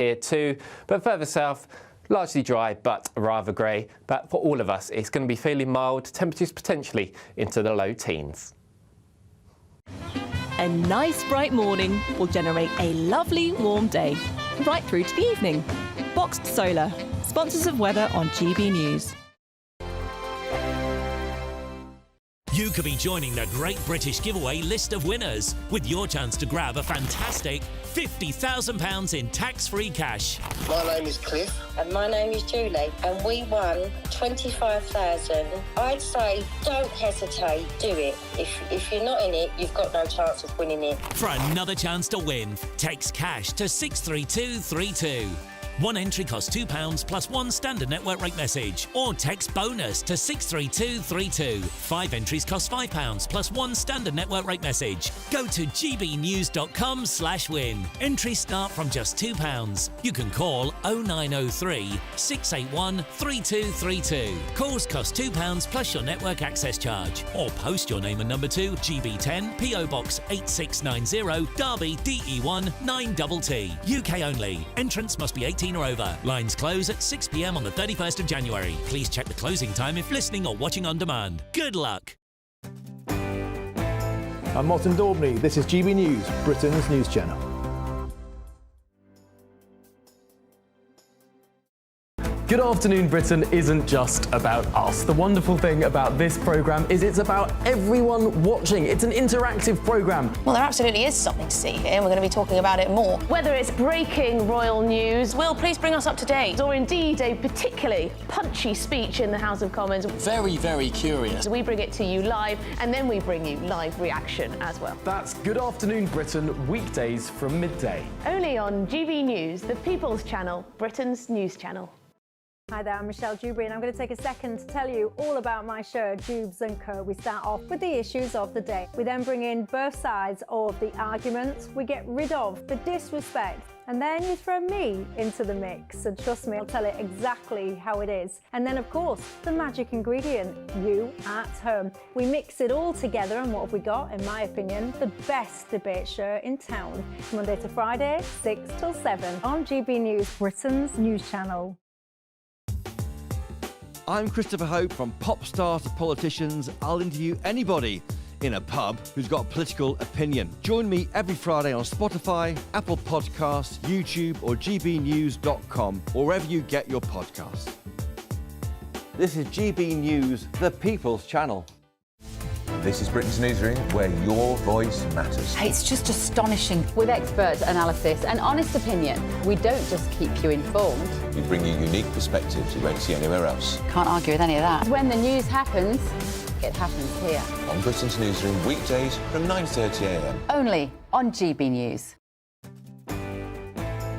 here too, but further south, largely dry but rather grey. But for all of us, it's going to be fairly mild, temperatures potentially into the low teens. A nice bright morning will generate a lovely warm day, right through to the evening. Boxed Solar, sponsors of weather on GB News. You could be joining the Great British Giveaway list of winners with your chance to grab a fantastic £50,000 in tax-free cash. My name is Cliff. And my name is Julie, and we won 25,000. I'd say don't hesitate, do it. If you're not in it, you've got no chance of winning it. For another chance to win, text cash to 63232. One entry costs £2 plus one standard network rate message, or text bonus to 63232. 5 entries cost £5 plus one standard network rate message. Go to gbnews.com/win. Entries start from just £2. You can call 0903 681 3232. Calls cost £2 plus your network access charge, or post your name and number to GB10 PO Box 8690 Derby DE1 9TT. UK only. Entrance must be 18 or over. Lines close at 6 p.m. on the 31st of January. Please check the closing time if listening or watching on demand. Good luck. I'm Martin Daubney. This is GB News, Britain's news channel. Good afternoon, Britain isn't just about us. The wonderful thing about this programme is it's about everyone watching. It's an interactive programme. Well, there absolutely is something to see here, and we're going to be talking about it more. Whether it's breaking royal news, Will, please bring us up to date. or indeed a particularly punchy speech in the House of Commons, Very, very curious. we bring it to you live, and then we bring you live reaction as well. That's Good Afternoon Britain, weekdays from midday. Only on GB News, the People's Channel, Britain's news channel. Hi there, I'm Michelle Dewberry, and I'm going to take a second to tell you all about my show, Dubes & Co. We start off with the issues of the day. We then bring in both sides of the arguments. We get rid of the disrespect, and then you throw me into the mix. And trust me, I'll tell it exactly how it is. And then, of course, the magic ingredient, you at home. We mix it all together, and what have we got? In my opinion, the best debate show in town. Monday to Friday, 6 till 7 on GB News, Britain's news channel. I'm Christopher Hope. From pop stars to politicians, I'll interview anybody in a pub who's got a political opinion. Join me every Friday on Spotify, Apple Podcasts, YouTube or gbnews.com, or wherever you get your podcasts. This is GB News, the People's Channel. This is Britain's Newsroom, where your voice matters. It's just astonishing. With expert analysis and honest opinion, we don't just keep you informed. We bring you unique perspectives you won't see anywhere else. Can't argue with any of that. When the news happens, it happens here. On Britain's Newsroom, weekdays from 9:30 a.m. Only on GB News.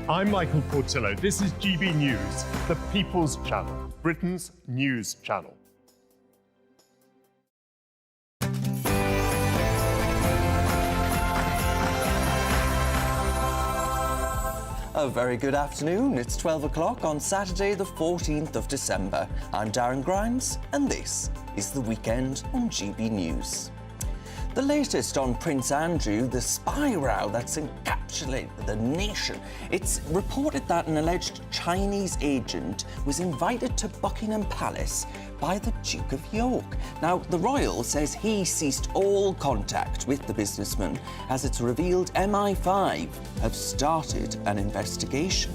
I'm Michael Portillo. This is GB News, the People's Channel, Britain's news channel. A very good afternoon. It's 12 o'clock on Saturday, the 14th of December. I'm Darren Grimes, and this is The Weekend on GB News. The latest on Prince Andrew, the spy row that's encapsulated the nation. It's reported that an alleged Chinese agent was invited to Buckingham Palace by the Duke of York. Now, the royal says he ceased all contact with the businessman, as it's revealed MI5 have started an investigation.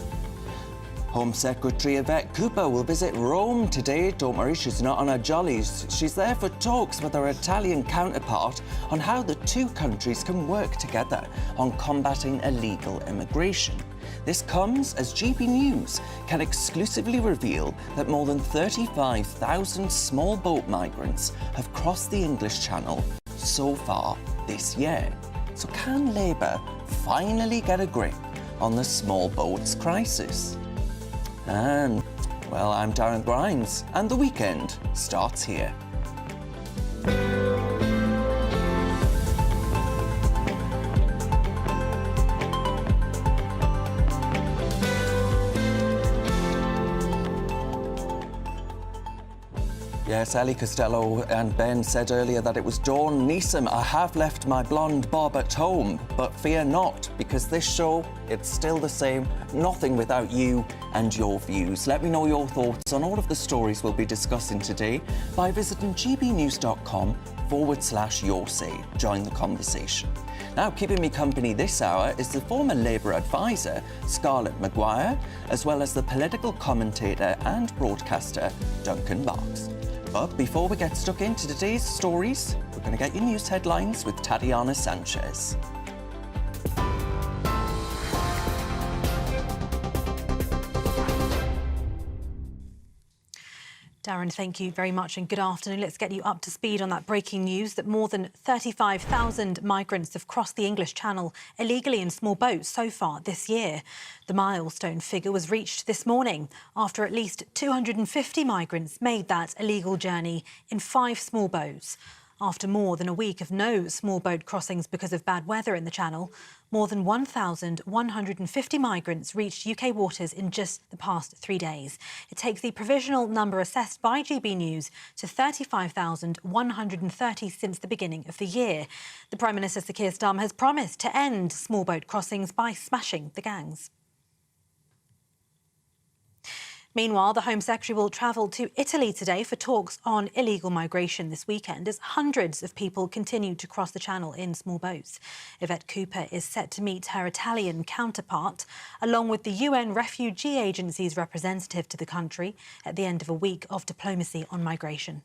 Home Secretary Yvette Cooper will visit Rome today. Don't worry, she's not on her jollies. She's there for talks with her Italian counterpart on how the two countries can work together on combating illegal immigration. This comes as GB News can exclusively reveal that more than 35,000 small boat migrants have crossed the English Channel so far this year. So can Labour finally get a grip on the small boats crisis? And, well, I'm Darren Grimes, and the weekend starts here. Yes, Ellie Costello and Ben said earlier that it was Dawn Neeson. I have left my blonde bob at home, but fear not, because this show, it's still the same. Nothing without you and your views. Let me know your thoughts on all of the stories we'll be discussing today by visiting gbnews.com/your say. Join the conversation. Now, keeping me company this hour is the former Labour advisor, Scarlett Maguire, as well as the political commentator and broadcaster, Duncan Marks. But before we get stuck into today's stories, we're going to get your news headlines with Tatiana Sanchez. Darren, thank you very much and good afternoon. Let's get you up to speed on that breaking news that more than 35,000 migrants have crossed the English Channel illegally in small boats so far this year. The milestone figure was reached this morning after at least 250 migrants made that illegal journey in 5 small boats. After more than a week of no small boat crossings because of bad weather in the Channel, more than 1,150 migrants reached UK waters in just the past 3 days. It takes the provisional number assessed by GB News to 35,130 since the beginning of the year. The Prime Minister, Sir Keir Starmer, has promised to end small boat crossings by smashing the gangs. Meanwhile, the Home Secretary will travel to Italy today for talks on illegal migration this weekend as hundreds of people continue to cross the Channel in small boats. Yvette Cooper is set to meet her Italian counterpart, along with the UN Refugee Agency's representative to the country, at the end of a week of diplomacy on migration.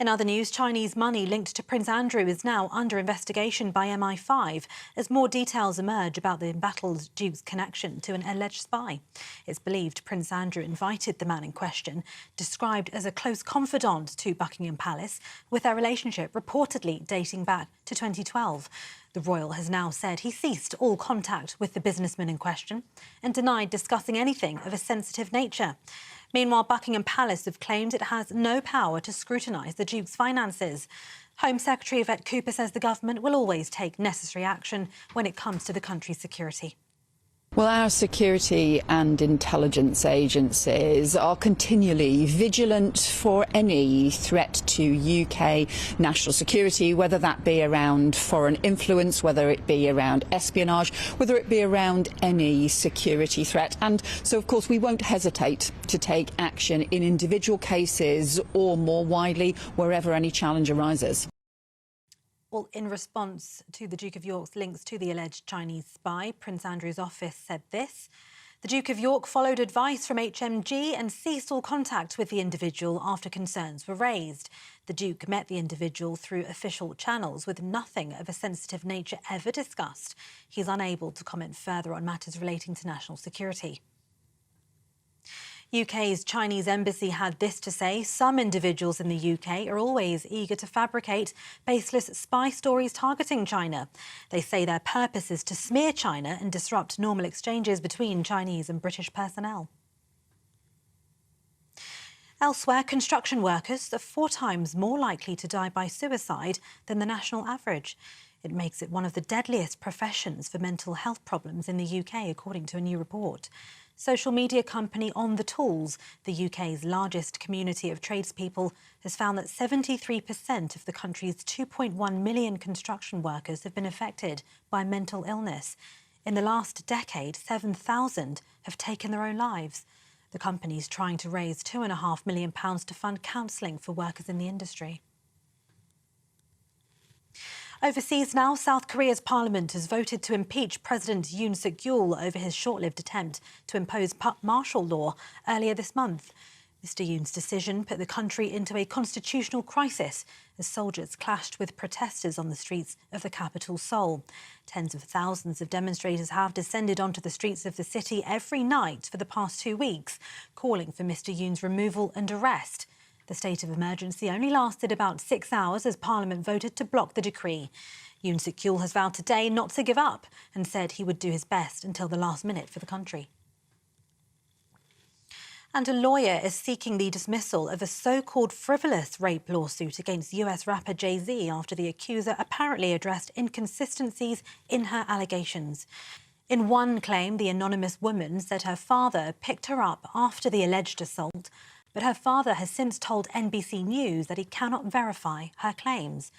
In other news, Chinese money linked to Prince Andrew is now under investigation by MI5 as more details emerge about the embattled Duke's connection to an alleged spy. It's believed Prince Andrew invited the man in question, described as a close confidant to Buckingham Palace, with their relationship reportedly dating back to 2012. The royal has now said he ceased all contact with the businessman in question and denied discussing anything of a sensitive nature. Meanwhile, Buckingham Palace have claimed it has no power to scrutinise the Duke's finances. Home Secretary Yvette Cooper says the government will always take necessary action when it comes to the country's security. Well, our security and intelligence agencies are continually vigilant for any threat to UK national security, whether that be around foreign influence, whether it be around espionage, whether it be around any security threat. And so, of course, we won't hesitate to take action in individual cases or more widely wherever any challenge arises. Well, in response to the Duke of York's links to the alleged Chinese spy, Prince Andrew's office said this. The Duke of York followed advice from HMG and ceased all contact with the individual after concerns were raised. The Duke met the individual through official channels with nothing of a sensitive nature ever discussed. He's unable to comment further on matters relating to national security. UK's Chinese embassy had this to say. Some individuals in the UK are always eager to fabricate baseless spy stories targeting China. They say their purpose is to smear China and disrupt normal exchanges between Chinese and British personnel. Elsewhere, construction workers are 4 times more likely to die by suicide than the national average. It makes it one of the deadliest professions for mental health problems in the UK, according to a new report. Social media company On The Tools, the UK's largest community of tradespeople, has found that 73% of the country's 2.1 million construction workers have been affected by mental illness. In the last decade, 7,000 have taken their own lives. The company's trying to raise £2.5 million to fund counselling for workers in the industry. Overseas now, South Korea's parliament has voted to impeach President Yoon Suk-yeol over his short-lived attempt to impose martial law earlier this month. Mr Yoon's decision put the country into a constitutional crisis as soldiers clashed with protesters on the streets of the capital, Seoul. Tens of thousands of demonstrators have descended onto the streets of the city every night for the past 2 weeks, calling for Mr Yoon's removal and arrest. The state of emergency only lasted about 6 hours as Parliament voted to block the decree. Yoon Suk-yeol has vowed today not to give up and said he would do his best until the last minute for the country. And a lawyer is seeking the dismissal of a so-called frivolous rape lawsuit against US rapper Jay-Z after the accuser apparently addressed inconsistencies in her allegations. In one claim, the anonymous woman said her father picked her up after the alleged assault, but her father has since told NBC News that he cannot verify her claims.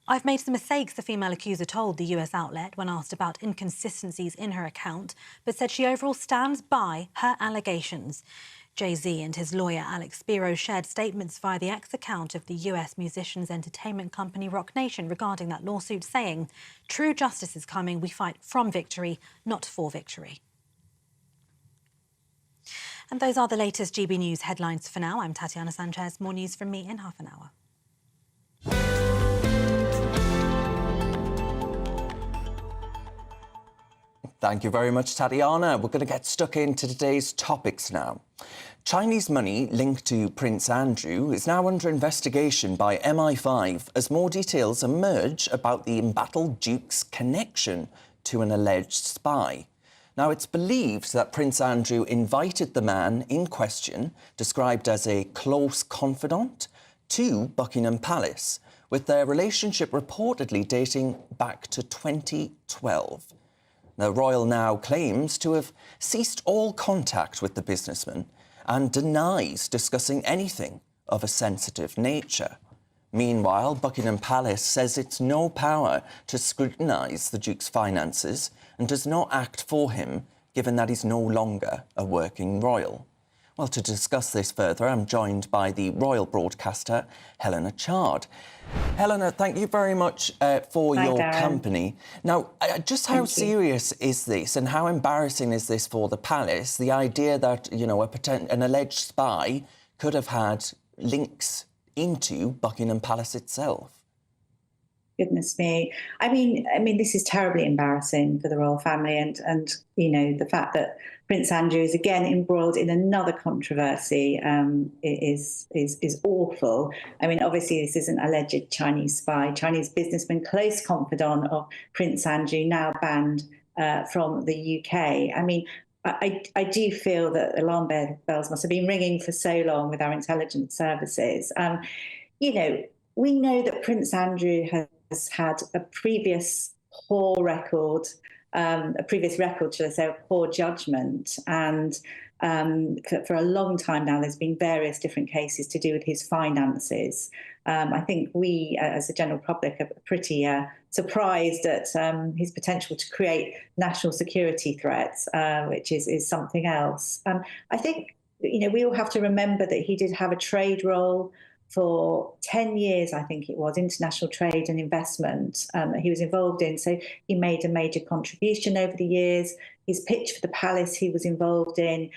"I've made some mistakes," the female accuser told the US outlet when asked about inconsistencies in her account, but said she overall stands by her allegations. Jay-Z and his lawyer Alex Spiro shared statements via the X account of the US musicians' entertainment company Roc Nation regarding that lawsuit, saying, "True justice is coming. We fight from victory, not for victory." And those are the latest GB News headlines for now. I'm Tatiana Sanchez. More news from me in half an hour. Thank you very much, Tatiana. We're going to get stuck into today's topics now. Chinese money linked to Prince Andrew is now under investigation by MI5 as more details emerge about the embattled Duke's connection to an alleged spy. Now, it's believed that Prince Andrew invited the man in question, described as a close confidant, to Buckingham Palace, with their relationship reportedly dating back to 2012. The royal now claims to have ceased all contact with the businessman and denies discussing anything of a sensitive nature. Meanwhile, Buckingham Palace says it's no power to scrutinise the Duke's finances and does not act for him, given that he's no longer a working royal. Well, to discuss this further, I'm joined by the royal broadcaster, Helena Chard. Helena, thank you very much for your company. Now, just how serious is this and how embarrassing is this for the palace? The idea that, you know, an alleged spy could have had links into Buckingham Palace itself. Goodness me. I mean, this is terribly embarrassing for the royal family, and you know, the fact that Prince Andrew is again embroiled in another controversy is awful. I mean, obviously this is an alleged Chinese spy, Chinese businessman, close confidant of Prince Andrew, now banned from the UK. I mean, I do feel that alarm bells must have been ringing for so long with our intelligence services. You know, we know that Prince Andrew has had a previous poor record, should I say, of poor judgment. And for a long time now, there's been various different cases to do with his finances. I think we, as the general public, are pretty surprised at his potential to create national security threats, which is something else. I think, you know, we all have to remember that he did have a trade role for 10 years, I think it was, international trade and investment that he was involved in. So he made a major contribution over the years. His pitch for the palace he was involved in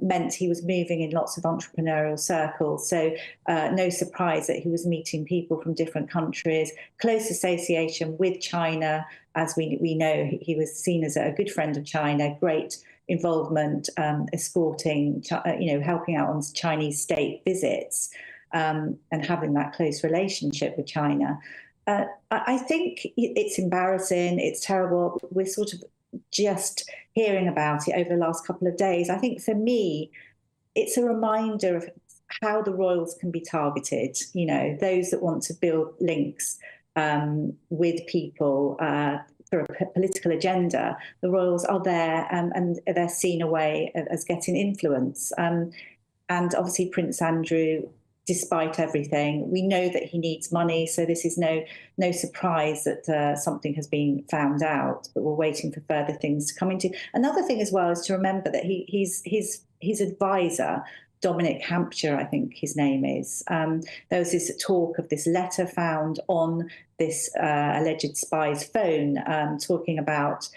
meant he was moving in lots of entrepreneurial circles. So no surprise that he was meeting people from different countries, close association with China. As we know, he was seen as a good friend of China, great involvement, escorting, you know, helping out on Chinese state visits. And having that close relationship with China. I think it's embarrassing, it's terrible. We're sort of just hearing about it over the last couple of days. I think for me, it's a reminder of how the royals can be targeted, you know, those that want to build links with people for a political agenda. The royals are there and they're seen away as getting influence. And obviously Prince Andrew, despite everything, we know that he needs money, so this is no surprise that something has been found out, but we're waiting for further things to come into. Another thing as well is to remember that his advisor, Dominic Hampshire, I think his name is, there was this talk of this letter found on this alleged spy's phone talking about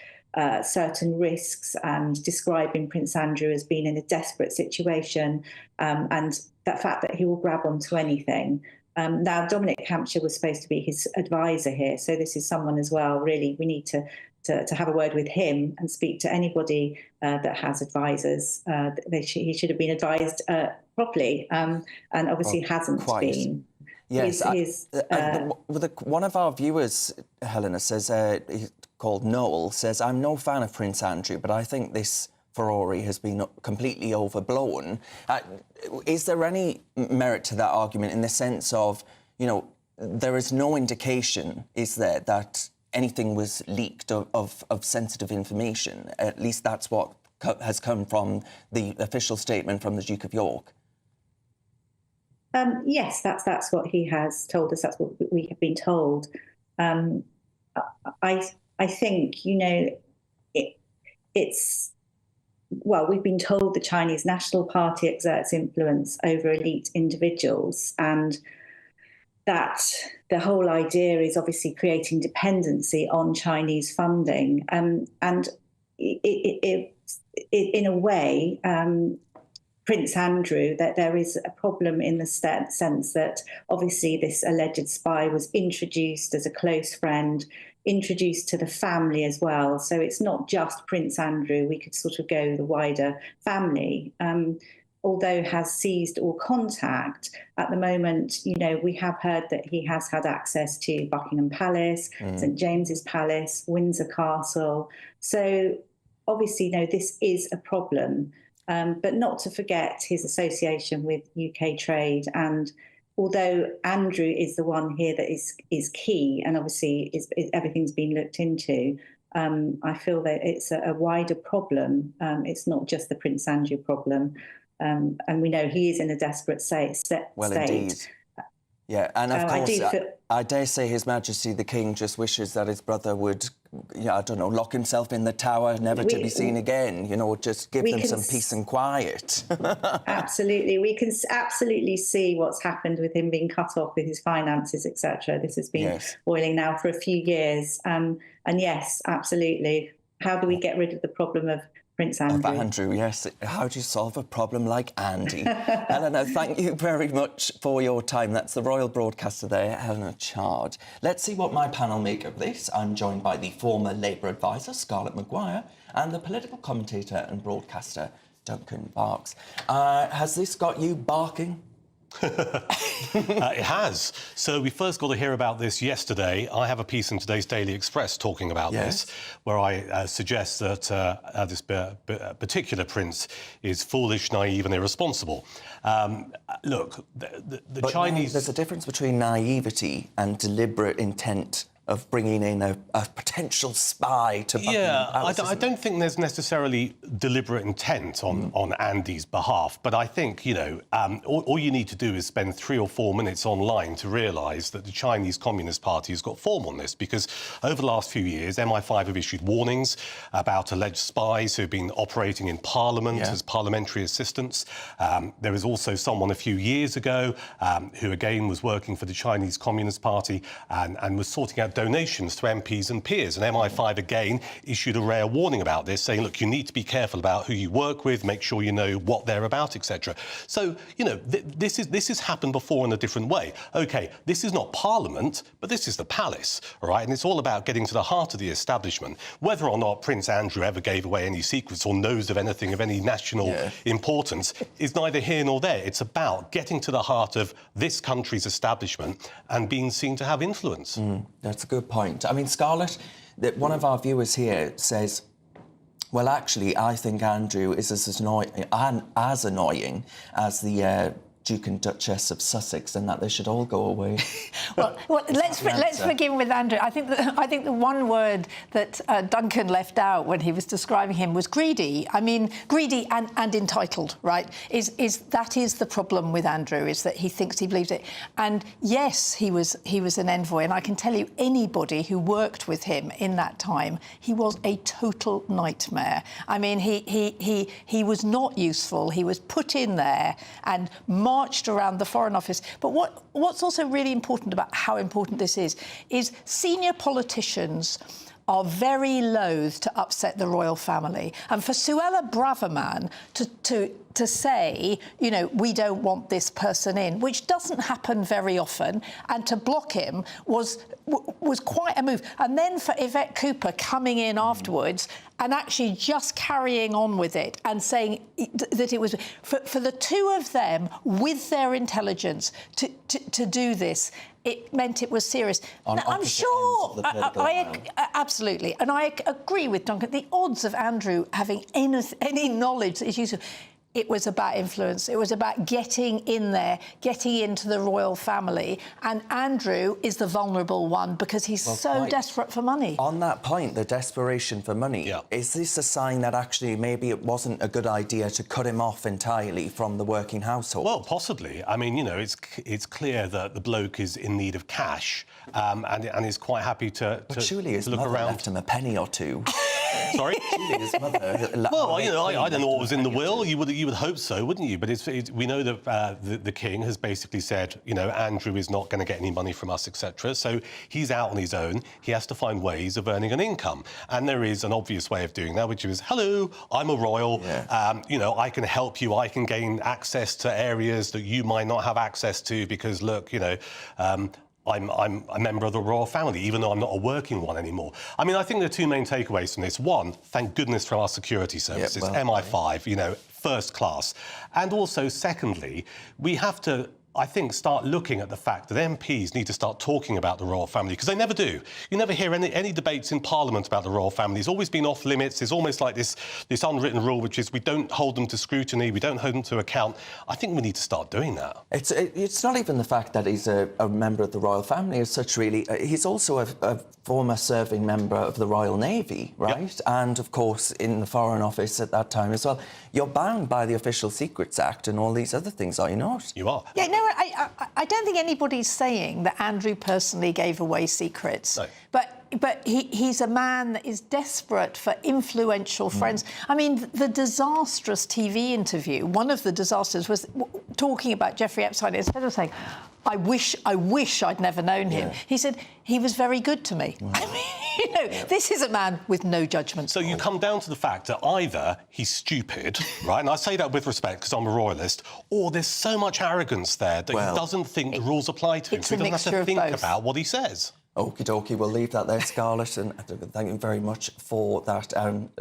certain risks and describing Prince Andrew as being in a desperate situation, and that fact that he will grab onto anything. Now, Dominic Hampshire was supposed to be his advisor here, so this is someone as well, really, we need to have a word with him and speak to anybody that has advisors. He should have been advised properly, and obviously hasn't been. Yes, one of our viewers, Helena, says, called Noel, says, "I'm no fan of Prince Andrew, but I think this furore has been completely overblown." Is there any merit to that argument in the sense of, you know, there is no indication, is there, that anything was leaked of sensitive information? At least that's what has come from the official statement from the Duke of York. Yes, that's what he has told us. That's what we have been told. I think, you know, it's well, we've been told the Chinese National Party exerts influence over elite individuals, and that the whole idea is obviously creating dependency on Chinese funding. And in a way, Prince Andrew, that there is a problem in the sense that obviously this alleged spy was introduced as a close friend, introduced to the family as well. So it's not just Prince Andrew. We could sort of go the wider family. Although has seized all contact at the moment, you know, we have heard that he has had access to Buckingham Palace, St James's Palace, Windsor Castle. So obviously, no, this is a problem. But not to forget his association with UK trade. And although Andrew is the one here that is key, and obviously everything's been looked into, I feel that it's a wider problem. It's not just the Prince Andrew problem. And we know he is in a desperate state. Well, indeed. Yeah, and of course, I dare say His Majesty the King just wishes that his brother would, I don't know, lock himself in the tower, never to be seen again, you know, just give them some peace and quiet. Absolutely. We can absolutely see what's happened with him being cut off with his finances, etc. This has been boiling now for a few years. And yes, absolutely. How do we get rid of the problem of Prince Andrew? Of Andrew, yes. How do you solve a problem like Andy? Eleanor, thank you very much for your time. That's the royal broadcaster there, Eleanor Chard. Let's see what my panel make of this. I'm joined by the former Labour advisor, Scarlett Maguire, and the political commentator and broadcaster, Duncan Barks. Has this got you barking? It has. So we first got to hear about this yesterday. I have a piece in today's Daily Express talking about this, where I suggest that this particular prince is foolish, naive and irresponsible. Look, the Chinese... There's a difference between naivety and deliberate intent of bringing in a potential spy to Buckingham Palace. I don't think there's necessarily deliberate intent on Andy's behalf, but I think, you know, all you need to do is spend 3 or 4 minutes online to realise that the Chinese Communist Party has got form on this, because over the last few years, MI5 have issued warnings about alleged spies who have been operating in Parliament as parliamentary assistants. There was also someone a few years ago who, again, was working for the Chinese Communist Party and was sorting out donations to MPs and peers. And MI5 again issued a rare warning about this, saying, look, you need to be careful about who you work with, make sure you know what they're about, etc. So, you know, this has happened before in a different way. OK, this is not Parliament, but this is the palace, all right? And it's all about getting to the heart of the establishment. Whether or not Prince Andrew ever gave away any secrets or knows of anything of any national importance is neither here nor there. It's about getting to the heart of this country's establishment and being seen to have influence. That's a good point. I mean, Scarlett, that one of our viewers here says, well, actually, I think Andrew is as annoying as the Duke and Duchess of Sussex, and that they should all go away. Well, let's begin with Andrew. I think the one word that Duncan left out when he was describing him was greedy. I mean, greedy and entitled, right? That is the problem with Andrew, is that he thinks he believes it. And yes, he was an envoy, and I can tell you, anybody who worked with him in that time, he was a total nightmare. I mean, he was not useful. He was put in there and marched around the Foreign Office. But what's also really important about how important this is senior politicians are very loath to upset the royal family. And for Suella Braverman to say, you know, we don't want this person in, which doesn't happen very often, and to block him was quite a move. And then for Yvette Cooper coming in afterwards and actually just carrying on with it and saying that it was... For the two of them, with their intelligence, to do this, it meant it was serious. Now, I'm sure... absolutely. And I agree with Duncan. The odds of Andrew having any knowledge that is useful... it was about influence. It was about getting in there, getting into the royal family. And Andrew is the vulnerable one because he's so desperate for money. On that point, the desperation for money, is this a sign that actually maybe it wasn't a good idea to cut him off entirely from the working household? Well, possibly. I mean, you know, it's clear that the bloke is in need of cash and is quite happy to surely his look mother around. left him a penny or two. Sorry? Surely his mother... Well, you know, I don't know what was in the will. You would hope so, wouldn't you? But we know that the king has basically said, you know, Andrew is not going to get any money from us, etc. So he's out on his own. He has to find ways of earning an income. And there is an obvious way of doing that, which is, hello, I'm a royal. You know, I can help you. I can gain access to areas that you might not have access to because, look, you know... I'm a member of the royal family, even though I'm not a working one anymore. I mean, I think there are two main takeaways from this. One, thank goodness for our security services, MI5, you know, first class. And also, secondly, we have to, I think, start looking at the fact that MPs need to start talking about the royal family, because they never do. You never hear any debates in Parliament about the royal family. It's always been off limits. There's almost like this unwritten rule, which is we don't hold them to scrutiny, we don't hold them to account. I think we need to start doing that. It's not even the fact that he's a member of the royal family as such, really. He's also a former serving member of the Royal Navy, right? Yep. And, of course, in the Foreign Office at that time as well. You're bound by the Official Secrets Act and all these other things, are you not? You are. Yeah, no, I don't think anybody's saying that Andrew personally gave away secrets. No. But he's a man that is desperate for influential friends. I mean, the disastrous TV interview, one of the disasters was talking about Jeffrey Epstein. Instead of saying, I wish I'd never known him, he said, he was very good to me. I mean, you know, this is a man with no judgment. So you come down to the fact that either he's stupid, right, and I say that with respect because I'm a royalist, or there's so much arrogance there that he doesn't think the rules apply to him, so he doesn't have to think about what he says. Okie dokie, we'll leave that there, Scarlett, and thank you very much for that.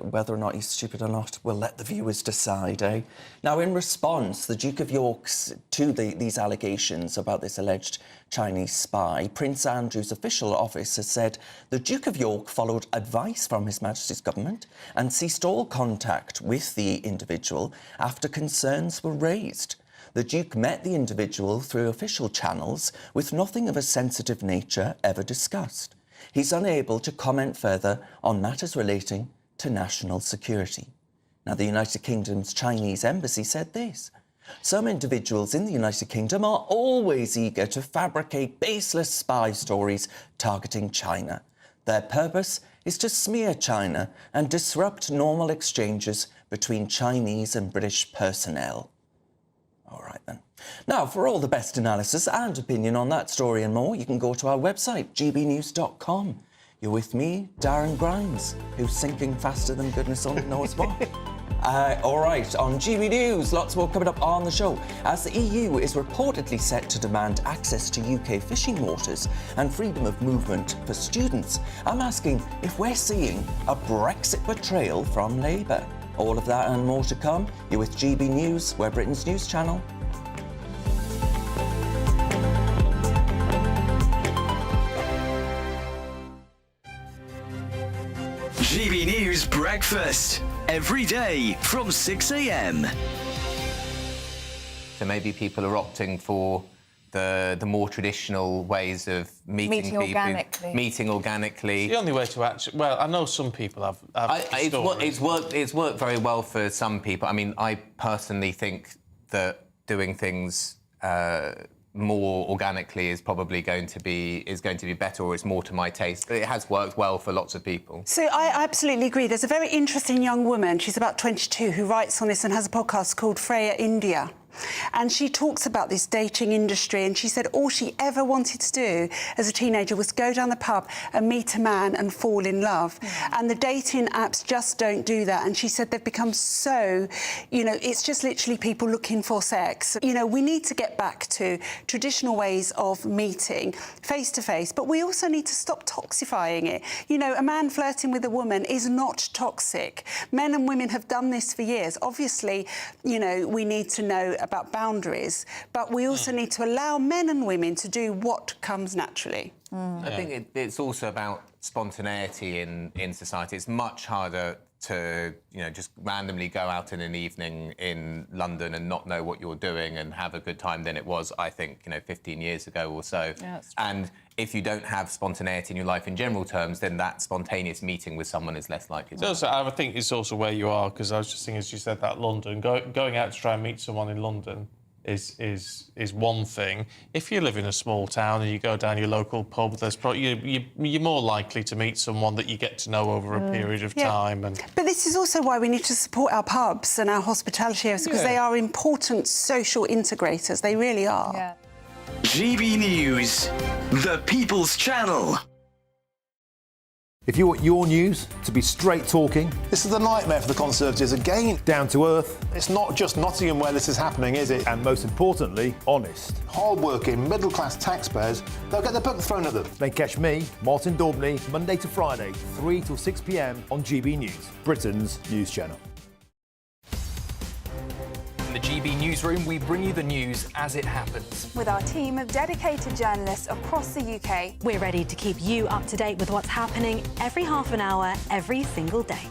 Whether or not he's stupid or not, we'll let the viewers decide, eh? Now, in response, the Duke of York's to these allegations about this alleged Chinese spy, Prince Andrew's official office has said the Duke of York followed advice from His Majesty's government and ceased all contact with the individual after concerns were raised. The Duke met the individual through official channels with nothing of a sensitive nature ever discussed. He's unable to comment further on matters relating to national security. Now, the United Kingdom's Chinese embassy said this. Some individuals in the United Kingdom are always eager to fabricate baseless spy stories targeting China. Their purpose is to smear China and disrupt normal exchanges between Chinese and British personnel. All right, then. Now, for all the best analysis and opinion on that story and more, you can go to our website, gbnews.com. You're with me, Darren Grimes, who's sinking faster than goodness only knows what. All right, on GB News, lots more coming up on the show. As the EU is reportedly set to demand access to UK fishing waters and freedom of movement for students, I'm asking if we're seeing a Brexit betrayal from Labour. All of that and more to come. You're with GB News, we're Britain's news channel. GB News Breakfast, every day from 6 a.m. So maybe people are opting for the more traditional ways of meeting people. Organically. Meeting organically. It's the only way to actually... Well, I know some people have it's worked very well for some people. I mean, I personally think that doing things more organically is probably going to be better, or it's more to my taste. But it has worked well for lots of people. So I absolutely agree. There's a very interesting young woman, she's about 22, who writes on this and has a podcast called Freya India. And she talks about this dating industry, and she said all she ever wanted to do as a teenager was go down the pub and meet a man and fall in love. And the dating apps just don't do that. And she said they've become so, you know, it's just literally people looking for sex. You know, we need to get back to traditional ways of meeting face to face, but we also need to stop toxifying it. You know, a man flirting with a woman is not toxic. Men and women have done this for years. Obviously, you know, we need to know about boundaries, but we also need to allow men and women to do what comes naturally. I think it's also about spontaneity in society. It's much harder to, just randomly go out in an evening in London and not know what you're doing and have a good time than it was, I think, 15 years ago or so. Yeah, and if you don't have spontaneity in your life in general terms, then that spontaneous meeting with someone is less likely to happen. I think it's also where you are, because I was just thinking, as you said, that London, going out to try and meet someone in London is one thing. If you live in a small town and you go down your local pub, there's probably you're more likely to meet someone that you get to know over a period of time. And but this is also why we need to support our pubs and our hospitality areas, because they are important social integrators. They really are. Yeah. GB News, the People's Channel. If you want your news to be straight talking... This is a nightmare for the Conservatives again. Down to earth. It's not just Nottingham where this is happening, is it? And most importantly, honest. Hard-working, middle-class taxpayers, they'll get the book thrown at them. Then catch me, Martin Daubney, Monday to Friday, 3 till 6 p.m. on GB News, Britain's news channel. In the GB Newsroom, we bring you the news as it happens. With our team of dedicated journalists across the UK. We're ready to keep you up to date with what's happening every half an hour, every single day.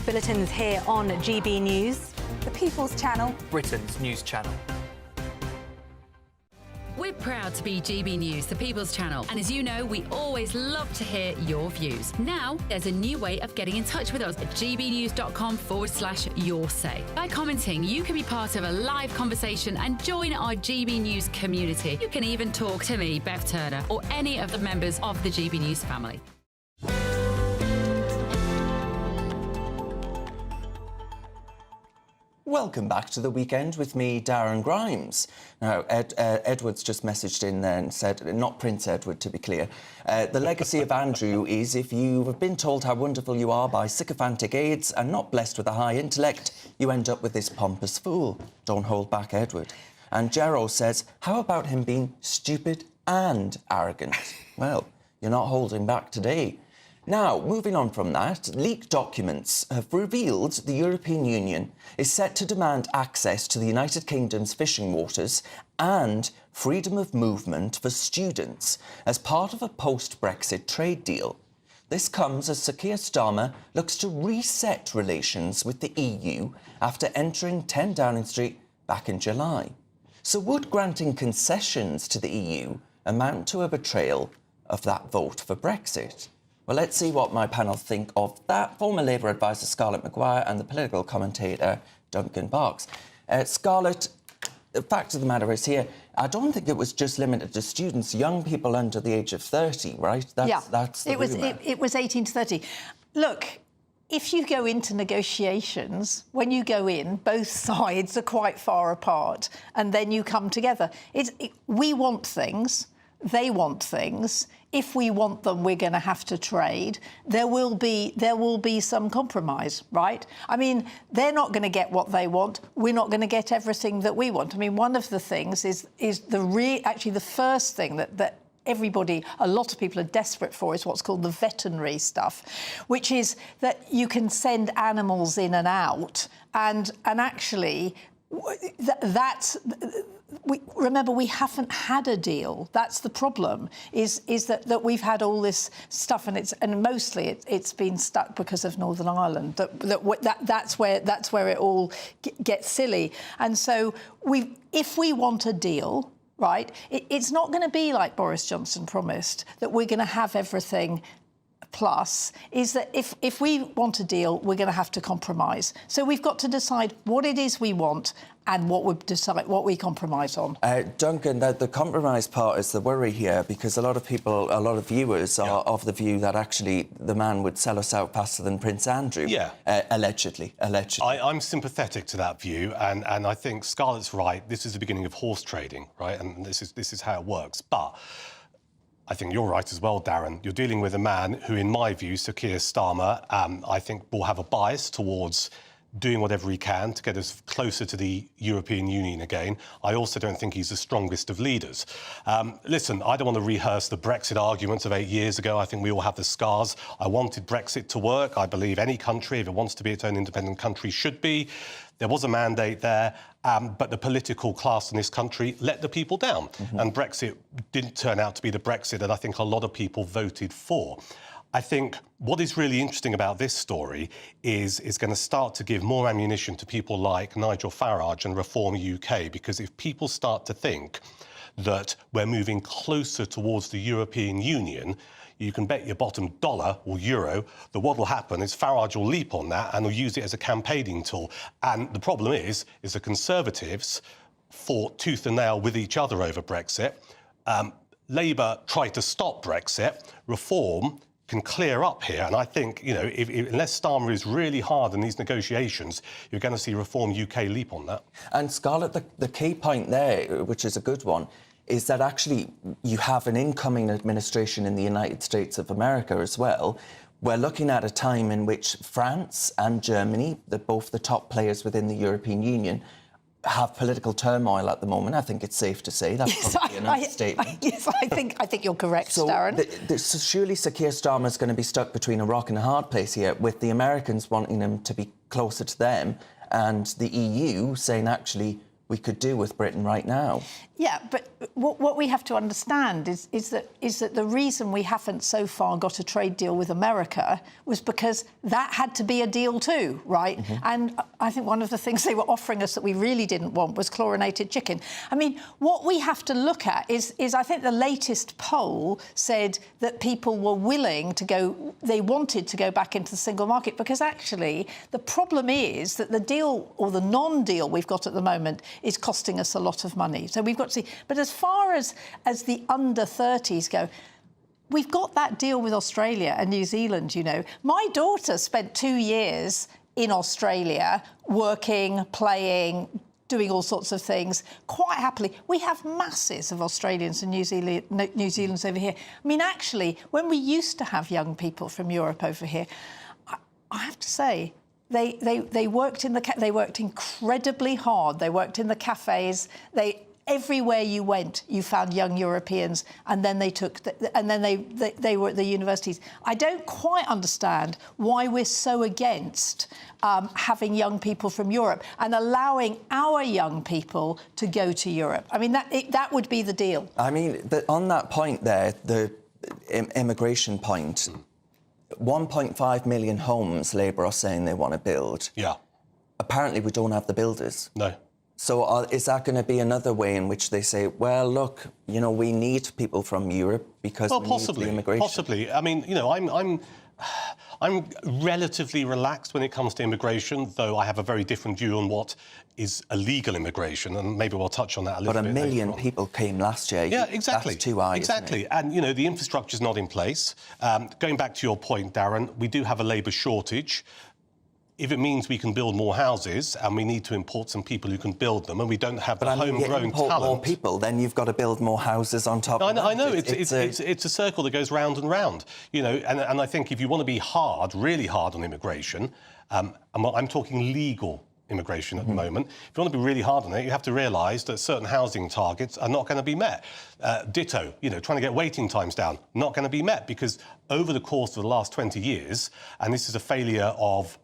Bulletins here on GB News. The People's Channel. Britain's news channel. We're proud to be GB News, the People's Channel. And as you know, we always love to hear your views. Now, there's a new way of getting in touch with us at gbnews.com/your say. By commenting, you can be part of a live conversation and join our GB News community. You can even talk to me, Bev Turner, or any of the members of the GB News family. Welcome back to the weekend with me, Darren Grimes. Now, Edward's just messaged in there and said, not Prince Edward, to be clear, the legacy of Andrew is if you have been told how wonderful you are by sycophantic aides and not blessed with a high intellect, you end up with this pompous fool. Don't hold back, Edward. And Gerald says, how about him being stupid and arrogant? Well, you're not holding back today. Now, moving on from that, leaked documents have revealed the European Union is set to demand access to the United Kingdom's fishing waters and freedom of movement for students as part of a post-Brexit trade deal. This comes as Sir Keir Starmer looks to reset relations with the EU after entering 10 Downing Street back in July. So would granting concessions to the EU amount to a betrayal of that vote for Brexit? Well, let's see what my panel think of that. Former Labour advisor Scarlett Maguire and the political commentator Duncan Box. Scarlett, the fact of the matter is here, I don't think it was just limited to students, young people under the age of 30, right? That's the rumour. It was 18 to 30. Look, if you go into negotiations, when you go in, both sides are quite far apart, and then you come together. We want things, they want things. If we want them, we're going to have to trade. There will be some compromise, right? I mean, they're not going to get what they want. We're not going to get everything that we want. I mean, one of the things is actually the first thing that everybody, a lot of people are desperate for is what's called the veterinary stuff, which is that you can send animals in and out, and actually that's. Remember, we haven't had a deal. That's the problem. Is that we've had all this stuff, and mostly it's been stuck because of Northern Ireland. That's where it all gets silly. And so if we want a deal, right, it's not going to be like Boris Johnson promised that we're going to have everything. Plus, is that if we want a deal, we're going to have to compromise. So we've got to decide what it is we want and what we compromise on. Duncan, the compromise part is the worry here, because a lot of viewers are of the view that actually the man would sell us out faster than Prince Andrew. Yeah. Allegedly. I'm sympathetic to that view, and I think Scarlett's right. This is the beginning of horse trading, right? And this is how it works. But I think you're right as well, Darren. You're dealing with a man who, in my view, Sir Keir Starmer, I think will have a bias towards doing whatever he can to get us closer to the European Union again. I also don't think he's the strongest of leaders. Listen, I don't want to rehearse the Brexit arguments of 8 years ago. I think we all have the scars. I wanted Brexit to work. I believe any country, if it wants to be its own independent country, should be. There was a mandate there, but the political class in this country let the people down. And Brexit didn't turn out to be the Brexit that I think a lot of people voted for. I think what is really interesting about this story is it's going to start to give more ammunition to people like Nigel Farage and Reform UK, because if people start to think that we're moving closer towards the European Union, you can bet your bottom dollar or euro that what will happen is Farage will leap on that and will use it as a campaigning tool. And the problem is the Conservatives fought tooth and nail with each other over Brexit. Labour tried to stop Brexit. Reform can clear up here. And I think, you know, unless Starmer is really hard in these negotiations, you're going to see Reform UK leap on that. And Scarlett, the key point there, which is a good one, is that actually you have an incoming administration in the United States of America as well. We're looking at a time in which France and Germany, both the top players within the European Union, have political turmoil at the moment. I think it's safe to say that's probably an understatement. Yes, I think you're correct, Darren. So surely Sir Keir Starmer's going to be stuck between a rock and a hard place here, with the Americans wanting him to be closer to them and the EU saying, actually, we could do with Britain right now. Yeah, but what we have to understand is that the reason we haven't so far got a trade deal with America was because that had to be a deal too, right? And I think one of the things they were offering us that we really didn't want was chlorinated chicken. I mean, what we have to look at is I think the latest poll said that people were willing to go, they wanted to go back into the single market, because actually the problem is that the deal or the non-deal we've got at the moment is costing us a lot of money. So we've got to see. But as far as the under-30s go, we've got that deal with Australia and New Zealand, you know. My daughter spent 2 years in Australia working, playing, doing all sorts of things, quite happily. We have masses of Australians and New Zealanders over here. I mean, actually, when we used to have young people from Europe over here, I have to say, they worked they worked incredibly hard. They worked in the cafes. Everywhere you went, you found young Europeans, and then they were at the universities. I don't quite understand why we're so against having young people from Europe and allowing our young people to go to Europe. I mean, that would be the deal. I mean, on that point there, the immigration point, 1.5 million homes Labour are saying they want to build. Yeah. Apparently, we don't have the builders. No. So is that going to be another way in which they say, well, look, you know, we need people from Europe because we need the immigration? Possibly. I mean, you know, I'm relatively relaxed when it comes to immigration, though I have a very different view on what is illegal immigration, and maybe we'll touch on that a little bit. But 1 million people came last year. Yeah, exactly. That's too high, exactly. Isn't it? And, you know, the infrastructure's not in place. Going back to your point, Darren, we do have a labour shortage. If it means we can build more houses and we need to import some people who can build them, and we don't have the homegrown talent... more people, then you've got to build more houses on top of that. I know, it's a circle that goes round and round, you know, and I think if you want to be hard, really hard on immigration, I'm talking legal immigration at the moment. If you want to be really hard on it, you have to realise that certain housing targets are not going to be met. Ditto, you know, trying to get waiting times down, not going to be met, because over the course of the last 20 years, and this is a failure of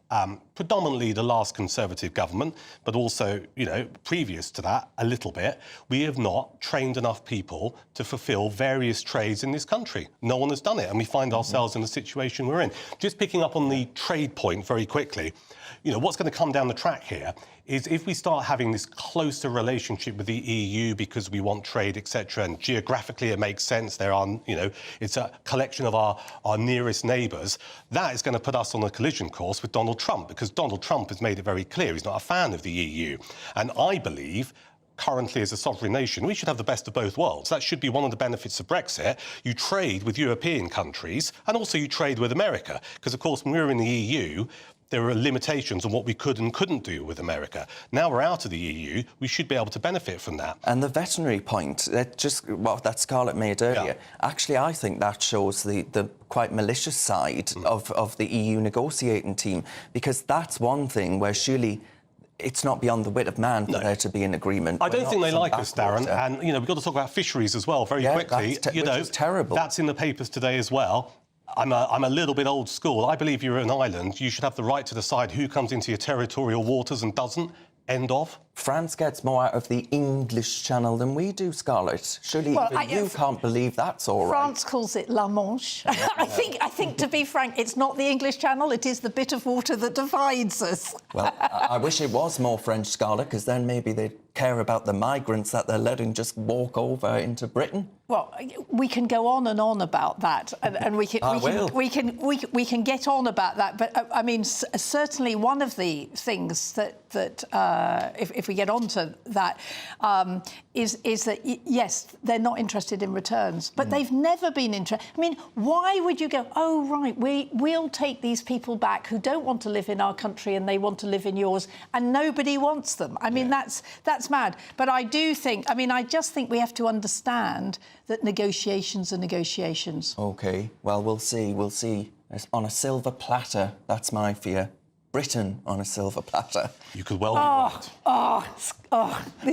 predominantly the last Conservative government, but also, you know, previous to that, a little bit, we have not trained enough people to fulfil various trades in this country. No one has done it, and we find ourselves in the situation we're in. Just picking up on the trade point very quickly, you know, what's going to come down the track here is if we start having this closer relationship with the EU because we want trade, etc., and geographically it makes sense, there are, you know, it's a collection of our nearest neighbours, that is going to put us on a collision course with Donald Trump, because Donald Trump has made it very clear he's not a fan of the EU. And I believe, currently as a sovereign nation, we should have the best of both worlds. That should be one of the benefits of Brexit. You trade with European countries and also you trade with America, because, of course, when we were in the EU, there were limitations on what we could and couldn't do with America. Now we're out of the EU, we should be able to benefit from that. And the veterinary point, that Scarlett made earlier, actually I think that shows the quite malicious side of the EU negotiating team, because that's one thing where surely it's not beyond the wit of man for there to be an agreement. I don't think they like us, Darren. And, we've got to talk about fisheries as well very quickly. Which is terrible. That's in the papers today as well. I'm a little bit old school. I believe you're an island. You should have the right to decide who comes into your territorial waters and doesn't. End of. France gets more out of the English Channel than we do, Scarlett. Surely even you can't believe that's all right. France calls it La Manche. I think, to be frank, it's not the English Channel, it is the bit of water that divides us. Well, I wish it was more French, Scarlett, because then maybe they'd care about the migrants that they're letting just walk over into Britain. Well, we can go on and on about that, and we can get on about that. But I mean, certainly one of the things that if we get on to that is that yes, they're not interested in returns, but they've never been interested. I mean, why would you go? Oh right, we'll take these people back who don't want to live in our country and they want to live in yours, and nobody wants them. I mean, that's mad. But I do think. I mean, I just think we have to understand that negotiations are negotiations. OK, well, we'll see. We'll see. On a silver platter, that's my fear. Britain on a silver platter. You could well be right.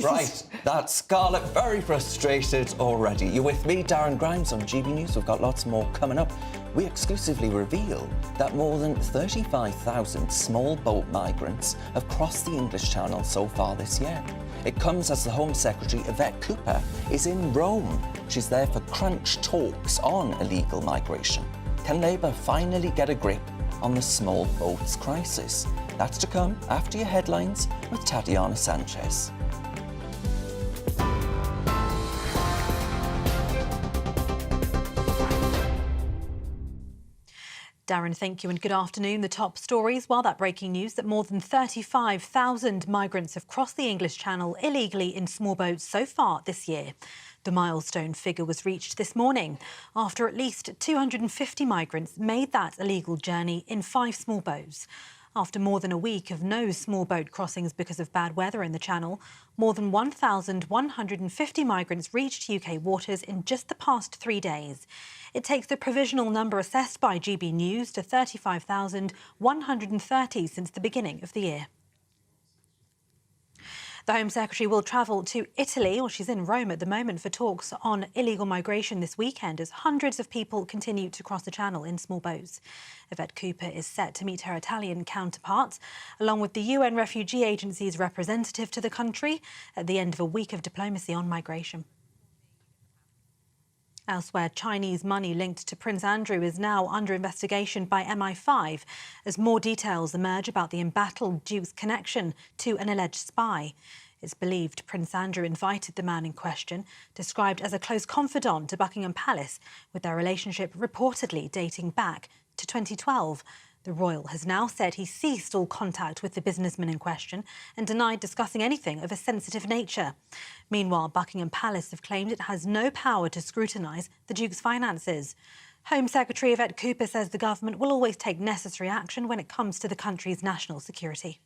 Right, that's Scarlett very frustrated already. You're with me, Darren Grimes, on GB News. We've got lots more coming up. We exclusively reveal that more than 35,000 small boat migrants have crossed the English Channel so far this year. It comes as the Home Secretary, Yvette Cooper, is in Rome. She's there for crunch talks on illegal migration. Can Labour finally get a grip on the small boats crisis? That's to come after your headlines with Tatiana Sanchez. Darren, thank you and good afternoon. The top stories, that breaking news that more than 35,000 migrants have crossed the English Channel illegally in small boats so far this year. The milestone figure was reached this morning after at least 250 migrants made that illegal journey in 5 small boats. After more than a week of no small boat crossings because of bad weather in the Channel, more than 1,150 migrants reached UK waters in just the past 3 days. It takes the provisional number assessed by GB News to 35,130 since the beginning of the year. The Home Secretary will travel to Italy, or she's in Rome at the moment, for talks on illegal migration this weekend as hundreds of people continue to cross the Channel in small boats. Yvette Cooper is set to meet her Italian counterparts, along with the UN Refugee Agency's representative to the country, at the end of a week of diplomacy on migration. Elsewhere, Chinese money linked to Prince Andrew is now under investigation by MI5 as more details emerge about the embattled Duke's connection to an alleged spy. It's believed Prince Andrew invited the man in question, described as a close confidant, to Buckingham Palace, with their relationship reportedly dating back to 2012. The royal has now said he ceased all contact with the businessman in question and denied discussing anything of a sensitive nature. Meanwhile, Buckingham Palace have claimed it has no power to scrutinise the Duke's finances. Home Secretary Yvette Cooper says the government will always take necessary action when it comes to the country's national security.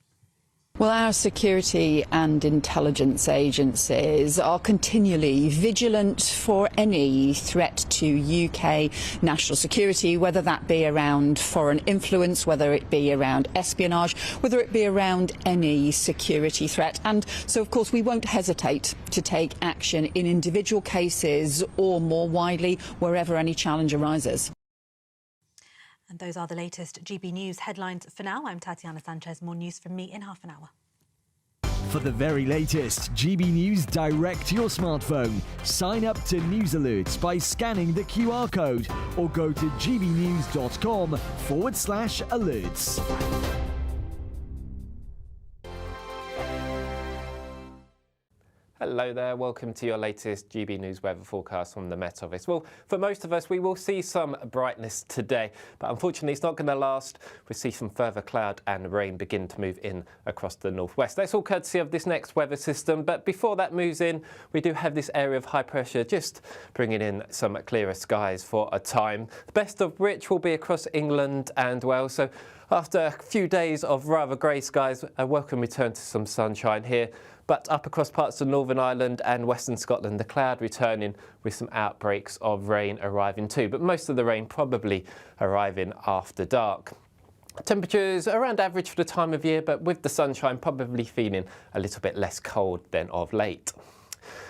Well, our security and intelligence agencies are continually vigilant for any threat to UK national security, whether that be around foreign influence, whether it be around espionage, whether it be around any security threat. And so, of course, we won't hesitate to take action in individual cases or more widely wherever any challenge arises. And those are the latest GB News headlines for now. I'm Tatiana Sanchez. More news from me in half an hour. For the very latest GB News direct to your smartphone, sign up to News Alerts by scanning the QR code or go to gbnews.com/alerts. Hello there, welcome to your latest GB News weather forecast from the Met Office. Well, for most of us, we will see some brightness today, but unfortunately it's not going to last. We'll see some further cloud and rain begin to move in across the northwest. That's all courtesy of this next weather system, but before that moves in, we do have this area of high pressure just bringing in some clearer skies for a time, the best of which will be across England and Wales. So After a few days of rather grey skies, a welcome return to some sunshine here. But up across parts of Northern Ireland and Western Scotland, the cloud returning with some outbreaks of rain arriving too. But most of the rain probably arriving after dark. Temperatures around average for the time of year, but with the sunshine probably feeling a little bit less cold than of late.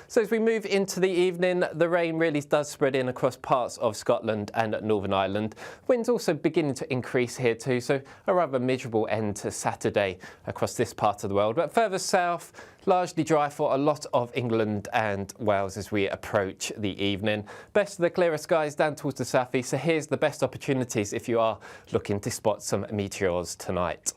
So as we move into the evening, the rain really does spread in across parts of Scotland and Northern Ireland. Winds also beginning to increase here too, so a rather miserable end to Saturday across this part of the world. But further south, largely dry for a lot of England and Wales as we approach the evening. Best of the clearer skies down towards the southeast, so here's the best opportunities if you are looking to spot some meteors tonight.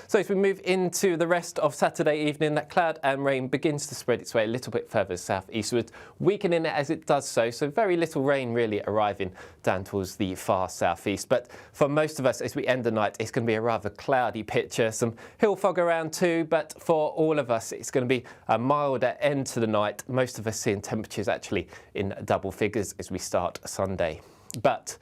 So as we move into the rest of Saturday evening, that cloud and rain begins to spread its way a little bit further southeastward, weakening it as it does so. So very little rain really arriving down towards the far southeast. But for most of us, as we end the night, it's going to be a rather cloudy picture. Some hill fog around too, but for all of us, it's going to be a milder end to the night. Most of us seeing temperatures actually in double figures as we start Sunday. But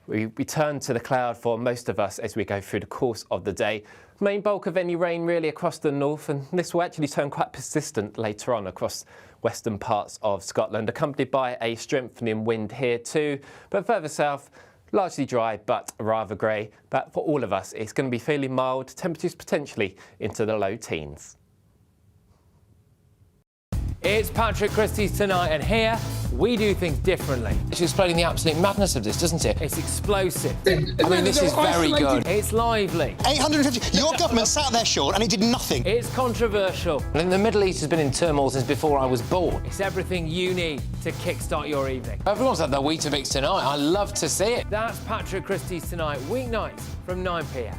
we return to the cloud for most of us as we go through the course of the day. Main bulk of any rain really across the north, and this will actually turn quite persistent later on across western parts of Scotland, accompanied by a strengthening wind here too. But further south, largely dry but rather grey. But for all of us, it's going to be fairly mild, temperatures potentially into the low teens. It's Patrick Christie's Tonight, and here we do things differently. It's explaining the absolute madness of this, doesn't it? It's explosive. I mean, this is very good. It's lively. 850. Your government sat there, Sean, and it did nothing. It's controversial. And the Middle East has been in turmoil since before I was born. It's everything you need to kickstart your evening. Everyone's had their Weetabix tonight. I love to see it. That's Patrick Christie's Tonight, weeknights from 9 p.m.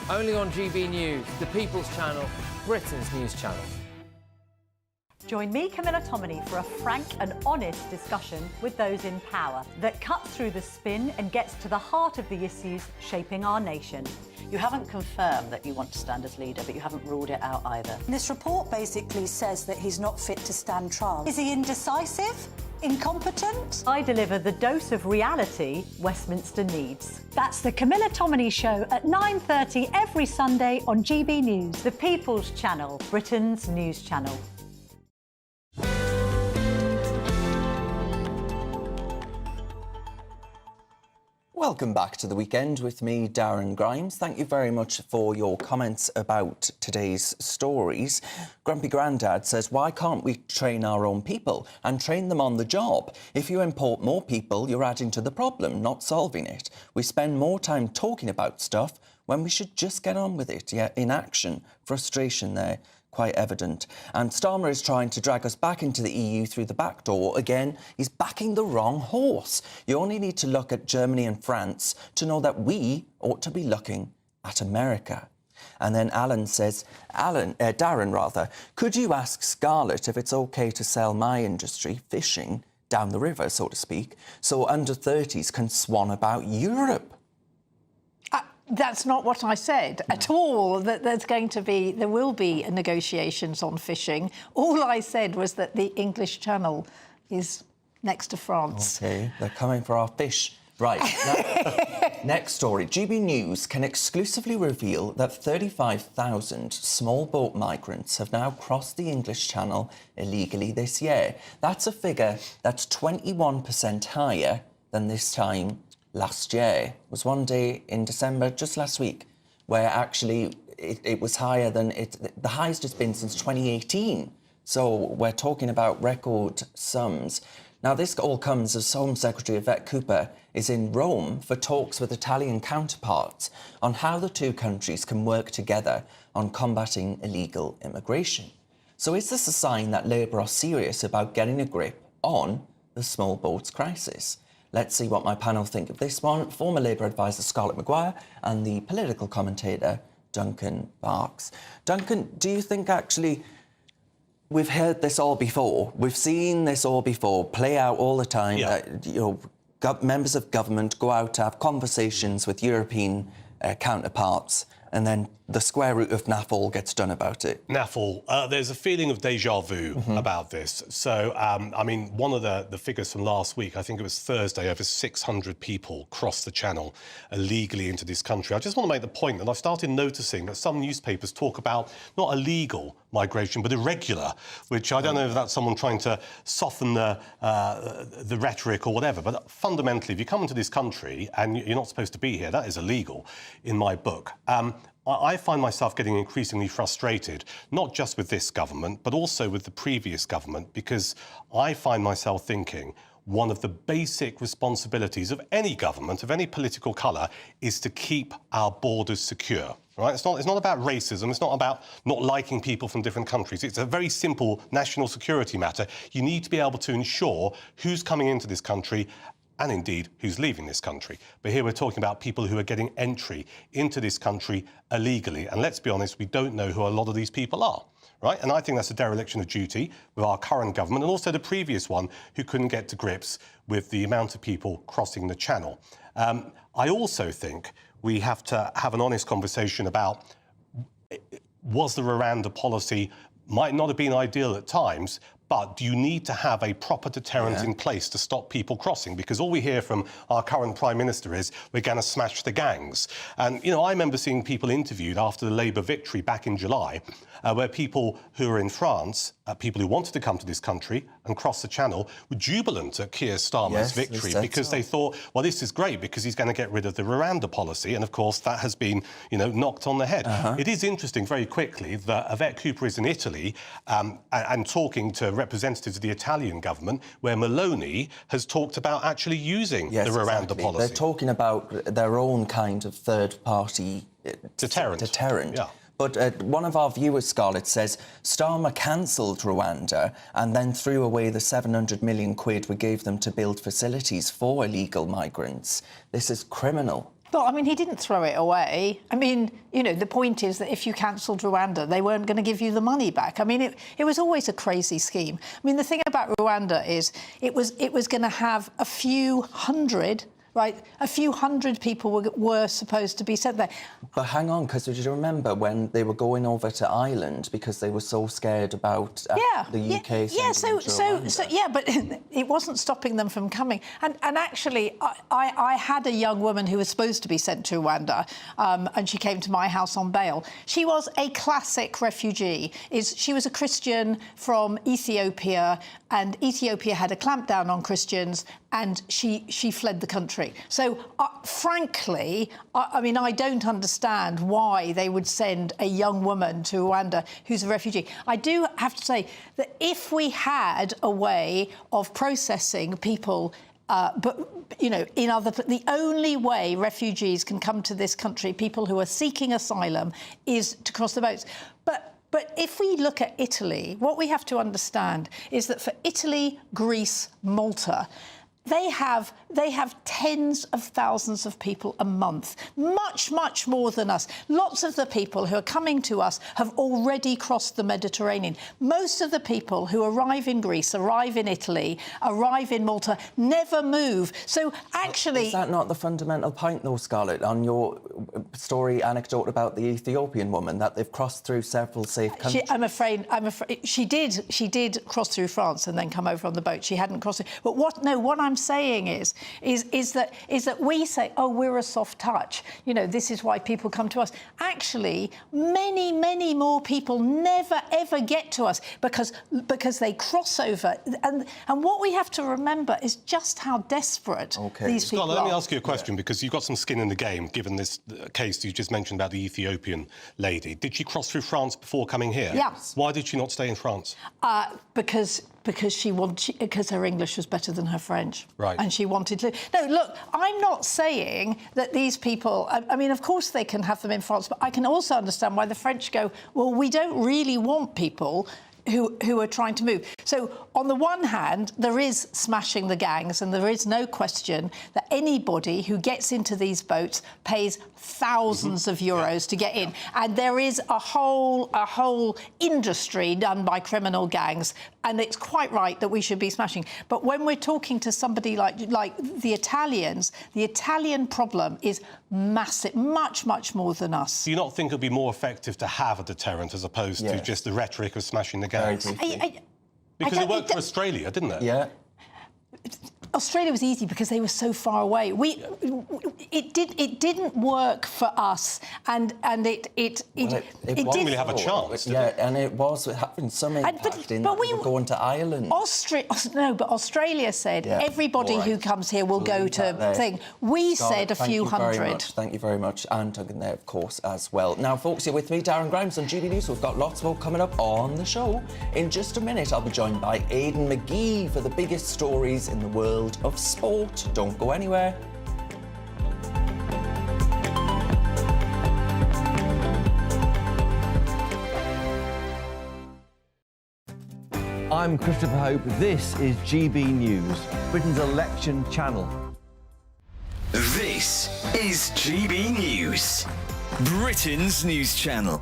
Only on GB News, the People's Channel, Britain's news channel. Join me, Camilla Tominey, for a frank and honest discussion with those in power that cuts through the spin and gets to the heart of the issues shaping our nation. You haven't confirmed that you want to stand as leader, but you haven't ruled it out either. This report basically says that he's not fit to stand trial. Is he indecisive? Incompetent? I deliver the dose of reality Westminster needs. That's the Camilla Tominey Show at 9:30 every Sunday on GB News, the People's Channel, Britain's news channel. Welcome back to the weekend with me, Darren Grimes. Thank you very much for your comments about today's stories. Grumpy Grandad says, why can't we train our own people and train them on the job? If you import more people, you're adding to the problem, not solving it. We spend more time talking about stuff when we should just get on with it. Yeah, inaction, frustration there. Quite evident. And Starmer is trying to drag us back into the EU through the back door. Again, he's backing the wrong horse. You only need to look at Germany and France to know that we ought to be looking at America. And then Alan says, Darren, could you ask Scarlett if it's OK to sell my industry, fishing, down the river, so to speak, so under-30s can swan about Europe? That's not what I said at all, that there will be negotiations on fishing. All I said was that the English Channel is next to France. OK, they're coming for our fish. Right, next story. GB News can exclusively reveal that 35,000 small boat migrants have now crossed the English Channel illegally this year. That's a figure that's 21% higher than this time last year. It was one day in December, just last week, where actually it was higher than the highest it's been since 2018. So we're talking about record sums. Now, this all comes as Home Secretary Yvette Cooper is in Rome for talks with Italian counterparts on how the two countries can work together on combating illegal immigration. So is this a sign that Labour are serious about getting a grip on the small boats crisis? Let's see what my panel think of this one. Former Labour advisor Scarlett Maguire and the political commentator Duncan Barks. Duncan, do you think actually we've heard this all before? We've seen this all before play out all the time. Yeah. Members of government go out to have conversations with European counterparts and then the square root of naff all gets done about it. Naff all. There's a feeling of déjà vu about this. So, I mean, one of the figures from last week, I think it was Thursday, over 600 people crossed the channel illegally into this country. I just want to make the point that I started noticing that some newspapers talk about not illegal migration, but irregular, which I don't know if that's someone trying to soften the rhetoric or whatever. But fundamentally, if you come into this country and you're not supposed to be here, that is illegal in my book. I find myself getting increasingly frustrated, not just with this government, but also with the previous government, because I find myself thinking one of the basic responsibilities of any government, of any political colour, is to keep our borders secure. Right? It's not about racism. It's not about not liking people from different countries. It's a very simple national security matter. You need to be able to ensure who's coming into this country and indeed who's leaving this country. But here we're talking about people who are getting entry into this country illegally. And let's be honest, we don't know who a lot of these people are. Right? And I think that's a dereliction of duty with our current government and also the previous one who couldn't get to grips with the amount of people crossing the channel. I also think we have to have an honest conversation about, was the Rwanda policy, might not have been ideal at times, but do you need to have a proper deterrent in place to stop people crossing? Because all we hear from our current Prime Minister is we're going to smash the gangs. And, you know, I remember seeing people interviewed after the Labour victory back in July, where people who were in France, people who wanted to come to this country and cross the channel, were jubilant at Keir Starmer's victory because they thought, well, this is great because he's going to get rid of the Rwanda policy. And, of course, that has been, you know, knocked on the head. It is interesting, very quickly, that Yvette Cooper is in Italy and talking to representatives of the Italian government, where Meloni has talked about actually using the Rwanda policy. They're talking about their own kind of third-party deterrent. Yeah. But one of our viewers, Scarlett, says Starmer cancelled Rwanda and then threw away the 700 million quid we gave them to build facilities for illegal migrants. This is criminal. Well, I mean, he didn't throw it away. I mean, you know, the point is that if you cancelled Rwanda, they weren't going to give you the money back. I mean, it was always a crazy scheme. I mean, the thing about Rwanda is it was going to have a few hundred... Right, a few hundred people were supposed to be sent there. But hang on, because did you remember when they were going over to Ireland because they were so scared about the UK? Yeah, but it wasn't stopping them from coming. And actually, I had a young woman who was supposed to be sent to Rwanda, and she came to my house on bail. She was a classic refugee. She was a Christian from Ethiopia, and Ethiopia had a clampdown on Christians, and she fled the country. So, frankly, I mean, I don't understand why they would send a young woman to Rwanda who's a refugee. I do have to say that if we had a way of processing people but, you know, the only way refugees can come to this country, people who are seeking asylum, is to cross the boats. But if we look at Italy, what we have to understand is that for Italy, Greece, Malta, they have tens of thousands of people a month, much, much more than us. Lots of the people who are coming to us have already crossed the Mediterranean. Most of the people who arrive in Greece, arrive in Italy, arrive in Malta, never move. So actually... Is that not the fundamental point, though, Scarlett, on your story anecdote about the Ethiopian woman, that they've crossed through several safe countries? I'm afraid she did cross through France and then come over on the boat. She hadn't crossed it. But what I'm saying is that we say, oh, we're a soft touch. You know, this is why people come to us. Actually, many, many more people never, ever get to us because they cross over. And what we have to remember is just how desperate these people are. Let me ask you a question, because you've got some skin in the game, given this case you just mentioned about the Ethiopian lady. Did she cross through France before coming here? Yes. Why did she not stay in France? Because her English was better than her French. Right. And she wanted to... No, look, I'm not saying that these people... I mean, of course they can have them in France, but I can also understand why the French go, well, we don't really want people who are trying to move. So, on the one hand, there is smashing the gangs, and there is no question that anybody who gets into these boats pays thousands of euros to get in. And there is a whole industry done by criminal gangs, and it's quite right that we should be smashing. But when we're talking to somebody like the Italians, the Italian problem is massive, much more than us. Do you not think it would be more effective to have a deterrent as opposed to just the rhetoric of smashing the gates? Because it worked for Australia, didn't it? Yeah. Australia was easy because they were so far away. It didn't work for us, and it didn't really have a chance. Yeah, and it was having some impact but we were going to Ireland. But Australia said everybody who comes here will go to thing. We said a few hundred. Thank you very much, and Duncan there, of course, as well. Now, folks, you're with me, Darren Grimes, on GB News. We've got lots more coming up on the show. In just a minute, I'll be joined by Aidan McGee for the biggest stories in the world of sport. Don't go anywhere. I'm Christopher Hope. This is GB News, Britain's election channel. This is GB News, Britain's news channel.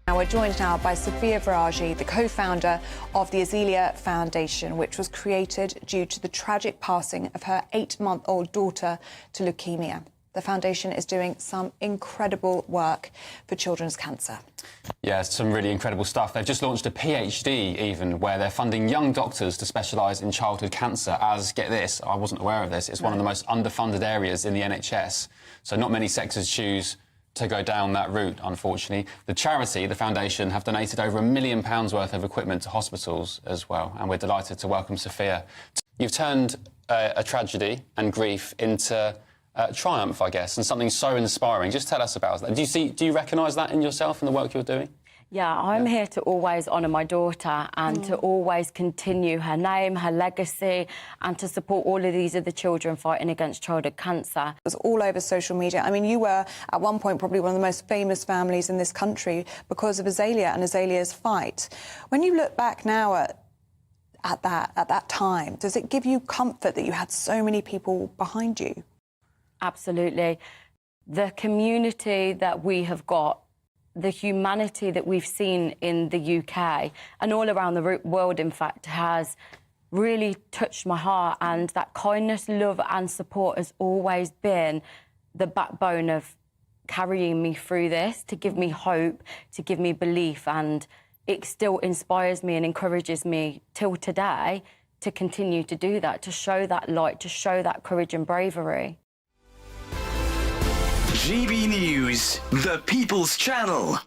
Now we're joined now by Sophia Viraji, the co-founder of the Azealia Foundation, which was created due to the tragic passing of her 8-month-old daughter to leukemia. The foundation is doing some incredible work for children's cancer. Yeah, some really incredible stuff. They've just launched a PhD even where they're funding young doctors to specialise in childhood cancer as, get this, I wasn't aware of this, it's one of the most underfunded areas in the NHS. So not many sectors choose to go down that route, unfortunately. The charity, the foundation, have donated over £1 million worth of equipment to hospitals as well, and we're delighted to welcome Sophia. You've turned a tragedy and grief into triumph, I guess, and something so inspiring. Just tell us about that. Do you recognise that in yourself and the work you're doing? Yeah, I'm here to always honour my daughter and to always continue her name, her legacy, and to support all of these other children fighting against childhood cancer. It was all over social media. I mean, you were, at one point, probably one of the most famous families in this country because of Azealia and Azalia's fight. When you look back now at that time, does it give you comfort that you had so many people behind you? Absolutely. The community that we have got, the humanity that we've seen in the UK and all around the world, in fact, has really touched my heart, and that kindness, love and support has always been the backbone of carrying me through this, to give me hope, to give me belief, and it still inspires me and encourages me till today to continue to do that, to show that light, to show that courage and bravery. GB News, the People's Channel.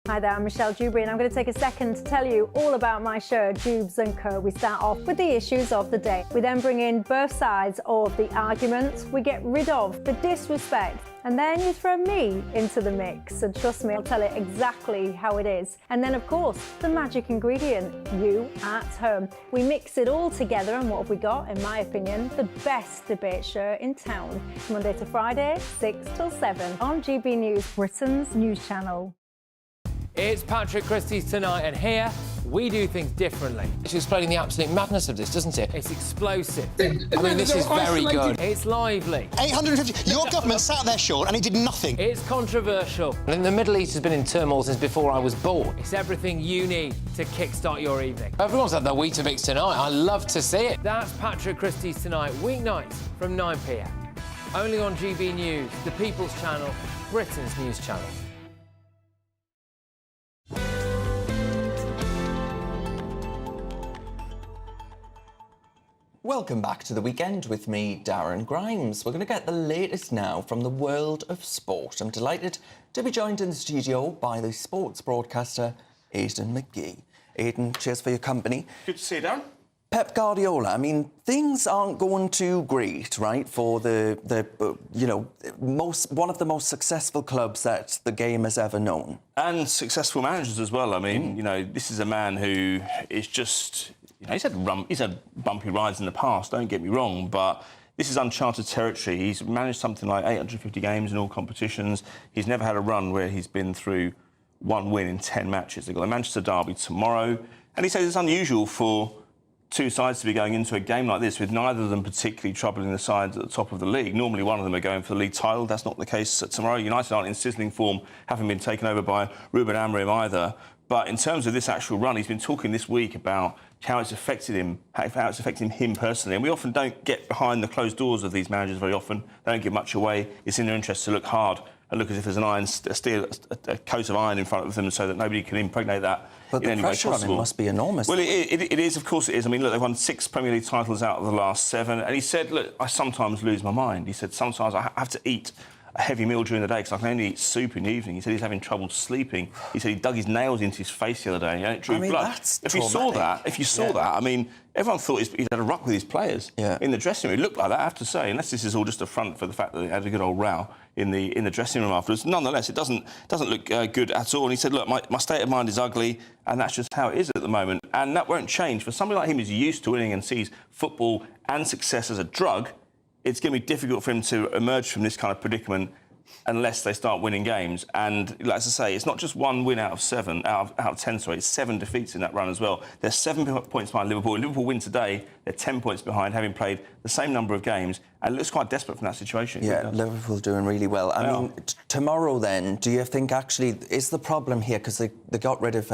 Hi there, I'm Michelle Dewberry, and I'm going to take a second to tell you all about my show, Dubes & Co. We start off with the issues of the day. We then bring in both sides of the arguments. We get rid of the disrespect, and then you throw me into the mix. And trust me, I'll tell it exactly how it is. And then, of course, the magic ingredient, you at home. We mix it all together, and what have we got? In my opinion, the best debate show in town. Monday to Friday, 6 till 7 on GB News, Britain's news channel. It's Patrick Christie's Tonight, and here we do things differently. It's explaining the absolute madness of this, doesn't it? It's explosive. I mean, this is very good. It's lively. 850. Your government sat there, Sean, and he did nothing. It's controversial. And the Middle East has been in turmoil since before I was born. It's everything you need to kickstart your evening. Everyone's had their Weetabix tonight. I love to see it. That's Patrick Christie's Tonight, weeknights from 9 p.m. Only on GB News, the People's Channel, Britain's news channel. Welcome back to The Weekend with me, Darren Grimes. We're going to get the latest now from the world of sport. I'm delighted to be joined in the studio by the sports broadcaster, Aidan McGee. Aidan, cheers for your company. Good to see you, Darren. Pep Guardiola, I mean, things aren't going too great, right, for one of the most successful clubs that the game has ever known. And successful managers as well. I mean, this is a man who is just... he's had bumpy rides in the past, don't get me wrong, but this is uncharted territory. He's managed something like 850 games in all competitions. He's never had a run where he's been through one win in 10 matches. They've got the Manchester derby tomorrow, and he says it's unusual for two sides to be going into a game like this with neither of them particularly troubling the sides at the top of the league. Normally one of them are going for the league title. That's not the case tomorrow. United aren't in sizzling form, haven't been taken over by Ruben Amorim either. But in terms of this actual run, he's been talking this week about how it's affected him, how it's affecting him personally. And we often don't get behind the closed doors of these managers very often. They don't give much away. It's in their interest to look hard and look as if there's an iron, a coat of iron in front of them so that nobody can impregnate that But in the any way pressure on possible. him must be enormous. Well, it is, of course it is. I mean, look, they've won 6 Premier League titles out of the last 7. And he said, look, I sometimes lose my mind. He said, sometimes I have to eat a heavy meal during the day because I can only eat soup in the evening. He said he's having trouble sleeping. He said he dug his nails into his face the other day and it drew blood. That's if you saw that, I mean, everyone thought he'd had a ruck with his players in the dressing room. It looked like that, I have to say, unless this is all just a front for the fact that they had a good old row in the dressing room afterwards. Nonetheless, it doesn't look good at all. And he said, look, my state of mind is ugly, and that's just how it is at the moment. And that won't change. For somebody like him who's used to winning and sees football and success as a drug, it's going to be difficult for him to emerge from this kind of predicament unless they start winning games. And, like as I say, it's not just 1 win out of 10, sorry, it's 7 defeats in that run as well. They're 7 points behind Liverpool. If Liverpool win today, they're 10 points behind, having played the same number of games, and it looks quite desperate from that situation. Yeah, Liverpool's doing really well. I mean, tomorrow then, do you think actually is the problem here, because they got rid of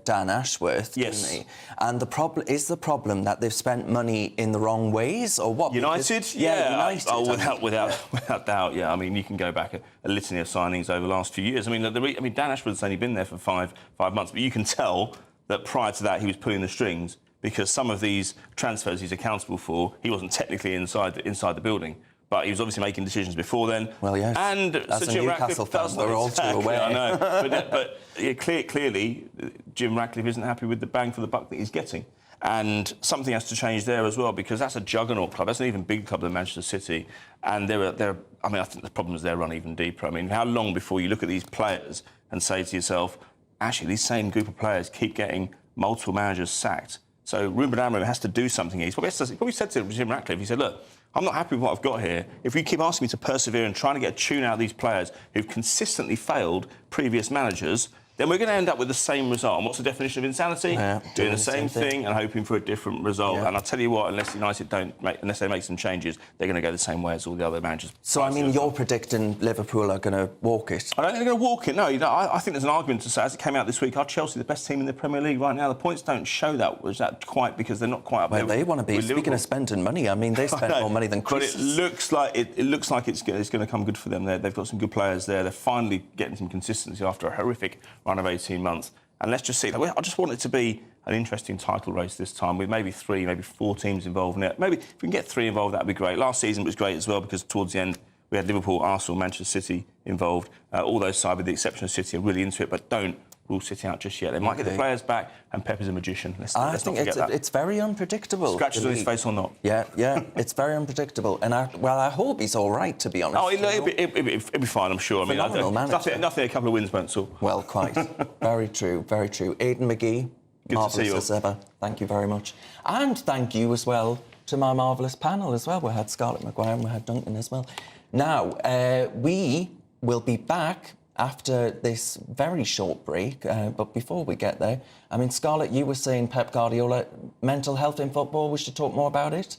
Dan Ashworth, didn't they? And the problem that they've spent money in the wrong ways, or what? United? United. Oh, without doubt, yeah. I mean, you can go back a litany of signings over the last few years. I mean, Dan Ashworth's only been there for five months, but you can tell that prior to that he was pulling the strings, because some of these transfers he's accountable for, he wasn't technically inside the building, but he was obviously making decisions before then. Well, yes. And as a Newcastle fan, we're all too aware. I know, but yeah, clearly, Jim Ratcliffe isn't happy with the bang for the buck that he's getting. And something has to change there as well, because that's a juggernaut club. That's an even bigger club than Manchester City. And I mean, I think the problems there run even deeper. I mean, how long before you look at these players and say to yourself, actually, these same group of players keep getting multiple managers sacked? So Ruben Amorim has to do something here. He probably said to Jim Ratcliffe, he said, look, I'm not happy with what I've got here. If you keep asking me to persevere and trying to get a tune out of these players who've consistently failed previous managers, then we're going to end up with the same result. And what's the definition of insanity? Doing the same thing and hoping for a different result. And I'll tell you what, unless United unless they make some changes, they're going to go the same way as all the other managers. So, I mean, you're predicting Liverpool are going to walk it? I don't think they're going to walk it, no. I think there's an argument to say, as it came out this week, are Chelsea the best team in the Premier League right now? The points don't show that quite, because they're not quite up there. Well, they want to be. Speaking of spending money, I mean, they spend more money than Chris. But it looks like it's going to come good for them. They've got some good players there. They're finally getting some consistency after a horrific run of 18 months. And let's just see. I just want it to be an interesting title race this time, with maybe 3, maybe 4 teams involved in it. Maybe if we can get 3 involved, that'd be great. Last season was great as well, because towards the end we had Liverpool, Arsenal, Manchester City involved. All those sides, with the exception of City, are really into it, but don't rule City out just yet. They might get the players back, and Pep is a magician. Let's not forget that. It's very unpredictable. Scratches on his face or not. Yeah, it's very unpredictable. And I hope he's all right, to be honest. Oh, it'll be fine, I'm sure. Phenomenal manager. Nothing a couple of wins won't solve. Well, quite. Very true, very true. Aidan McGee, marvellous as ever. Thank you very much. And thank you as well to my marvellous panel as well. We had Scarlett Maguire and we had Duncan as well. Now, we will be back after this very short break, but before we get there, I mean, Scarlett, you were saying Pep Guardiola, mental health in football, we should talk more about it?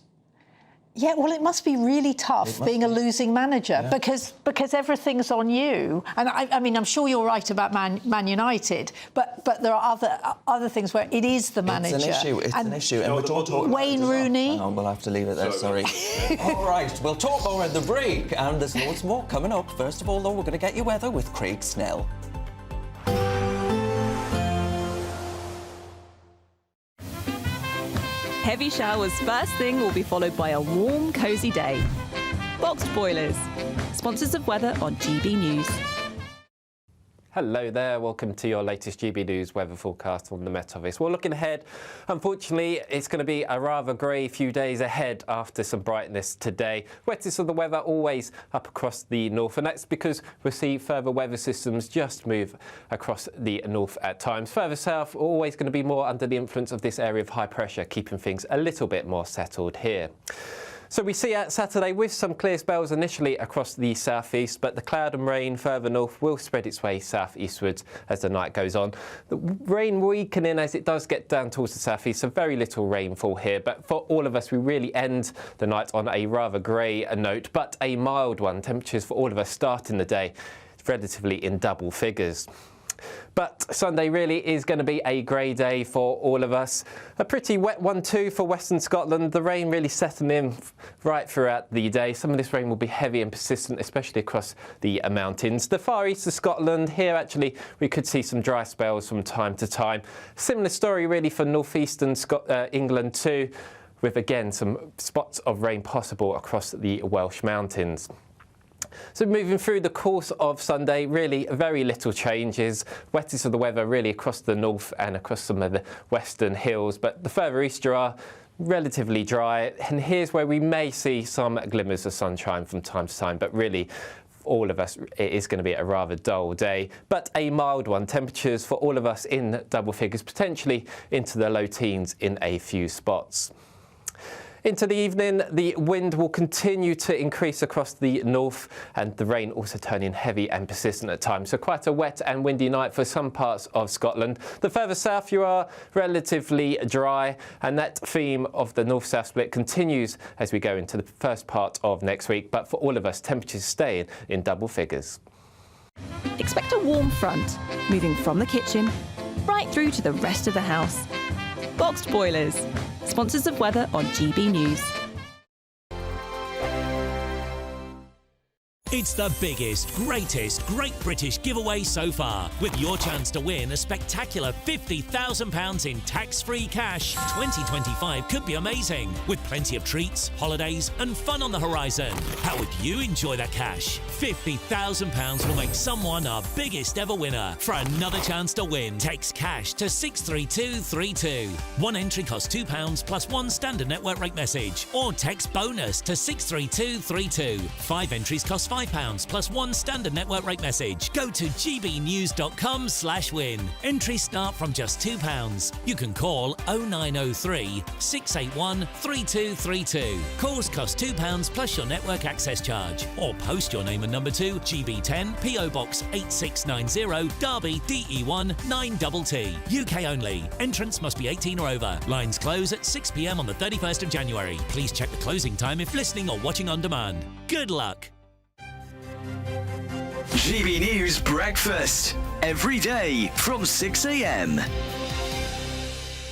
Yeah, well, it must be really tough being a losing manager, because everything's on you. And I mean, I'm sure you're right about Man United, but there are other things where it is the manager. It's an issue. And we're talking Wayne Rooney. Oh, we'll have to leave it there, sorry. All right, we'll talk more at the break, and there's loads more coming up. First of all, though, we're going to get you weather with Craig Snell. Heavy showers first thing will be followed by a warm, cosy day. Boxed boilers, sponsors of weather on GB News. Hello there, welcome to your latest GB News weather forecast from the Met Office. Well, looking ahead, unfortunately, it's going to be a rather grey few days ahead after some brightness today. Wettest of the weather always up across the north, and that's because we'll see further weather systems just move across the north at times. Further south, always going to be more under the influence of this area of high pressure, keeping things a little bit more settled here. So we see out Saturday with some clear spells initially across the southeast, but the cloud and rain further north will spread its way southeastwards as the night goes on. The rain weakening as it does get down towards the southeast, so very little rainfall here. But for all of us, we really end the night on a rather grey note, but a mild one. Temperatures for all of us starting the day relatively in double figures. But Sunday really is going to be a grey day for all of us. A pretty wet one too for Western Scotland. The rain really settling in right throughout the day. Some of this rain will be heavy and persistent, especially across the mountains. The far east of Scotland, here actually we could see some dry spells from time to time. Similar story really for northeastern England too, with again some spots of rain possible across the Welsh mountains. So moving through the course of Sunday, really very little changes. Wettest of the weather really across the north and across some of the western hills, but the further east you are, relatively dry. And here's where we may see some glimmers of sunshine from time to time, but really all of us, it is going to be a rather dull day, but a mild one. Temperatures for all of us in double figures, potentially into the low teens in a few spots. Into the evening, the wind will continue to increase across the north and the rain also turning heavy and persistent at times. So quite a wet and windy night for some parts of Scotland. The further south you are, relatively dry, and that theme of the north-south split continues as we go into the first part of next week. But for all of us, temperatures staying in double figures. Expect a warm front, moving from the kitchen right through to the rest of the house. Boxed boilers, sponsors of weather on GB News. It's the biggest, greatest Great British giveaway so far, with your chance to win a spectacular £50,000 in tax-free cash. 2025 could be amazing, with plenty of treats, holidays and fun on the horizon. How would you enjoy that cash? £50,000 will make someone our biggest ever winner. For another chance to win, text cash to 63232. One entry costs £2 plus one standard network rate message, or text bonus to 63232. 5 entries cost £5 plus one standard network rate message. Go to gbnews.com/win. Entries start from just £2. You can call 0903 681 3232. Calls cost £2 plus your network access charge. Or post your name and number to GB10 PO Box 8690 Derby DE1 9TT. UK only. Entrants must be 18 or over. Lines close at 6 p.m. on the 31st of January. Please check the closing time if listening or watching on demand. Good luck. GB News Breakfast, every day from 6 a.m.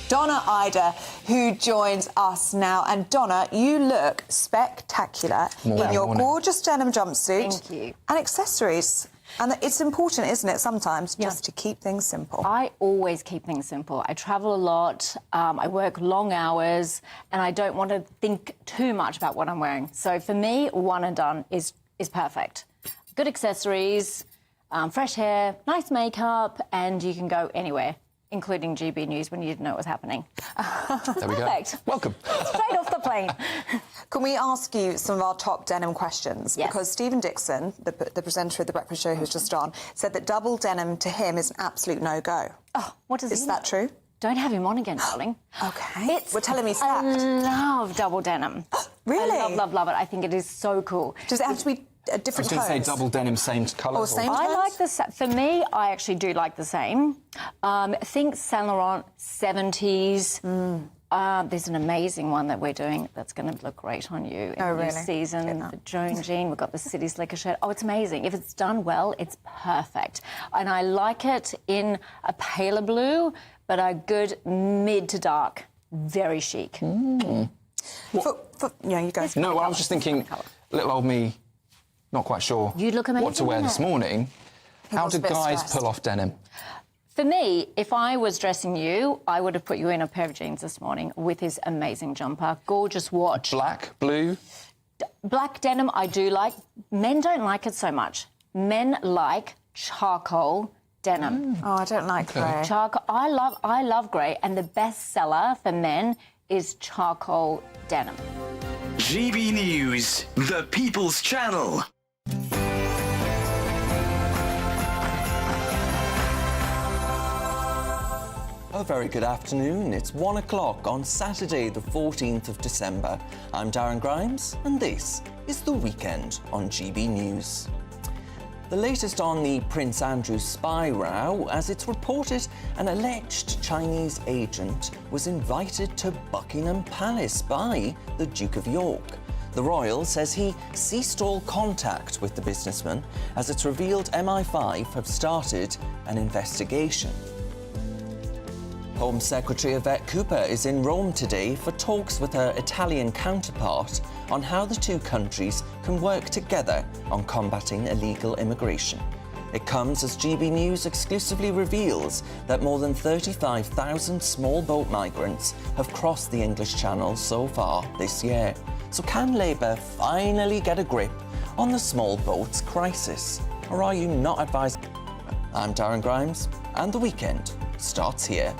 Donna Ida, who joins us now. And Donna, you look spectacular in your gorgeous denim jumpsuit. Thank you. And accessories. And it's important, isn't it, sometimes, just to keep things simple? I always keep things simple. I travel a lot, I work long hours, and I don't want to think too much about what I'm wearing. So for me, one and done is perfect. Good accessories, fresh hair, nice makeup, and you can go anywhere, including GB News when you didn't know what was happening. There we go. Perfect. Welcome. Straight off the plane. Can we ask you some of our top denim questions? Yes. Because Stephen Dixon, the presenter of The Breakfast Show who's just on, said that double denim to him is an absolute no-go. Oh, what does Is that true? Don't have him on again, darling. OK. We're telling me I stacked. love double denim. Really? I love it. I think it is so cool. Does it have to be a different I was going to say double denim, same colour. Or same I tones? like the... For me, I actually do like the same. Think Saint Laurent 70s. There's an amazing one that we're doing that's going to look great on you in the new season. The Joan Jean, we've got the City Slicker shirt. Oh, it's amazing. If it's done well, it's perfect. And I like it in a paler blue, but a good mid to dark. Very chic. You go. No, I was just thinking, little old me, not quite sure You'd look amazing what to wear in this it. morning. How was a do bit guys stressed. pull off denim? For me, if I was dressing you, I would have put you in a pair of jeans this morning with his amazing jumper. Gorgeous watch. Black, blue? Black denim I do like. Men don't like it so much. Men like charcoal denim. Oh, I don't like grey. Charcoal. I love grey, and the best seller for men is charcoal denim. GB News, the People's Channel. A A very good afternoon. It's 1 o'clock on Saturday, the 14th of December. I'm Darren Grimes, and this is The Weekend on GB News. The latest on the Prince Andrew spy row, as it's reported an alleged Chinese agent was invited to Buckingham Palace by the Duke of York. The royal says he ceased all contact with the businessman, as it's revealed MI5 have started an investigation. Home Secretary Yvette Cooper is in Rome today for talks with her Italian counterpart on how the two countries can work together on combating illegal immigration. It comes as GB News exclusively reveals that more than 35,000 small boat migrants have crossed the English Channel so far this year. So can Labour finally get a grip on the small boats crisis? Or are you not advised? I'm Darren Grimes, and The Weekend starts here.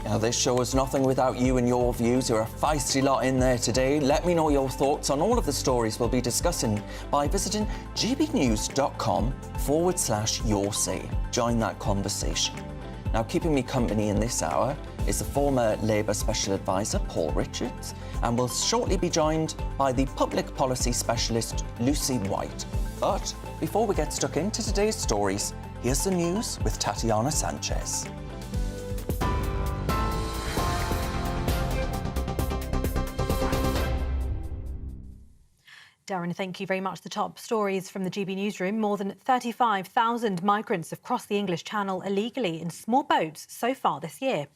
Now, this show is nothing without you and your views. You're a feisty lot in there today. Let me know your thoughts on all of the stories we'll be discussing by visiting gbnews.com/your say. Join that conversation. Now, keeping me company in this hour is the former Labour Special Advisor, Paul Richards, and we'll shortly be joined by the Public Policy Specialist, Lucy White. But before we get stuck into today's stories, here's the news with Tatiana Sanchez. Darren, thank you very much. The top stories from the GB newsroom. More than 35,000 migrants have crossed the English Channel illegally in small boats so far this year.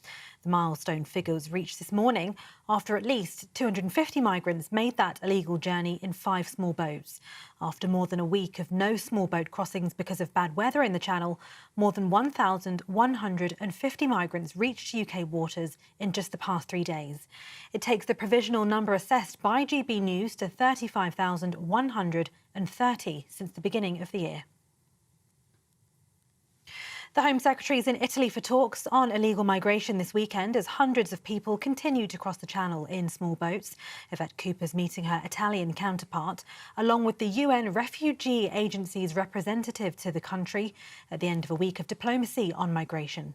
The milestone figure was reached this morning after at least 250 migrants made that illegal journey in 5 small boats. After more than a week of no small boat crossings because of bad weather in the Channel, more than 1,150 migrants reached UK waters in just the past 3 days. It takes the provisional number assessed by GB News to 35,130 since the beginning of the year. The Home Secretary is in Italy for talks on illegal migration this weekend as hundreds of people continue to cross the Channel in small boats. Yvette Cooper's meeting her Italian counterpart, along with the UN Refugee Agency's representative to the country, at the end of a week of diplomacy on migration.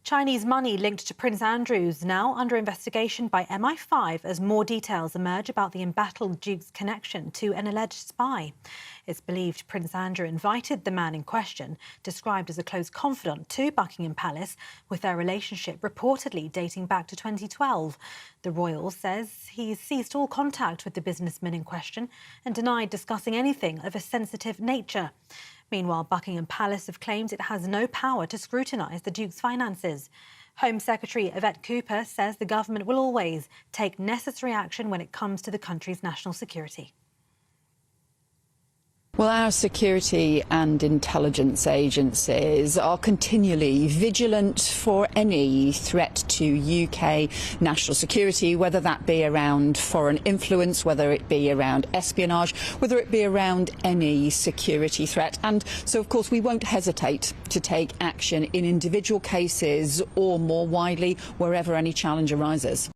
Chinese money linked to Prince Andrew's now under investigation by MI5 as more details emerge about the embattled Duke's connection to an alleged spy. It's believed Prince Andrew invited the man in question, described as a close confidant, to Buckingham Palace, with their relationship reportedly dating back to 2012. The royal says he's ceased all contact with the businessman in question and denied discussing anything of a sensitive nature. Meanwhile, Buckingham Palace have claimed it has no power to scrutinise the Duke's finances. Home Secretary Yvette Cooper says the government will always take necessary action when it comes to the country's national security. Well, our security and intelligence agencies are continually vigilant for any threat to UK national security, whether that be around foreign influence, whether it be around espionage, whether it be around any security threat. And so, of course, we won't hesitate to take action in individual cases or more widely wherever any challenge arises.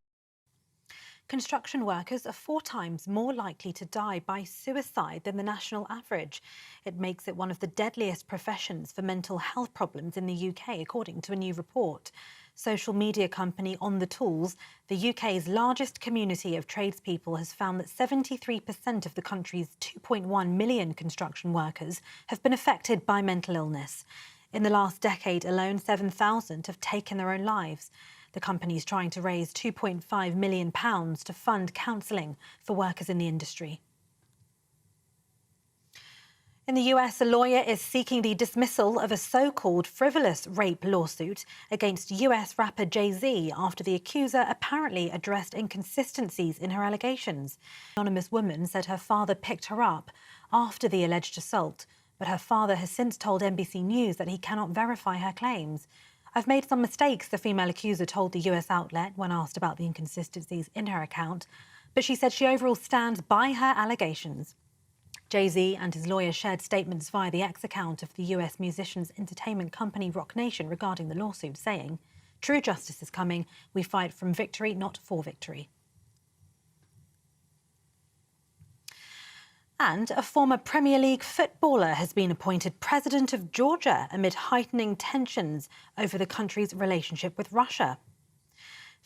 Construction workers are 4 times more likely to die by suicide than the national average. It makes it one of the deadliest professions for mental health problems in the UK, according to a new report. Social media company On The Tools, the UK's largest community of tradespeople, has found that 73% of the country's 2.1 million construction workers have been affected by mental illness. In the last decade alone, 7,000 have taken their own lives. The company is trying to raise £2.5 million to fund counselling for workers in the industry. In the US, a lawyer is seeking the dismissal of a so-called frivolous rape lawsuit against US rapper Jay-Z after the accuser apparently addressed inconsistencies in her allegations. An anonymous woman said her father picked her up after the alleged assault, but her father has since told NBC News that he cannot verify her claims. "I've made some mistakes," the female accuser told the US outlet when asked about the inconsistencies in her account, but she said she overall stands by her allegations. Jay-Z and his lawyer shared statements via the X account of the US musicians' entertainment company Roc Nation regarding the lawsuit, saying, "True justice is coming. We fight from victory, not for victory." And a former Premier League footballer has been appointed president of Georgia amid heightening tensions over the country's relationship with Russia.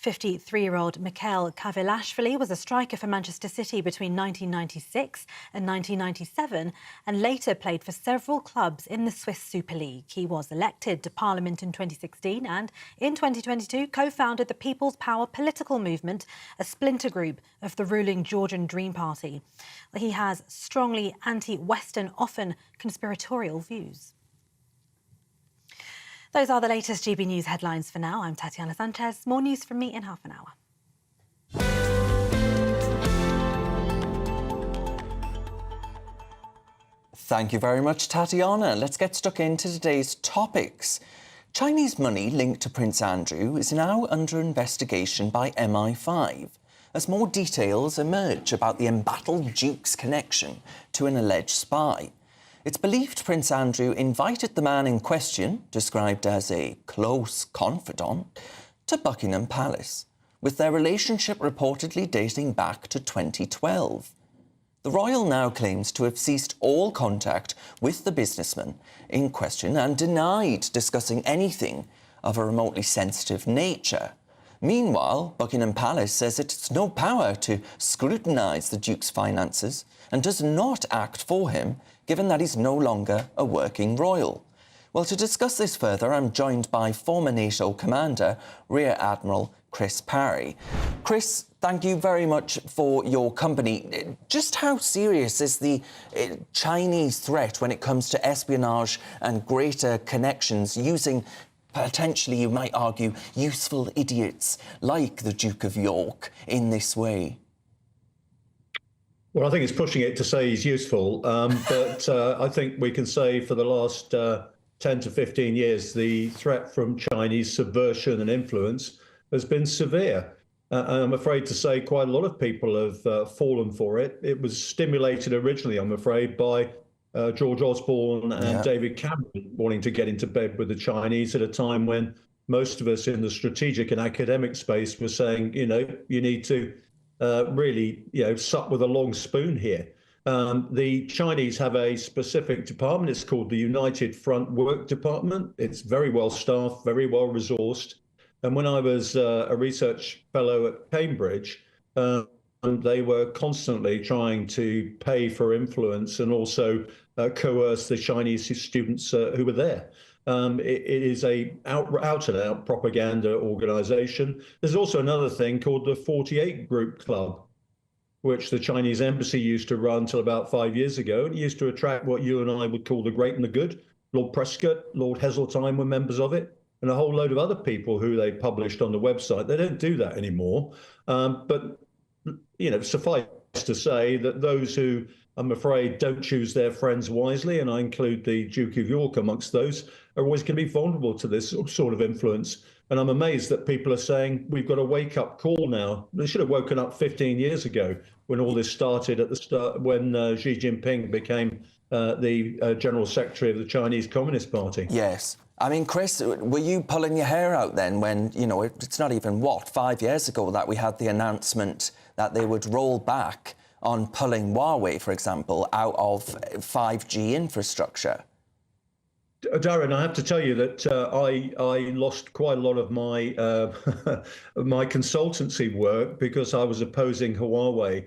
53-year-old Mikhail Kavelashvili was a striker for Manchester City between 1996 and 1997 and later played for several clubs in the Swiss Super League. He was elected to Parliament in 2016 and in 2022 co-founded the People's Power political movement, a splinter group of the ruling Georgian Dream Party. He has strongly anti-Western, often conspiratorial views. Those are the latest GB News headlines for now. I'm Tatiana Sanchez. More news from me in half an hour. Thank you very much, Tatiana. Let's get stuck into today's topics. Chinese money linked to Prince Andrew is now under investigation by MI5 as more details emerge about the embattled Duke's connection to an alleged spy. It's believed Prince Andrew invited the man in question, described as a close confidant, to Buckingham Palace, with their relationship reportedly dating back to 2012. The royal now claims to have ceased all contact with the businessman in question and denied discussing anything of a remotely sensitive nature. Meanwhile, Buckingham Palace says it's no power to scrutinise the Duke's finances and does not act for him, given that he's no longer a working royal. Well, to discuss this further, I'm joined by former NATO commander, Rear Admiral Chris Parry. Chris, thank you very much for your company. Just how serious is the Chinese threat when it comes to espionage and greater connections using potentially, you might argue, useful idiots like the Duke of York in this way? Well, I think it's pushing it to say he's useful, but I think we can say for the last 10 to 15 years, the threat from Chinese subversion and influence has been severe. And I'm afraid to say quite a lot of people have fallen for it. It was stimulated originally, I'm afraid, by George Osborne and David Cameron wanting to get into bed with the Chinese at a time when most of us in the strategic and academic space were saying, you know, you need to really, sup with a long spoon here. The Chinese have a specific department. It's called the United Front Work Department. It's very well staffed, very well resourced. And when I was a research fellow at Cambridge, they were constantly trying to pay for influence and also coerce the Chinese students who were there. It is a out-and-out propaganda organization. There's also another thing called the 48 Group Club, which the Chinese embassy used to run till about 5 years ago. And it used to attract what you and I would call the great and the good. Lord Prescott, Lord Heseltine were members of it, and a whole load of other people who they published on the website. They don't do that anymore. But, suffice to say that those who, I'm afraid, don't choose their friends wisely, and I include the Duke of York amongst those, are always going to be vulnerable to this sort of influence. And I'm amazed that people are saying we've got a wake-up call now. They should have woken up 15 years ago when all this started, at the start when Xi Jinping became the General Secretary of the Chinese Communist Party. Yes. I mean, Chris, were you pulling your hair out then when, it's not even, 5 years ago that we had the announcement that they would roll back on pulling Huawei, for example, out of 5G infrastructure? Darren, I have to tell you that I lost quite a lot of my my consultancy work because I was opposing Huawei,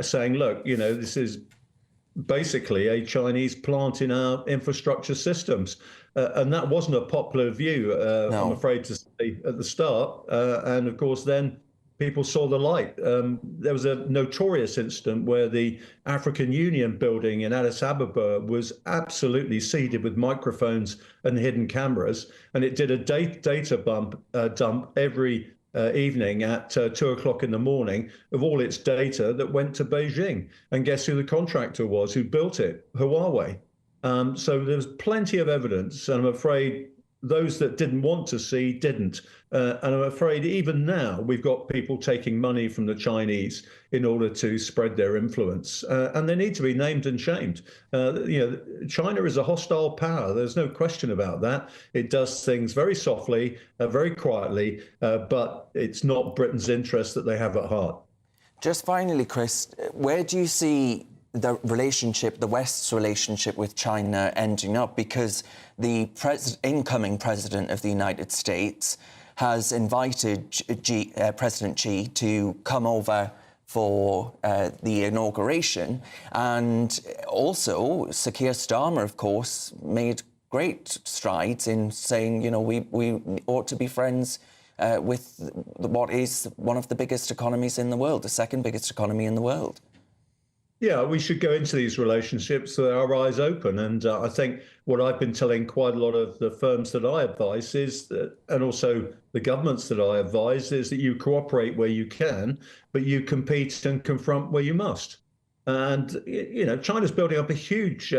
saying, look, this is basically a Chinese plant in our infrastructure systems. And that wasn't a popular view, no. I'm afraid to say, at the start. And of course, then people saw the light. There was a notorious incident where the African Union building in Addis Ababa was absolutely seeded with microphones and hidden cameras. And it did a data dump every evening at 2 o'clock in the morning of all its data that went to Beijing. And guess who the contractor was who built it? Huawei. So there's plenty of evidence, and I'm afraid those that didn't want to see didn't. And I'm afraid even now we've got people taking money from the Chinese in order to spread their influence, and they need to be named and shamed. China is a hostile power. There's no question about that. It does things very softly, very quietly, but it's not Britain's interest that they have at heart. Just finally, Chris, where do you see the relationship, the West's relationship with China ending up? Because the incoming president of the United States has invited President Xi to come over for the inauguration. And also, Sir Keir Starmer, of course, made great strides in saying, we ought to be friends with what is one of the biggest economies in the world, the second biggest economy in the world. Yeah, we should go into these relationships with our eyes open. And I think what I've been telling quite a lot of the firms that I advise is that, and also the governments that I advise, is that you cooperate where you can, but you compete and confront where you must. And, China's building up a huge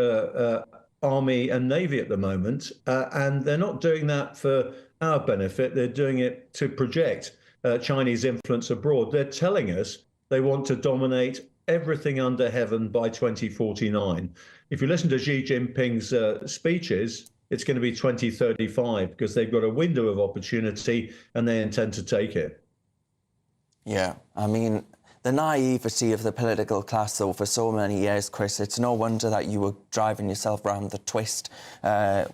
army and navy at the moment, and they're not doing that for our benefit. They're doing it to project Chinese influence abroad. They're telling us they want to dominate everything under heaven by 2049. If you listen to Xi Jinping's speeches, it's going to be 2035 because they've got a window of opportunity and they intend to take it. Yeah, I mean, the naivety of the political class over so many years, Chris, it's no wonder that you were driving yourself round the twist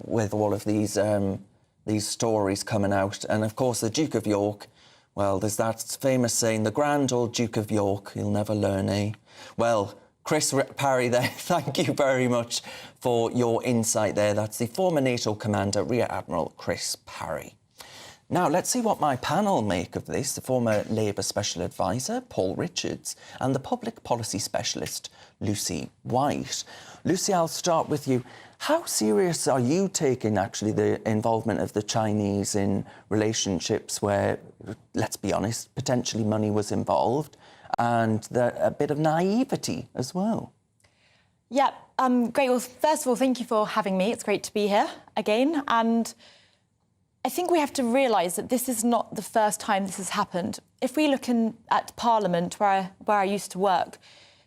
with all of these stories coming out. And of course, the Duke of York, well, there's that famous saying, the grand old Duke of York, he'll never learn, eh? Well, Chris Parry there, thank you very much for your insight there. That's the former NATO commander, Rear Admiral Chris Parry. Now, let's see what my panel make of this. The former Labour Special Advisor, Paul Richards, and the Public Policy Specialist, Lucy White. Lucy, I'll start with you. How serious are you taking, actually, the involvement of the Chinese in relationships where, let's be honest, potentially money was involved and a bit of naivety as well? Yeah, great. Well, first of all, thank you for having me. It's great to be here again. And I think we have to realise that this is not the first time this has happened. If we look at Parliament, where I used to work,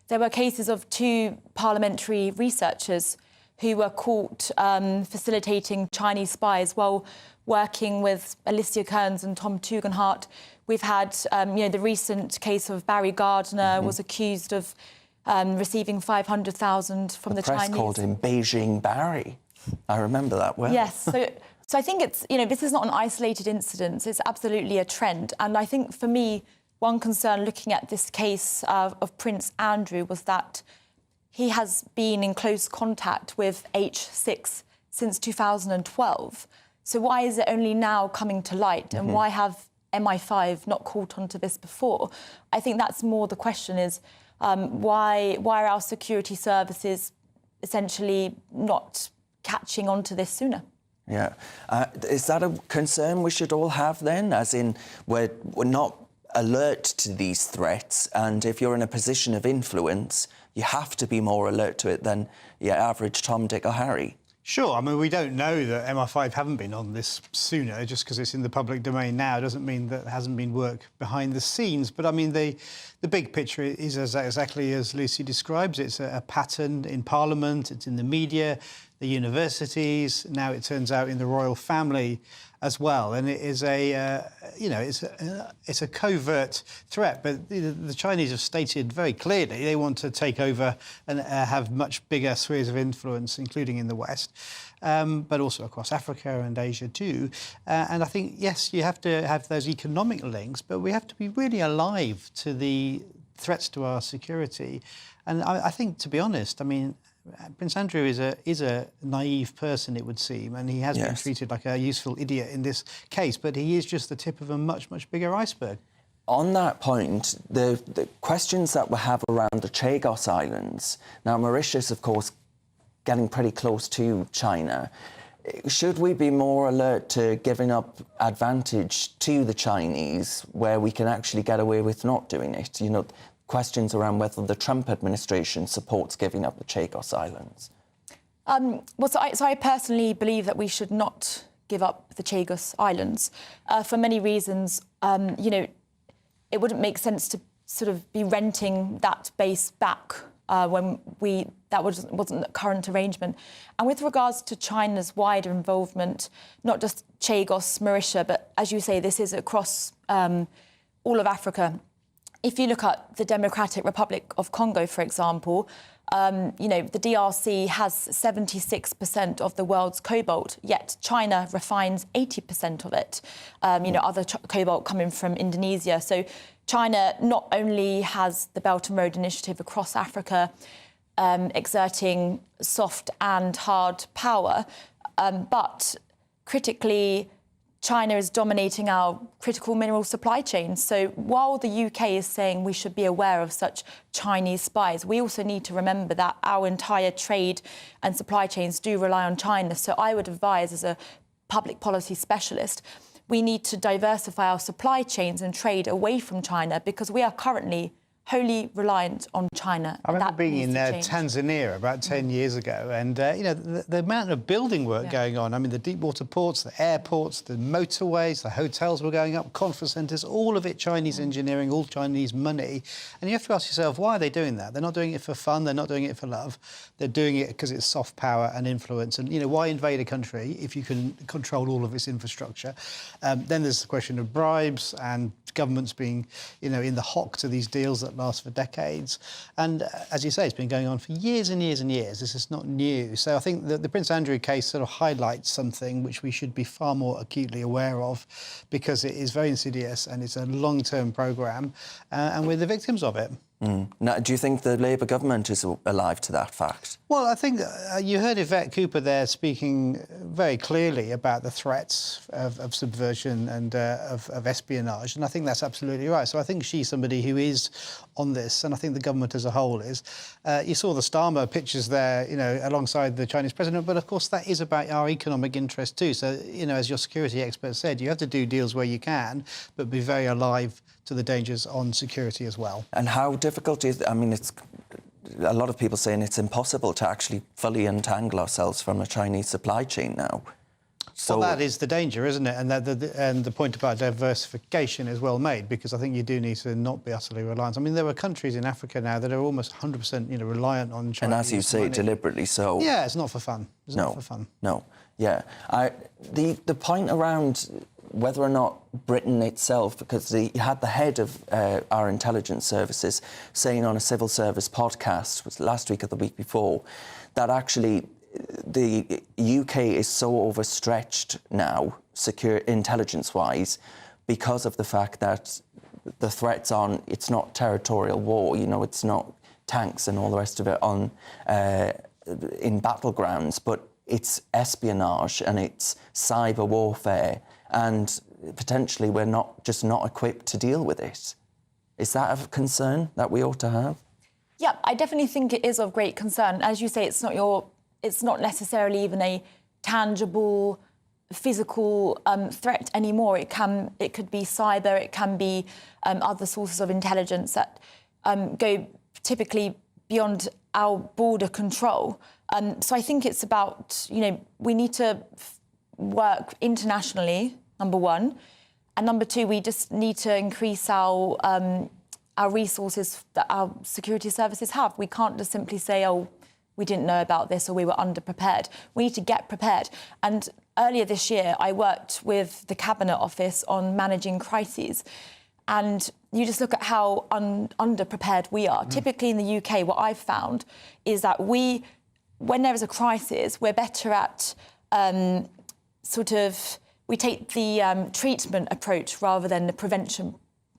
there were cases of two parliamentary researchers who were caught facilitating Chinese spies while working with Alicia Kearns and Tom Tugendhat. We've had, the recent case of Barry Gardner was accused of receiving $500,000 from the Chinese. The press called him Beijing Barry. I remember that well. Yes. So I think it's, this is not an isolated incident. It's absolutely a trend. And I think for me, one concern looking at this case of Prince Andrew was that he has been in close contact with H6 since 2012. So why is it only now coming to light? And why have MI5 not caught onto this before? I think that's more the question is, why are our security services essentially not catching on to this sooner? Yeah. Is that a concern we should all have then? As in, we're not alert to these threats, and if you're in a position of influence, you have to be more alert to it than your average Tom, Dick or Harry. Sure. I mean, we don't know that MI5 haven't been on this sooner. Just because it's in the public domain now doesn't mean that there hasn't been work behind the scenes. But, I mean, the big picture is exactly as Lucy describes. It's a pattern in Parliament, it's in the media, the universities, now it turns out in the royal family as well. And it is it's a covert threat. But the Chinese have stated very clearly they want to take over and have much bigger spheres of influence, including in the West, but also across Africa and Asia too. And I think, yes, you have to have those economic links, but we have to be really alive to the threats to our security. And I think, to be honest, I mean, Prince Andrew is a naive person, it would seem, and he has been treated like a useful idiot in this case, but he is just the tip of a much, much bigger iceberg. On that point, the questions that we have around the Chagos Islands, now Mauritius, of course, getting pretty close to China, should we be more alert to giving up advantage to the Chinese where we can actually get away with not doing it? Questions around whether the Trump administration supports giving up the Chagos Islands. So I personally believe that we should not give up the Chagos Islands. For many reasons, you know, it wouldn't make sense to sort of be renting that base back when that wasn't the current arrangement. And with regards to China's wider involvement, not just Chagos, Mauritius, but as you say, this is across all of Africa. If you look at the Democratic Republic of Congo, for example, you know, the DRC has 76% of the world's cobalt, yet China refines 80% of it. You know, other cobalt coming from Indonesia. So China not only has the Belt and Road Initiative across Africa, exerting soft and hard power, but critically, China is dominating our critical mineral supply chain. So while the UK is saying we should be aware of such Chinese spies, we also need to remember that our entire trade and supply chains do rely on China. So I would advise, as a public policy specialist, we need to diversify our supply chains and trade away from China, because we are currently wholly reliant on China. I remember being in Tanzania about 10 years ago, and you know, the amount of building work going on. I mean, the deep water ports, the airports, the motorways, the hotels were going up, conference centres, all of it Chinese engineering, all Chinese money. And you have to ask yourself, why are they doing that? They're not doing it for fun, they're not doing it for love. They're doing it because it's soft power and influence. And, you know, why invade a country if you can control all of its infrastructure? Then there's the question of bribes and governments being, you know, in the hock to these deals that last for decades. And as you say, it's been going on for years and years and years. This is not new. So I think the Prince Andrew case sort of highlights something which we should be far more acutely aware of, because it is very insidious and it's a long-term programme, and we're the victims of it. Now, do you think the Labour government is alive to that fact? Well, I think you heard Yvette Cooper there speaking very clearly about the threats of subversion and of espionage, and I think that's absolutely right. So I think she's somebody who is on this, and I think the government as a whole is. You saw the Starmer pictures there, you know, alongside the Chinese president, but of course that is about our economic interest too. So, you know, as your security expert said, you have to do deals where you can, but be very alive to the dangers on security as well. And how difficult is it? I mean, it's a lot of people saying it's impossible to actually fully untangle ourselves from a Chinese supply chain now. So well, that is the danger, isn't it? And and the point about diversification is well made, because I think you do need to not be utterly reliant. I mean, there are countries in Africa now that are almost 100%, you know, reliant on Chinese. And as you say, deliberately so. Yeah, it's not for fun. It's not for fun. No. Yeah. The point around whether or not Britain itself, because you had the head of our intelligence services saying on a civil service podcast, was last week or the week before, that actually the UK is so overstretched now, secure intelligence-wise, because of the fact that the threats on, it's not territorial war, you know, it's not tanks and all the rest of it on in battlegrounds, but it's espionage and it's cyber warfare, and potentially we're not equipped to deal with it. Is that a concern that we ought to have? Yeah, I definitely think it is of great concern. As you say, it's not necessarily even a tangible, physical threat anymore. It could be cyber, it can be other sources of intelligence that go typically beyond our border control. So I think it's about, you know, we need to work internationally, number one, and number two, we just need to increase our resources that our security services have. We can't just simply say, oh, we didn't know about this or we were underprepared. We need to get prepared. And earlier this year, I worked with the Cabinet Office on managing crises. And you just look at how underprepared we are. Typically in the UK, what I've found is that when there is a crisis, we're better at we take the treatment approach rather than the prevention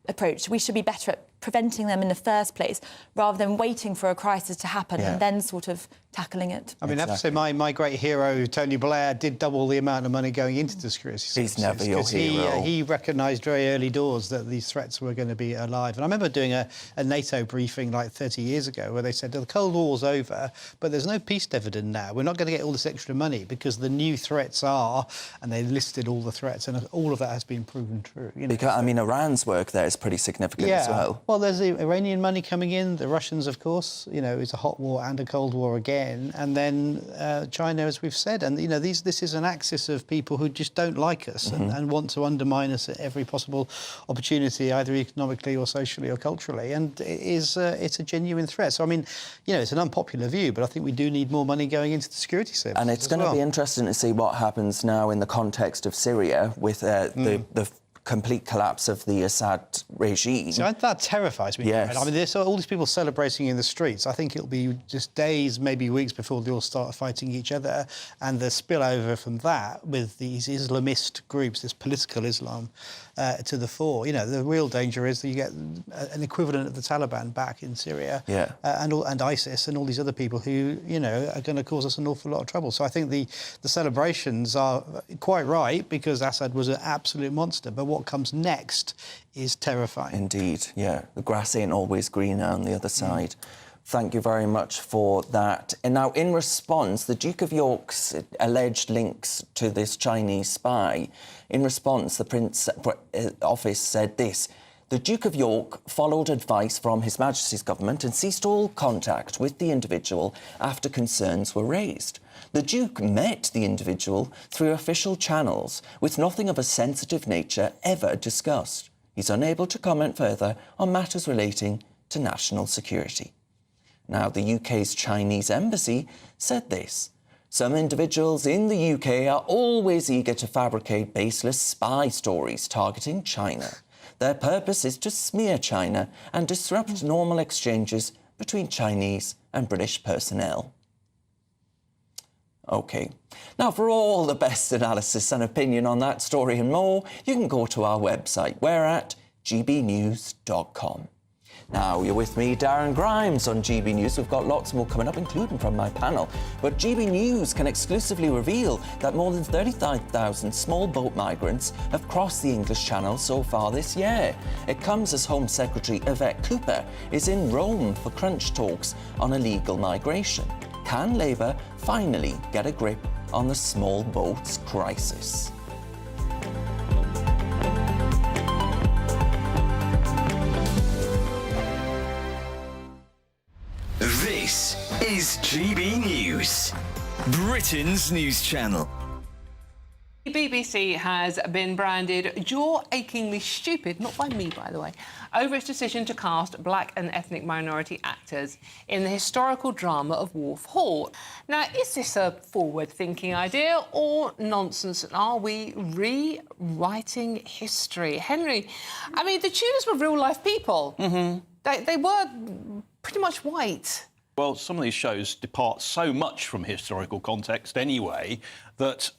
approach. We should be better at preventing them in the first place rather than waiting for a crisis to happen and then sort of tackling it. I mean, I have to say, my great hero, Tony Blair, did double the amount of money going into the security services. He's never your hero. He recognised very early doors that these threats were going to be alive. And I remember doing a NATO briefing like 30 years ago where they said, the Cold War's over, but there's no peace dividend now. We're not going to get all this extra money because the new threats are, and they listed all the threats, and all of that has been proven true. You know? Because, I mean, Iran's work there is pretty significant as well. Well, there's the Iranian money coming in, the Russians, of course. You know, it's a hot war and a cold war again. And then China, as we've said. And, you know, this is an axis of people who just don't like us and want to undermine us at every possible opportunity, either economically or socially or culturally. And it's a genuine threat. So, I mean, you know, it's an unpopular view, but I think we do need more money going into the security services. And it's going to be interesting to see what happens now in the context of Syria with the complete collapse of the Assad regime. So that terrifies me. Yes. I mean, there's all these people celebrating in the streets. I think it'll be just days, maybe weeks before they all start fighting each other, and the spillover from that with these Islamist groups, this political Islam, to the fore. You know, the real danger is that you get an equivalent of the Taliban back in Syria, and ISIS and all these other people who, you know, are going to cause us an awful lot of trouble. So I think the celebrations are quite right because Assad was an absolute monster, but what comes next is terrifying. Indeed, yeah. The grass ain't always greener on the other side. Thank you very much for that. And now, in response, the Duke of York's alleged links to this Chinese spy, in response, the Prince office said this: the Duke of York followed advice from His Majesty's government and ceased all contact with the individual after concerns were raised. The Duke met the individual through official channels, with nothing of a sensitive nature ever discussed. He's unable to comment further on matters relating to national security. Now, the UK's Chinese embassy said this: some individuals in the UK are always eager to fabricate baseless spy stories targeting China. Their purpose is to smear China and disrupt normal exchanges between Chinese and British personnel. OK. Now, for all the best analysis and opinion on that story and more, you can go to our website. We're at gbnews.com. Now, you're with me, Darren Grimes, on GB News. We've got lots more coming up, including from my panel. But GB News can exclusively reveal that more than 35,000 small boat migrants have crossed the English Channel so far this year. It comes as Home Secretary Yvette Cooper is in Rome for crunch talks on illegal migration. Can Labour finally get a grip on the small boats crisis? This is GB News, Britain's news channel. The BBC has been branded jaw-achingly stupid, not by me, by the way, over its decision to cast black and ethnic minority actors in the historical drama of Wolf Hall. Now, is this a forward-thinking idea or nonsense? And are we rewriting history? Henry, I mean, the Tudors were real-life people. They were pretty much white. Well, some of these shows depart so much from historical context anyway that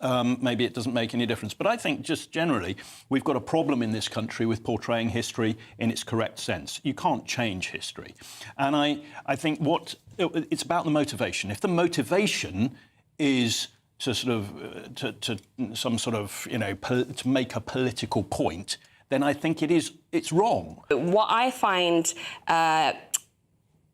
maybe it doesn't make any difference. But I think just generally we've got a problem in this country with portraying history in its correct sense. You can't change history. And I think it's about the motivation. If the motivation is to sort of to some sort of, you know, to make a political point, then I think it's wrong. What I find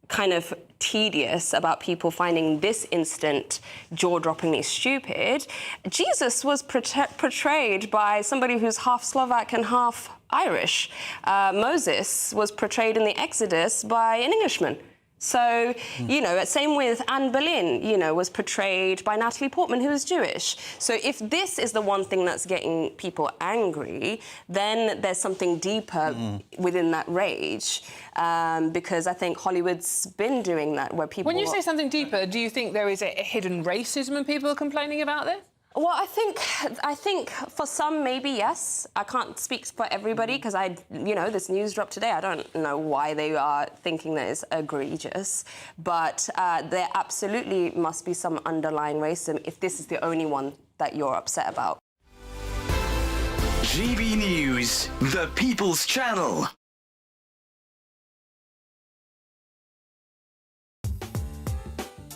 kind of tedious about people finding this instant jaw-droppingly stupid, Jesus was portrayed by somebody who's half Slovak and half Irish. Moses was portrayed in the Exodus by an Englishman. So, you know, same with Anne Boleyn, you know, was portrayed by Natalie Portman, who is Jewish. So if this is the one thing that's getting people angry, then there's something deeper within that rage, because I think Hollywood's been doing that, where people... When you say something deeper, do you think there is a hidden racism and people are complaining about this? Well, I think for some, maybe yes. I can't speak for everybody because this news dropped today. I don't know why they are thinking that it's egregious, but there absolutely must be some underlying racism if this is the only one that you're upset about. GB News, the People's Channel.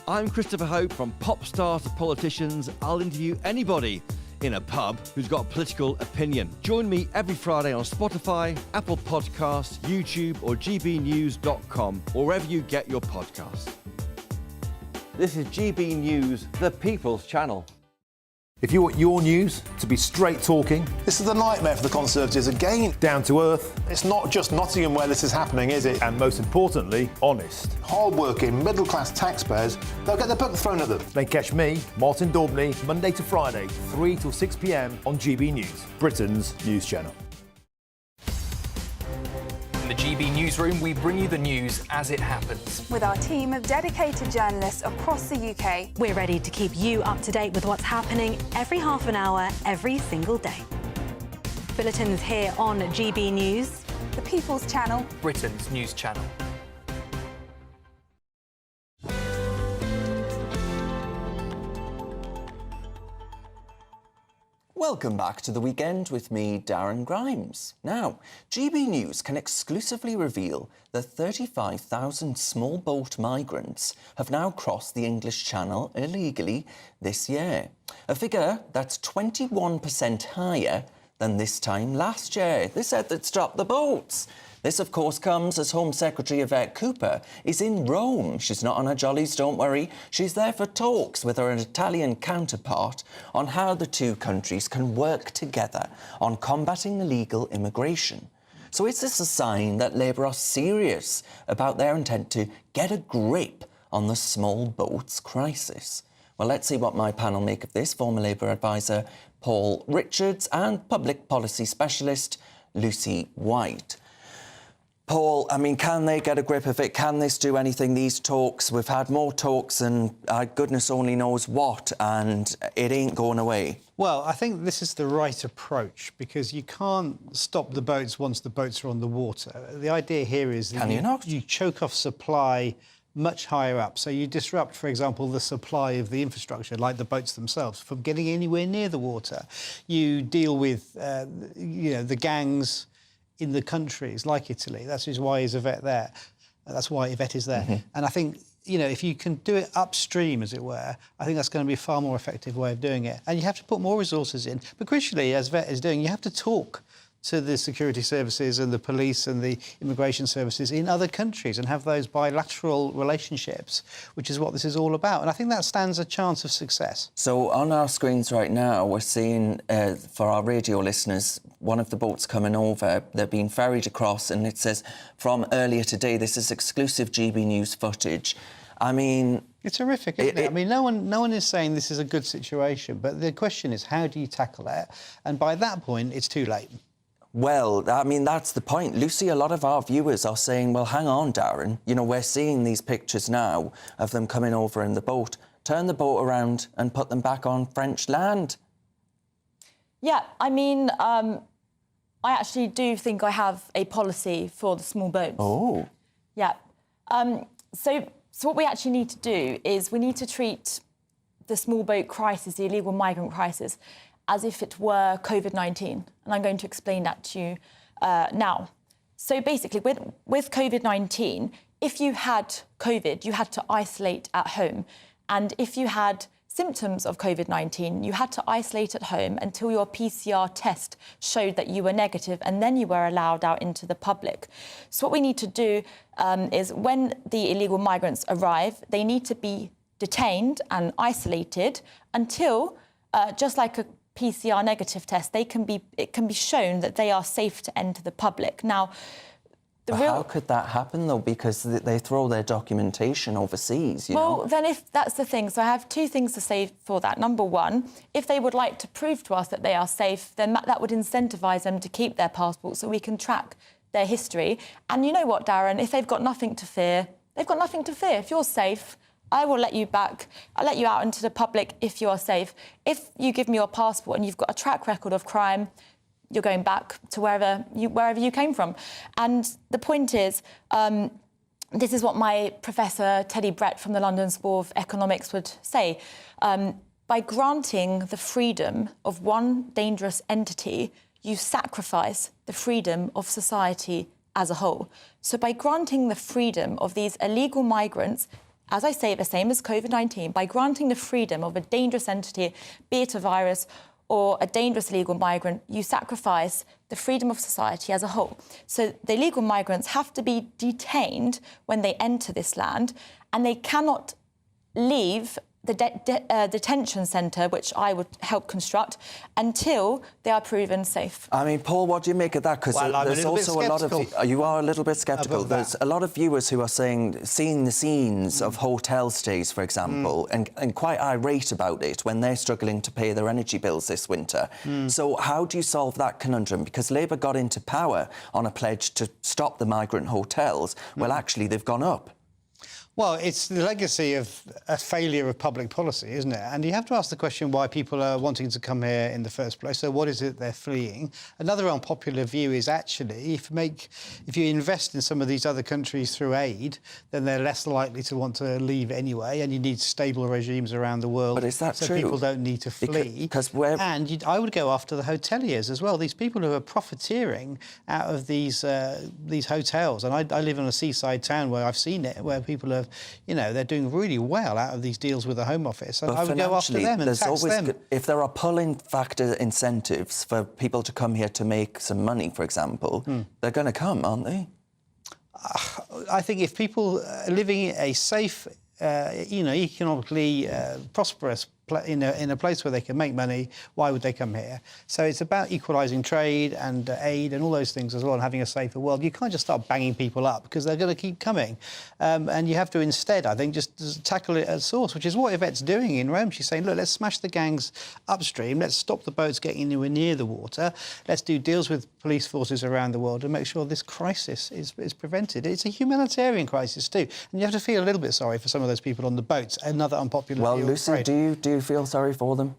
I'm Christopher Hope. From pop stars to politicians, I'll interview anybody in a pub who's got a political opinion. Join me every Friday on Spotify, Apple Podcasts, YouTube or gbnews.com, or wherever you get your podcasts. This is GB News, the People's Channel. If you want your news to be straight talking... This is the nightmare for the Conservatives again. Down to earth. It's not just Nottingham where this is happening, is it? And most importantly, honest. Hard-working, middle-class taxpayers, they'll get their book thrown at them. Then catch me, Martin Daubney, Monday to Friday, 3 till 6 p.m. on GB News, Britain's news channel. In the GB Newsroom, we bring you the news as it happens. With our team of dedicated journalists across the UK. We're ready to keep you up to date with what's happening every half an hour, every single day. Bulletins here on GB News. The People's Channel. Britain's news channel. Welcome back to The Weekend with me, Darren Grimes. Now, GB News can exclusively reveal that 35,000 small boat migrants have now crossed the English Channel illegally this year. A figure that's 21% higher than this time last year. They said they'd stop the boats. This, of course, comes as Home Secretary Yvette Cooper is in Rome. She's not on her jollies, don't worry. She's there for talks with her Italian counterpart on how the two countries can work together on combating illegal immigration. So is this a sign that Labour are serious about their intent to get a grip on the small boats crisis? Well, let's see what my panel make of this. Former Labour advisor Paul Richards and public policy specialist Lucy White. Paul, I mean, can they get a grip of it? Can this do anything, these talks? We've had more talks and goodness only knows what, and it ain't going away. Well, I think this is the right approach because you can't stop the boats once the boats are on the water. The idea here is that you choke off supply much higher up. So you disrupt, for example, the supply of the infrastructure, like the boats themselves, from getting anywhere near the water. You deal with, the gangs in the countries like Italy. That's why Yvette there. That's why Yvette is there. Mm-hmm. And I think, if you can do it upstream, as it were, I think that's going to be a far more effective way of doing it. And you have to put more resources in. But crucially, as Yvette is doing, you have to talk to the security services and the police and the immigration services in other countries and have those bilateral relationships, which is what this is all about. And I think that stands a chance of success. So on our screens right now, we're seeing, for our radio listeners, one of the boats coming over. They're being ferried across, and it says, from earlier today, this is exclusive GB News footage. I mean... It's horrific, isn't it? I mean, no one is saying this is a good situation, but the question is, how do you tackle it? And by that point, it's too late. Well, I mean, that's the point. Lucy, a lot of our viewers are saying, well, hang on, Darren. We're seeing these pictures now of them coming over in the boat. Turn the boat around and put them back on French land. Yeah, I mean, I actually do think I have a policy for the small boats. Oh. Yeah. So what we actually need to do is we need to treat the small boat crisis, the illegal migrant crisis, as if it were COVID-19. And I'm going to explain that to you now. So basically, with COVID-19, if you had COVID, you had to isolate at home. And if you had symptoms of COVID-19, you had to isolate at home until your PCR test showed that you were negative, and then you were allowed out into the public. So what we need to do is when the illegal migrants arrive, they need to be detained and isolated until, just like a PCR negative test, it can be shown that they are safe to enter the public. Now, How could that happen, though? Because they throw their documentation overseas, you know? Well, then if that's the thing, so I have two things to say for that. Number one, if they would like to prove to us that they are safe, then that would incentivise them to keep their passport so we can track their history. And you know what, Darren, if they've got nothing to fear, they've got nothing to fear. If you're safe, I will let you back. I'll let you out into the public if you are safe. If you give me your passport and you've got a track record of crime, you're going back to wherever you came from. And the point is, this is what my Professor Teddy Brett from the London School of Economics would say. By granting the freedom of one dangerous entity, you sacrifice the freedom of society as a whole. So by granting the freedom of these illegal migrants, as I say, the same as COVID-19, by granting the freedom of a dangerous entity, be it a virus or a dangerous illegal migrant, you sacrifice the freedom of society as a whole. So the illegal migrants have to be detained when they enter this land, and they cannot leave the detention centre, which I would help construct, until they are proven safe. I mean, Paul, what do you make of that? Because there's also a lot of... You are a little bit sceptical. There's a lot of viewers who are seeing the scenes of hotel stays, for example, and quite irate about it when they're struggling to pay their energy bills this winter. So how do you solve that conundrum? Because Labour got into power on a pledge to stop the migrant hotels. Well, actually, they've gone up. Well, it's the legacy of a failure of public policy, isn't it? And you have to ask the question why people are wanting to come here in the first place. So what is it they're fleeing? Another unpopular view is actually if you invest in some of these other countries through aid, then they're less likely to want to leave anyway, and you need stable regimes around the world. But is that so true? People don't need to flee. And I would go after the hoteliers as well. These people who are profiteering out of these hotels. And I live in a seaside town where I've seen it, where people are they're doing really well out of these deals with the Home Office. So I would go after them and tax them. If there are pulling factor incentives for people to come here to make some money, for example, they're going to come, aren't they? I think if people are living in a safe, economically prosperous in a place where they can make money, why would they come here? So it's about equalising trade and aid and all those things as well, and having a safer world. You can't just start banging people up because they're going to keep coming. And you have to instead, I think, just tackle it at source, which is what Yvette's doing in Rome. She's saying, look, let's smash the gangs upstream. Let's stop the boats getting anywhere near the water. Let's do deals with police forces around the world and make sure this crisis is prevented. It's a humanitarian crisis too. And you have to feel a little bit sorry for some of those people on the boats. Another unpopular view. Well, Lucy, do you feel sorry for them?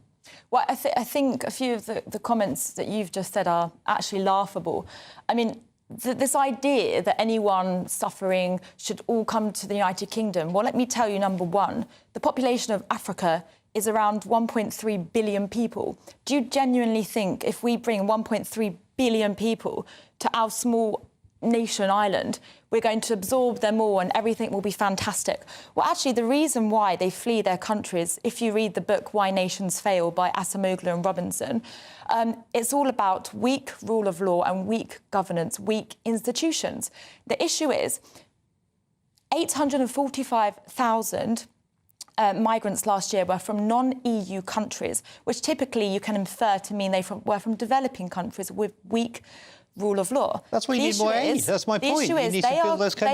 Well, I think a few of the comments that you've just said are actually laughable. I mean, this idea that anyone suffering should all come to the United Kingdom, well, let me tell you, number one, the population of Africa is around 1.3 billion people. Do you genuinely think if we bring 1.3 billion people to our small nation island, we're going to absorb them all and everything will be fantastic? Well, actually, the reason why they flee their countries, if you read the book Why Nations Fail by Acemoglu and Robinson, it's all about weak rule of law and weak governance, weak institutions. The issue is 845,000 migrants last year were from non-EU countries, which typically you can infer to mean were from developing countries with weak rule of law. That's why you need more aid. That's my point. The issue is they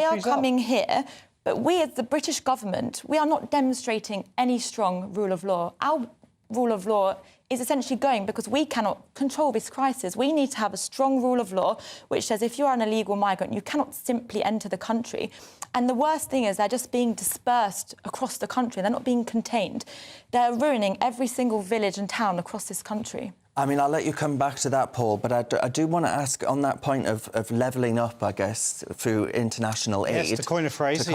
are coming here, but we as the British government, we are not demonstrating any strong rule of law. Our rule of law is essentially going because we cannot control this crisis. We need to have a strong rule of law which says if you are an illegal migrant, you cannot simply enter the country. And the worst thing is they're just being dispersed across the country. They're not being contained. They're ruining every single village and town across this country. I mean, I'll let you come back to that, Paul, but I do want to ask on that point of levelling up, I guess, through international aid. Yes, to coin a phrase.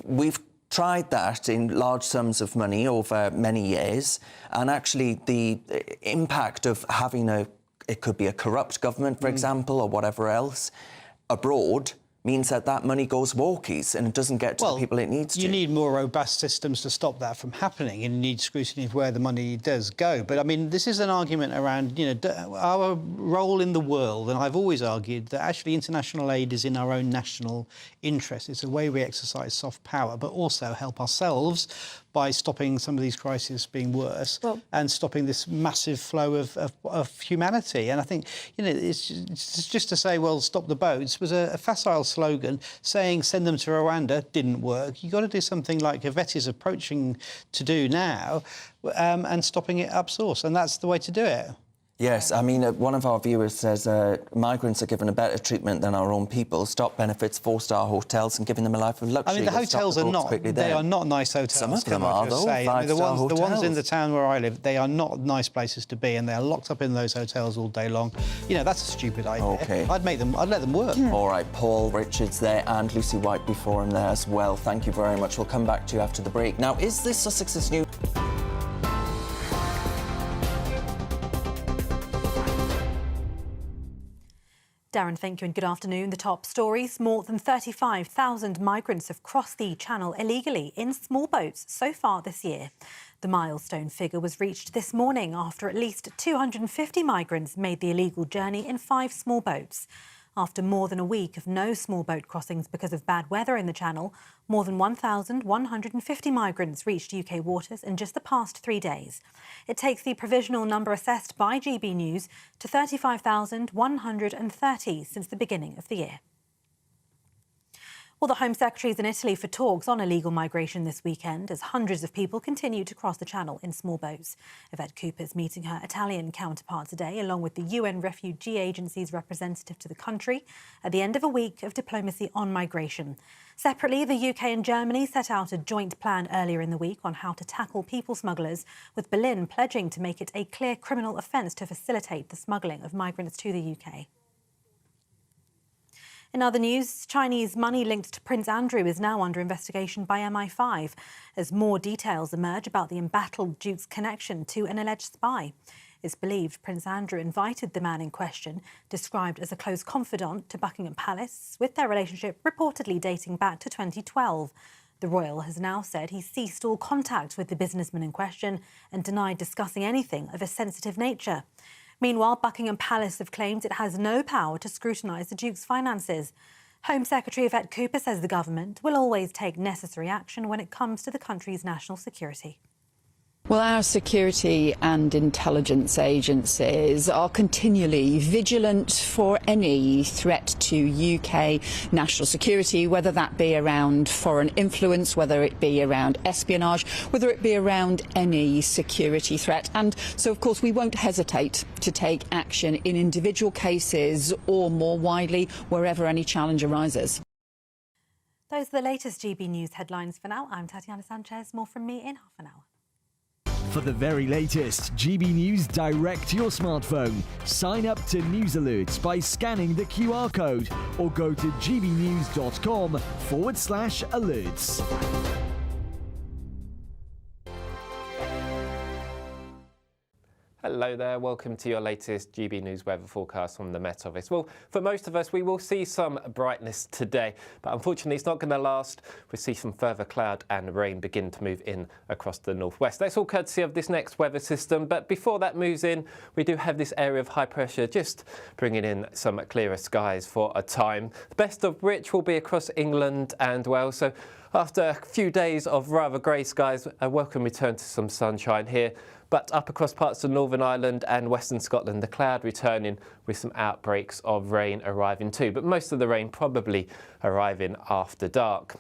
We've tried that in large sums of money over many years, and actually the impact of having it could be a corrupt government, for example, or whatever else, abroad, means that money goes walkies and it doesn't get to the people it needs to. You need more robust systems to stop that from happening, and you need scrutiny of where the money does go. But, I mean, this is an argument around, our role in the world, and I've always argued that actually international aid is in our own national interest. It's a way we exercise soft power, but also help ourselves by stopping some of these crises being worse and stopping this massive flow of humanity. And I think, it's just to say, well, stop the boats was a facile slogan. Saying send them to Rwanda didn't work. You've got to do something like Yvette is approaching to do now and stopping it up source. And that's the way to do it. Yes, I mean, one of our viewers says migrants are given a better treatment than our own people. Stop benefits, 4-star hotels, and giving them a life of luxury. I mean, the hotels are not. They are not nice hotels. Some of them are, though. The ones in the town where I live, they are not nice places to be, and they are locked up in those hotels all day long. That's a stupid idea. OK. I'd let them work. All right, Paul Richards there and Lucy White before him there as well. Thank you very much. We'll come back to you after the break. Now, is this Sussex's new... Darren, thank you and good afternoon. The top stories. More than 35,000 migrants have crossed the Channel illegally in small boats so far this year. The milestone figure was reached this morning after at least 250 migrants made the illegal journey in 5 small boats. After more than a week of no small boat crossings because of bad weather in the Channel, more than 1,150 migrants reached UK waters in just the past 3 days. It takes the provisional number assessed by GB News to 35,130 since the beginning of the year. Well, the Home Secretary is in Italy for talks on illegal migration this weekend as hundreds of people continue to cross the Channel in small boats. Yvette Cooper's meeting her Italian counterpart today, along with the UN Refugee Agency's representative to the country, at the end of a week of diplomacy on migration. Separately, the UK and Germany set out a joint plan earlier in the week on how to tackle people smugglers, with Berlin pledging to make it a clear criminal offence to facilitate the smuggling of migrants to the UK. In other news, Chinese money linked to Prince Andrew is now under investigation by MI5 as more details emerge about the embattled Duke's connection to an alleged spy. It's believed Prince Andrew invited the man in question, described as a close confidant, to Buckingham Palace, with their relationship reportedly dating back to 2012. The royal has now said he ceased all contact with the businessman in question and denied discussing anything of a sensitive nature. Meanwhile, Buckingham Palace have claimed it has no power to scrutinise the Duke's finances. Home Secretary Yvette Cooper says the government will always take necessary action when it comes to the country's national security. Well, our security and intelligence agencies are continually vigilant for any threat to UK national security, whether that be around foreign influence, whether it be around espionage, whether it be around any security threat. And so, of course, we won't hesitate to take action in individual cases or more widely wherever any challenge arises. Those are the latest GB News headlines for now. I'm Tatiana Sanchez. More from me in half an hour. For the very latest GB News direct to your smartphone, sign up to News Alerts by scanning the QR code or go to gbnews.com/alerts. Hello there, welcome to your latest GB News weather forecast from the Met Office. Well, for most of us, we will see some brightness today, but unfortunately it's not going to last. We'll see some further cloud and rain begin to move in across the northwest. That's all courtesy of this next weather system, but before that moves in, we do have this area of high pressure just bringing in some clearer skies for a time, the best of which will be across England and Wales. So after a few days of rather grey skies, a welcome return to some sunshine here. But up across parts of Northern Ireland and Western Scotland, the cloud returning with some outbreaks of rain arriving too. But most of the rain probably arriving after dark.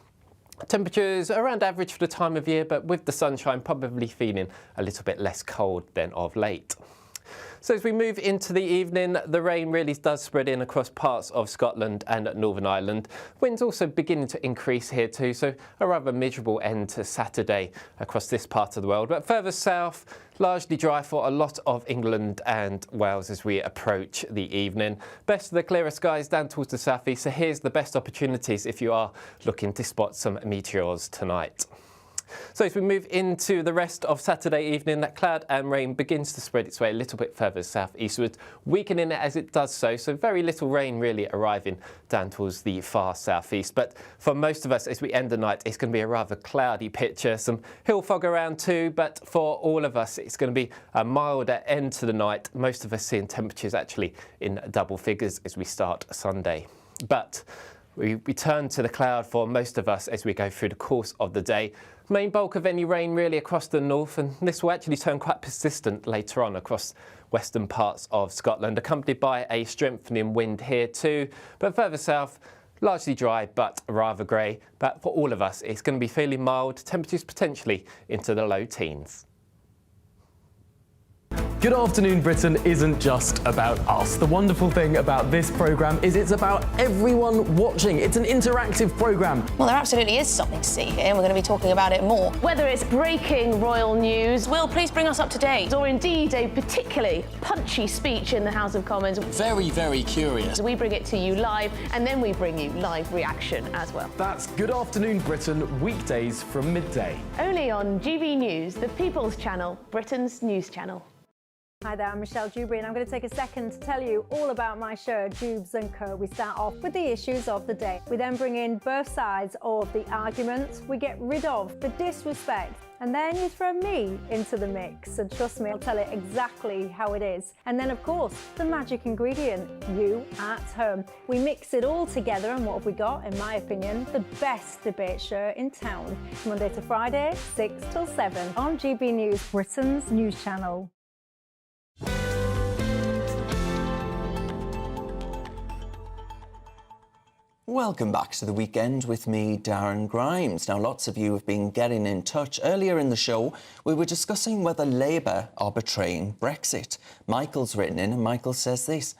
Temperatures around average for the time of year, but with the sunshine probably feeling a little bit less cold than of late. So as we move into the evening, the rain really does spread in across parts of Scotland and Northern Ireland. Winds also beginning to increase here too, so a rather miserable end to Saturday across this part of the world. But further south, largely dry for a lot of England and Wales as we approach the evening. Best of the clearer skies down towards the southeast, so here's the best opportunities if you are looking to spot some meteors tonight. So as we move into the rest of Saturday evening, that cloud and rain begins to spread its way a little bit further southeastward, weakening it as it does so. So very little rain really arriving down towards the far southeast. But for most of us, as we end the night, it's going to be a rather cloudy picture. Some hill fog around too, but for all of us, it's going to be a milder end to the night. Most of us seeing temperatures actually in double figures as we start Sunday. But we return to the cloud for most of us as we go through the course of the day. Main bulk of any rain really across the north, and this will actually turn quite persistent later on across western parts of Scotland, accompanied by a strengthening wind here too. But further south, largely dry but rather grey. But for all of us, it's going to be fairly mild, temperatures potentially into the low teens. Good Afternoon Britain isn't just about us. The wonderful thing about this programme is it's about everyone watching. It's an interactive programme. Well, there absolutely is something to see here, and we're going to be talking about it more. Whether it's breaking royal news, Will, please bring us up to date. Or indeed a particularly punchy speech in the House of Commons. Very, very curious. We bring it to you live, and then we bring you live reaction as well. That's Good Afternoon Britain, weekdays from midday. Only on GB News, the People's Channel, Britain's news channel. Hi there, I'm Michelle Dewberry, and I'm going to take a second to tell you all about my show, Dubes & Co. We start off with the issues of the day. We then bring in both sides of the argument. We get rid of the disrespect And then you throw me into the mix, and trust me, I'll tell it exactly how it is. And then, of course, the magic ingredient, you at home. We mix it all together, and what have we got? In my opinion, the best debate show in town. Monday to Friday, 6 till 7 on GB News, Britain's news channel. Welcome back to the weekend with me, Darren Grimes. Now, lots of you have been getting in touch. Earlier in the show, we were discussing whether Labour are betraying Brexit. Michael's written in, and Michael says this: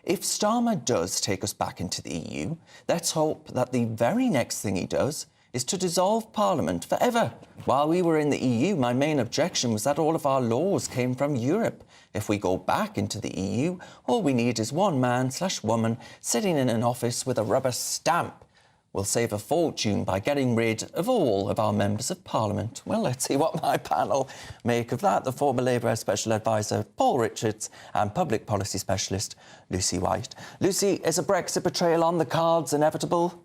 if Starmer does take us back into the EU, let's hope that the very next thing he does is to dissolve Parliament forever. While we were in the EU, my main objection was that all of our laws came from Europe. If we go back into the EU, all we need is one man/woman sitting in an office with a rubber stamp. We'll save a fortune by getting rid of all of our members of Parliament. Well, let's see what my panel make of that. The former Labour Special Advisor, Paul Richards, and Public Policy Specialist, Lucy White. Lucy, is a Brexit betrayal on the cards inevitable?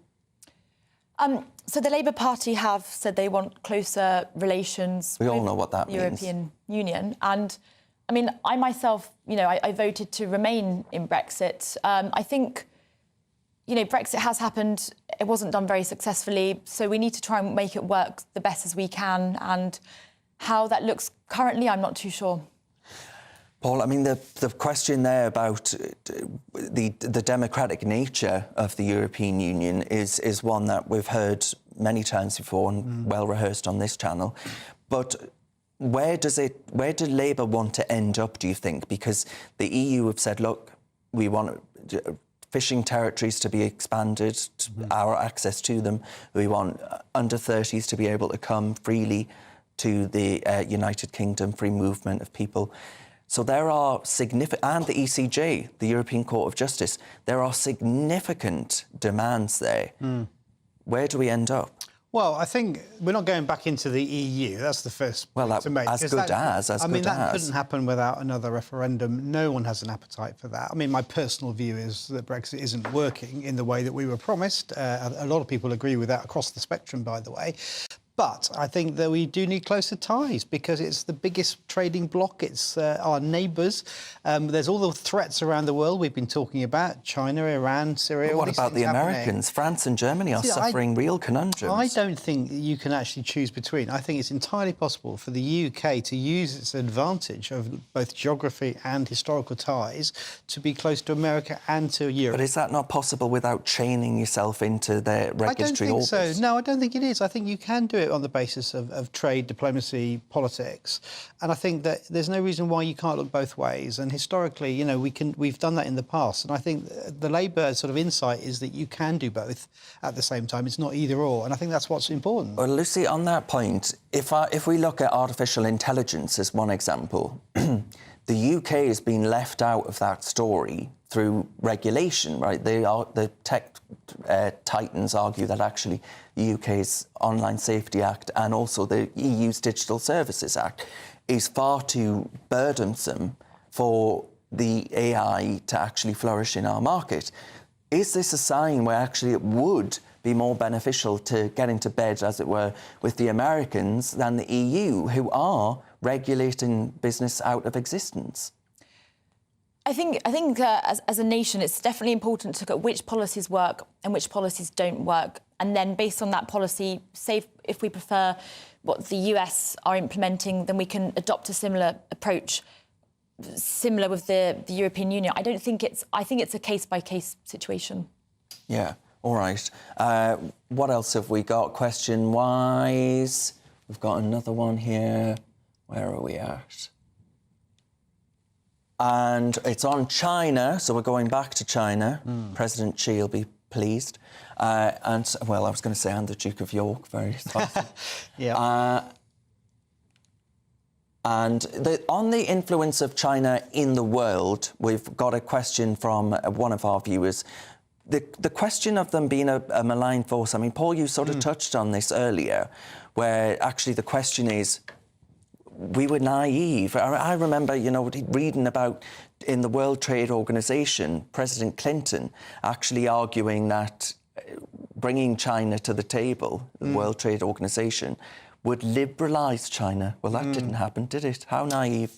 So the Labour Party have said they want closer relations We all with know what that the means. European Union. And, I mean, I myself, I voted to remain in Brexit. I think, Brexit has happened. It wasn't done very successfully. So we need to try and make it work the best as we can. And how that looks currently, I'm not too sure. Paul, I mean, the question there about the democratic nature of the European Union is one that we've heard many times before and well rehearsed on this channel. But where do Labour want to end up, do you think? Because the EU have said, look, we want fishing territories to be expanded, our access to them. We want under-30s to be able to come freely to the United Kingdom, free movement of people. So there are significant, and the ECJ, the European Court of Justice, there are significant demands there. Where do we end up? Well, I think we're not going back into the EU. That's the first point to make. That couldn't happen without another referendum. No one has an appetite for that. I mean, my personal view is that Brexit isn't working in the way that we were promised. A lot of people agree with that across the spectrum, by the way. But I think that we do need closer ties because it's the biggest trading bloc. It's our neighbours. There's all the threats around the world we've been talking about: China, Iran, Syria. But what about the Americans? France and Germany are suffering real conundrums. I don't think you can actually choose between. I think it's entirely possible for the UK to use its advantage of both geography and historical ties to be close to America and to Europe. But is that not possible without chaining yourself into their regulatory orbits? I don't think so. No, I don't think it is. I think you can do it on the basis of trade, diplomacy, politics. And I think that there's no reason why you can't look both ways. And historically, we've done that in the past. And I think the Labour sort of insight is that you can do both at the same time. It's not either or. And I think that's what's important. Well, Lucy, on that point, if we look at artificial intelligence as one example, the UK has been left out of that story through regulation, right? The tech titans argue that actually the UK's Online Safety Act and also the EU's Digital Services Act is far too burdensome for the AI to actually flourish in our market. Is this a sign where actually it would be more beneficial to get into bed, as it were, with the Americans than the EU, who are regulating business out of existence? I think as a nation, it's definitely important to look at which policies work and which policies don't work. And then based on that policy, say if we prefer what the US are implementing, then we can adopt a similar approach, similar with the European Union. I think it's a case-by-case situation. Yeah, all right. What else have we got question-wise? We've got another one here. Where are we at? And it's on China, so we're going back to China. President Xi will be pleased. And I was going to say, and the Duke of York, very spicy. Yeah. And on the influence of China in the world, we've got a question from one of our viewers. The question of them being a malign force, I mean, Paul, you sort of touched on this earlier, where actually the question is, we were naive. I remember, reading about in the World Trade Organization, President Clinton actually arguing that bringing China to the table, the World Trade Organization, would liberalise China. Well, that didn't happen, did it? How naive.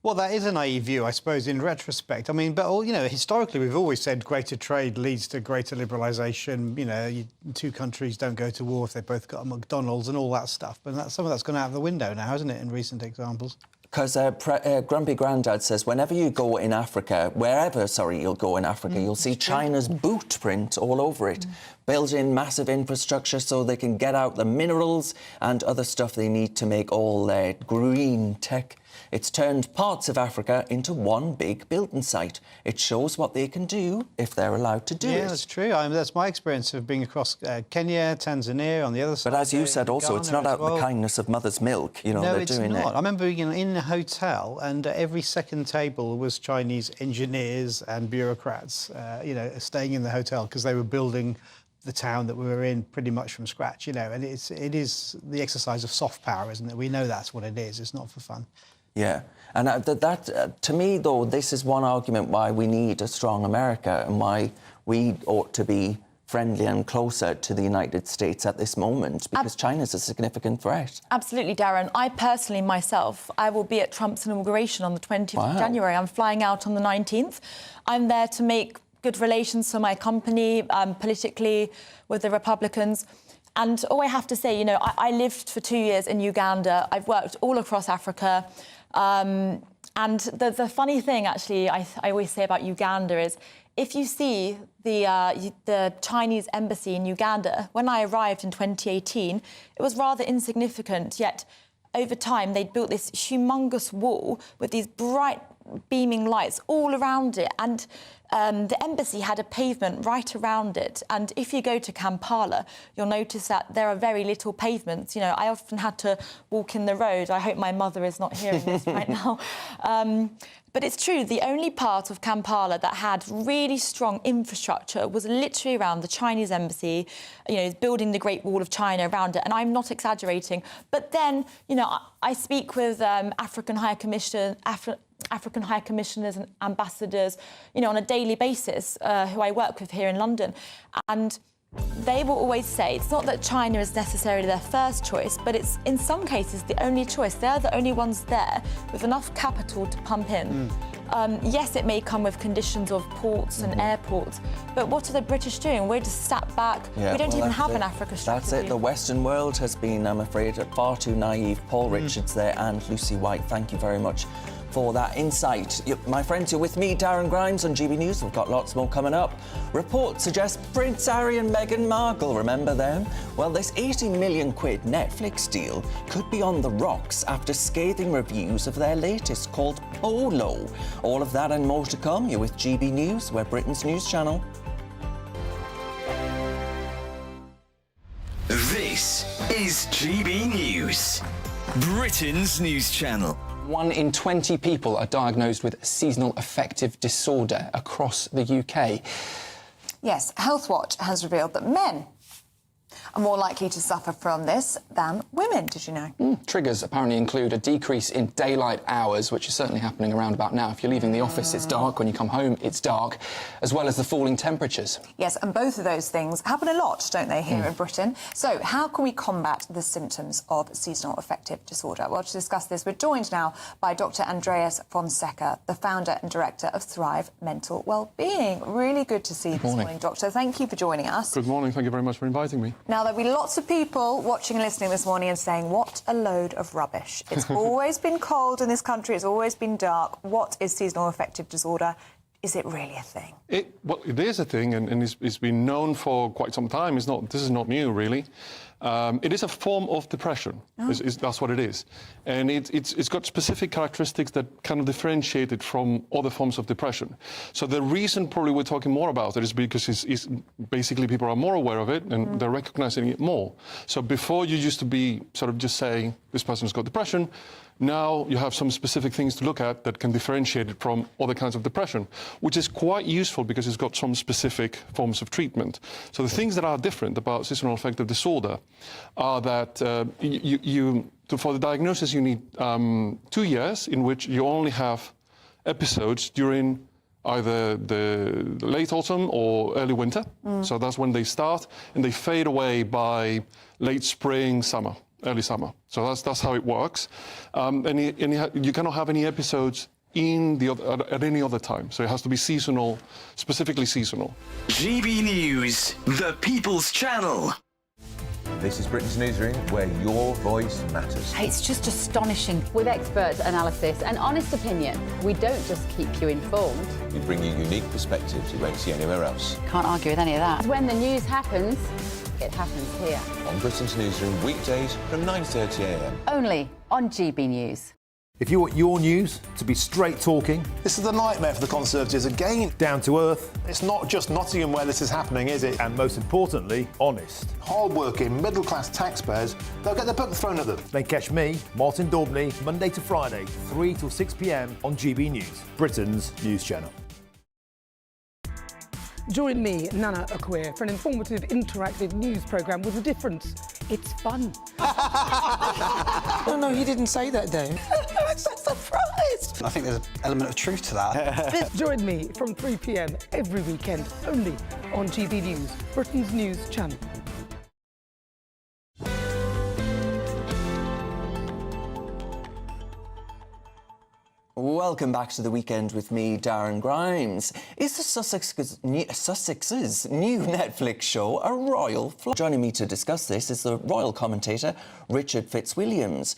Well, that is a naive view, I suppose, in retrospect. I mean, but, you know, historically, we've always said greater trade leads to greater liberalisation. You know, two countries don't go to war if they've both got a McDonald's and all that stuff. But some of that's gone out of the window now, hasn't it, in recent examples? Because Grumpy Grandad says, whenever you go in Africa, you'll go in Africa, you'll see China's boot print all over it. Building massive infrastructure so they can get out the minerals and other stuff they need to make all their green tech. It's turned parts of Africa into one big building site. It shows what they can do if they're allowed to do it. Yeah, that's true. That's my experience of being across Kenya, Tanzania, on the other side. But as you said also, it's not out of the kindness of mother's milk. You know, no, they're doing it. No, it's not. I remember being in a hotel and every second table was Chinese engineers and bureaucrats, you know, staying in the hotel because they were building the town that we were in pretty much from scratch, you know. And it is the exercise of soft power, isn't it? We know that's what it is. It's not for fun. Yeah, and to me, though, this is one argument why we need a strong America and why we ought to be friendly and closer to the United States at this moment, because China's a significant threat. Absolutely, Darren. I personally, myself, I will be at Trump's inauguration on the 20th of January. I'm flying out on the 19th. I'm there to make good relations for my company, politically, with the Republicans. And all I have to say, you know, I lived for 2 years in Uganda. I've worked all across Africa. And the funny thing, actually, I always say about Uganda is if you see the Chinese embassy in Uganda, when I arrived in 2018, it was rather insignificant, yet over time they'd built this humongous wall with these bright beaming lights all around it, and the embassy had a pavement right around it. And if you go to Kampala, you'll notice that there are very little pavements. You know, I often had to walk in the road. I hope my mother is not hearing this right now. But it's true, the only part of Kampala that had really strong infrastructure was literally around the Chinese embassy, you know, building the Great Wall of China around it. And I'm not exaggerating. But then, you know, I speak with African High Commissioners and ambassadors, you know, on a daily basis, who I work with here in London. And they will always say it's not that China is necessarily their first choice, but it's in some cases the only choice. They're the only ones there with enough capital to pump in. Yes, it may come with conditions of ports and airports, but what are the British doing? We're just sat back. Yeah, we don't even have an Africa strategy. That's it. The Western world has been, I'm afraid, far too naive. Paul Richards there and Lucy White, thank you very much for that insight. My friends, you're with me, Darren Grimes, on GB News. We've got lots more coming up. Reports suggest Prince Harry and Meghan Markle, remember them? Well, this £80 million Netflix deal could be on the rocks after scathing reviews of their latest called Polo. All of that and more to come. You're with GB News, we're Britain's news channel. This is GB News, Britain's news channel. 1 in 20 people are diagnosed with seasonal affective disorder across the UK. Yes, Healthwatch has revealed that men are more likely to suffer from this than women, did you know? Triggers apparently include a decrease in daylight hours, which is certainly happening around about now. If you're leaving the office, it's dark. When you come home, it's dark, as well as the falling temperatures. Yes, and both of those things happen a lot, don't they, here in Britain? So how can we combat the symptoms of seasonal affective disorder? Well, to discuss this, we're joined now by Dr. Andreas Fonseca, the founder and director of Thrive Mental Wellbeing. Really good to see you this morning, Doctor. Thank you for joining us. Good morning. Thank you very much for inviting me. Now, there'll be lots of people watching and listening this morning and saying, what a load of rubbish. It's always been cold in this country. It's always been dark. What is seasonal affective disorder? Is it really a thing? Well, it is a thing, and it's been known for quite some time. This is not new, really. It is a form of depression. That's what it is. And it's got specific characteristics that kind of differentiate it from other forms of depression. So the reason probably we're talking more about it is because it's basically people are more aware of it and they're recognizing it more. So before you used to be sort of just saying this person's got depression, now you have some specific things to look at that can differentiate it from other kinds of depression, which is quite useful because it's got some specific forms of treatment. So the things that are different about seasonal affective disorder are that for the diagnosis you need 2 years in which you only have episodes during either the late autumn or early winter. So that's when they start, and they fade away by late spring, summer. early summer. So that's how it works. You cannot have any episodes at any other time. So it has to be seasonal, specifically seasonal. GB News, the People's Channel. This is Britain's Newsroom, where your voice matters. It's just astonishing. With expert analysis and honest opinion, we don't just keep you informed. We bring you unique perspectives you won't see anywhere else. Can't argue with any of that. When the news happens, it happens here. On Britain's Newsroom, weekdays from 9:30 a.m. Only on GB News. If you want your news to be straight talking, This is the nightmare for the Conservatives again. down to earth, It's not just Nottingham where this is happening, is it? and most importantly, honest, Hard-working, middle-class taxpayers, they'll get the book thrown at them. then catch me, Martin Daubney, Monday to Friday, 3 till 6 p.m. on GB News, Britain's news channel. Join me, Nana Akwe, for an informative, interactive news programme with a difference. It's fun. No, he didn't say that, though. I'm so surprised. I think there's an element of truth to that. Join me from 3 p.m. every weekend, only on GB News, Britain's news channel. Welcome back to the weekend with me, Darren Grimes. Is the Sussex's new Netflix show a royal flop? Joining me to discuss this is the royal commentator, Richard Fitzwilliams.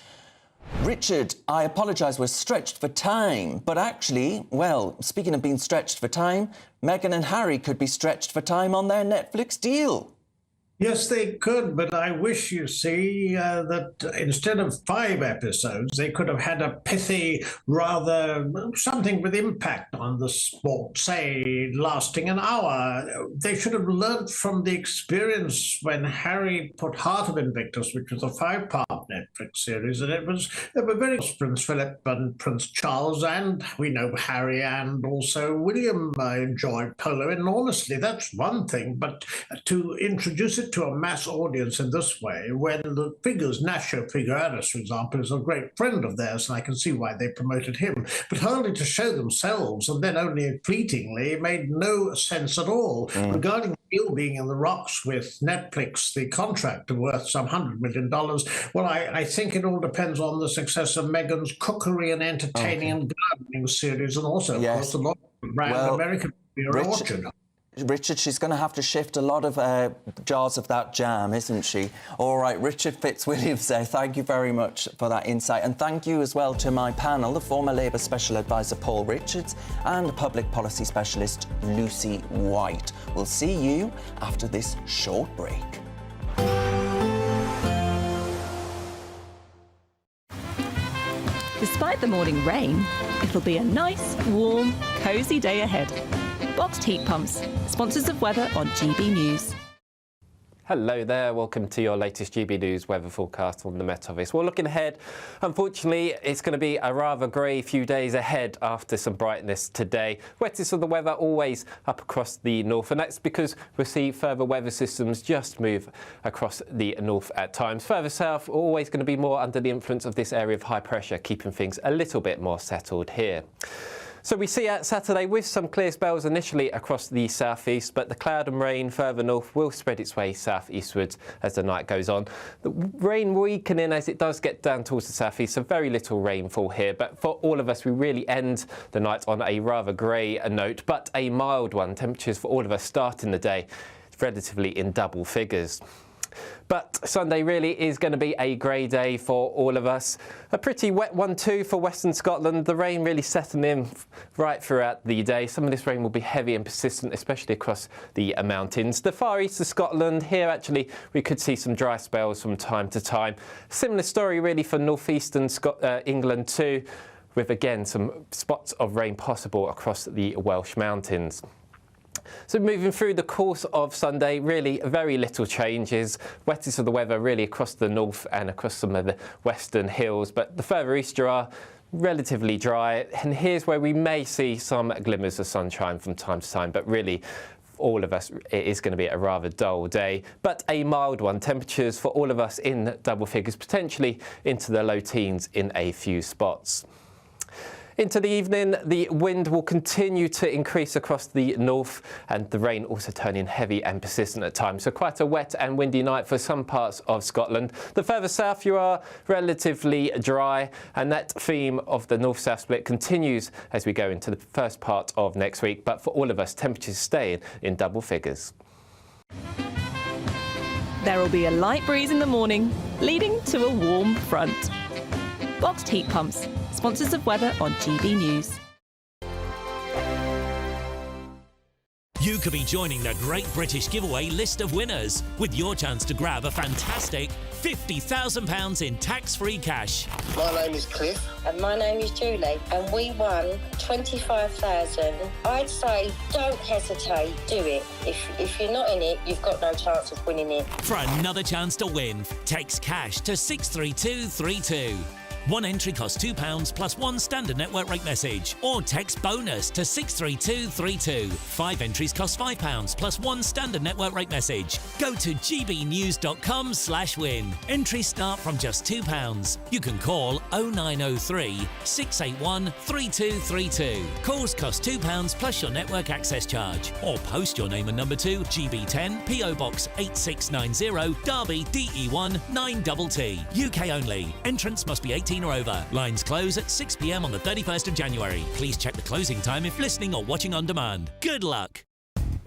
Richard, I apologise, we're stretched for time, but actually, well, speaking of being stretched for time, Meghan and Harry could be stretched for time on their Netflix deal. Yes, they could, but I wish, you see, that instead of 5 episodes, they could have had a pithy, rather something with impact on the sport, say, lasting an hour. They should have learnt from the experience when Harry put Heart of Invictus, which was a 5-part Netflix series, and they were very Prince Philip and Prince Charles, and we know Harry and also William enjoyed polo enormously. That's one thing, but to introduce it to a mass audience in this way, when the figures, Nacho Figueres, for example, is a great friend of theirs, and I can see why they promoted him, but only to show themselves, and then only fleetingly, made no sense at all. Regarding the deal being in the rocks with Netflix, the contract worth some $100 million, well, I think it all depends on the success of Meghan's cookery and entertaining and gardening series, and also, of course, the lot of brand American Orchard. Richard, she's going to have to shift a lot of jars of that jam, isn't she? All right, Richard Fitzwilliams there, thank you very much for that insight. And thank you as well to my panel, the former Labour Special Advisor Paul Richards and Public Policy Specialist Lucy White. We'll see you after this short break. Despite the morning rain, it'll be a nice, warm, cosy day ahead. Boxed heat pumps, sponsors of weather on GB News. Hello there, welcome to your latest GB News weather forecast on the Met Office. Well, looking ahead, unfortunately, it's going to be a rather grey few days ahead after some brightness today. Wettest of the weather always up across the north, and that's because we'll see further weather systems just move across the north at times. Further south, always going to be more under the influence of this area of high pressure, keeping things a little bit more settled here. So we see out Saturday with some clear spells initially across the southeast, but the cloud and rain further north will spread its way southeastwards as the night goes on. The rain weakening as it does get down towards the southeast, so very little rainfall here. But for all of us, we really end the night on a rather grey note, but a mild one. Temperatures for all of us starting the day relatively in double figures. But Sunday really is going to be a grey day for all of us. A pretty wet one too for Western Scotland. The rain really setting in right throughout the day. Some of this rain will be heavy and persistent, especially across the mountains. The far east of Scotland, here actually we could see some dry spells from time to time. Similar story really for northeastern England too, with again some spots of rain possible across the Welsh mountains. So moving through the course of Sunday, really very little changes. Wettest of the weather really across the north and across some of the western hills, but the further east you are, relatively dry. And here's where we may see some glimmers of sunshine from time to time, but really all of us, it is going to be a rather dull day, but a mild one. Temperatures for all of us in double figures, potentially into the low teens in a few spots. Into the evening, the wind will continue to increase across the north and the rain also turning heavy and persistent at times. So quite a wet and windy night for some parts of Scotland. The further south you are, relatively dry, and that theme of the north-south split continues as we go into the first part of next week. But for all of us, temperatures staying in double figures. There will be a light breeze in the morning, leading to a warm front. Boxed heat pumps, sponsors of weather on GB News. You could be joining the Great British Giveaway list of winners with your chance to grab a fantastic £50,000 in tax-free cash. My name is Cliff. And my name is Julie, and we won 25,000. I'd say don't hesitate, do it. If you're not in it, you've got no chance of winning it. For another chance to win, text cash to 63232. One entry costs £2 plus one standard network rate message, or text bonus to 63232. 5 entries cost £5 plus one standard network rate message. Go to gbnews.com/win. Entries start from just £2. You can call 0903 681 3232. Calls cost £2 plus your network access charge, or post your name and number to GB10 PO Box 8690 Derby DE1 9TT. UK only. Entrance must be 18 or over. Lines close at 6 p.m. on the 31st of January. Please check the closing time if listening or watching on demand. Good luck.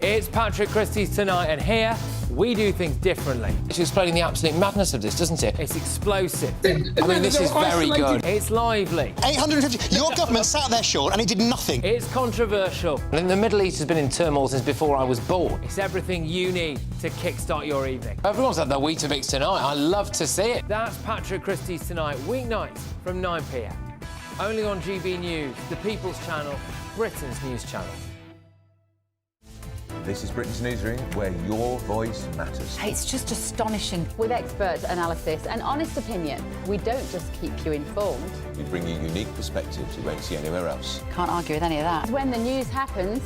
It's Patrick Christie's Tonight, and here we do things differently. It's explaining the absolute madness of this, doesn't it? It's explosive. I mean, this is very good. It's lively. 850. Your government sat there, Sean, and it did nothing. It's controversial. And the Middle East has been in turmoil since before I was born. It's everything you need to kickstart your evening. Everyone's had their Weetabix tonight. I love to see it. That's Patrick Christie's Tonight, weeknights from 9 p.m. Only on GB News, the People's Channel, Britain's news channel. This is Britain's Newsroom, where your voice matters. It's just astonishing. With expert analysis and honest opinion, we don't just keep you informed. We bring you unique perspectives you won't see anywhere else. Can't argue with any of that. When the news happens,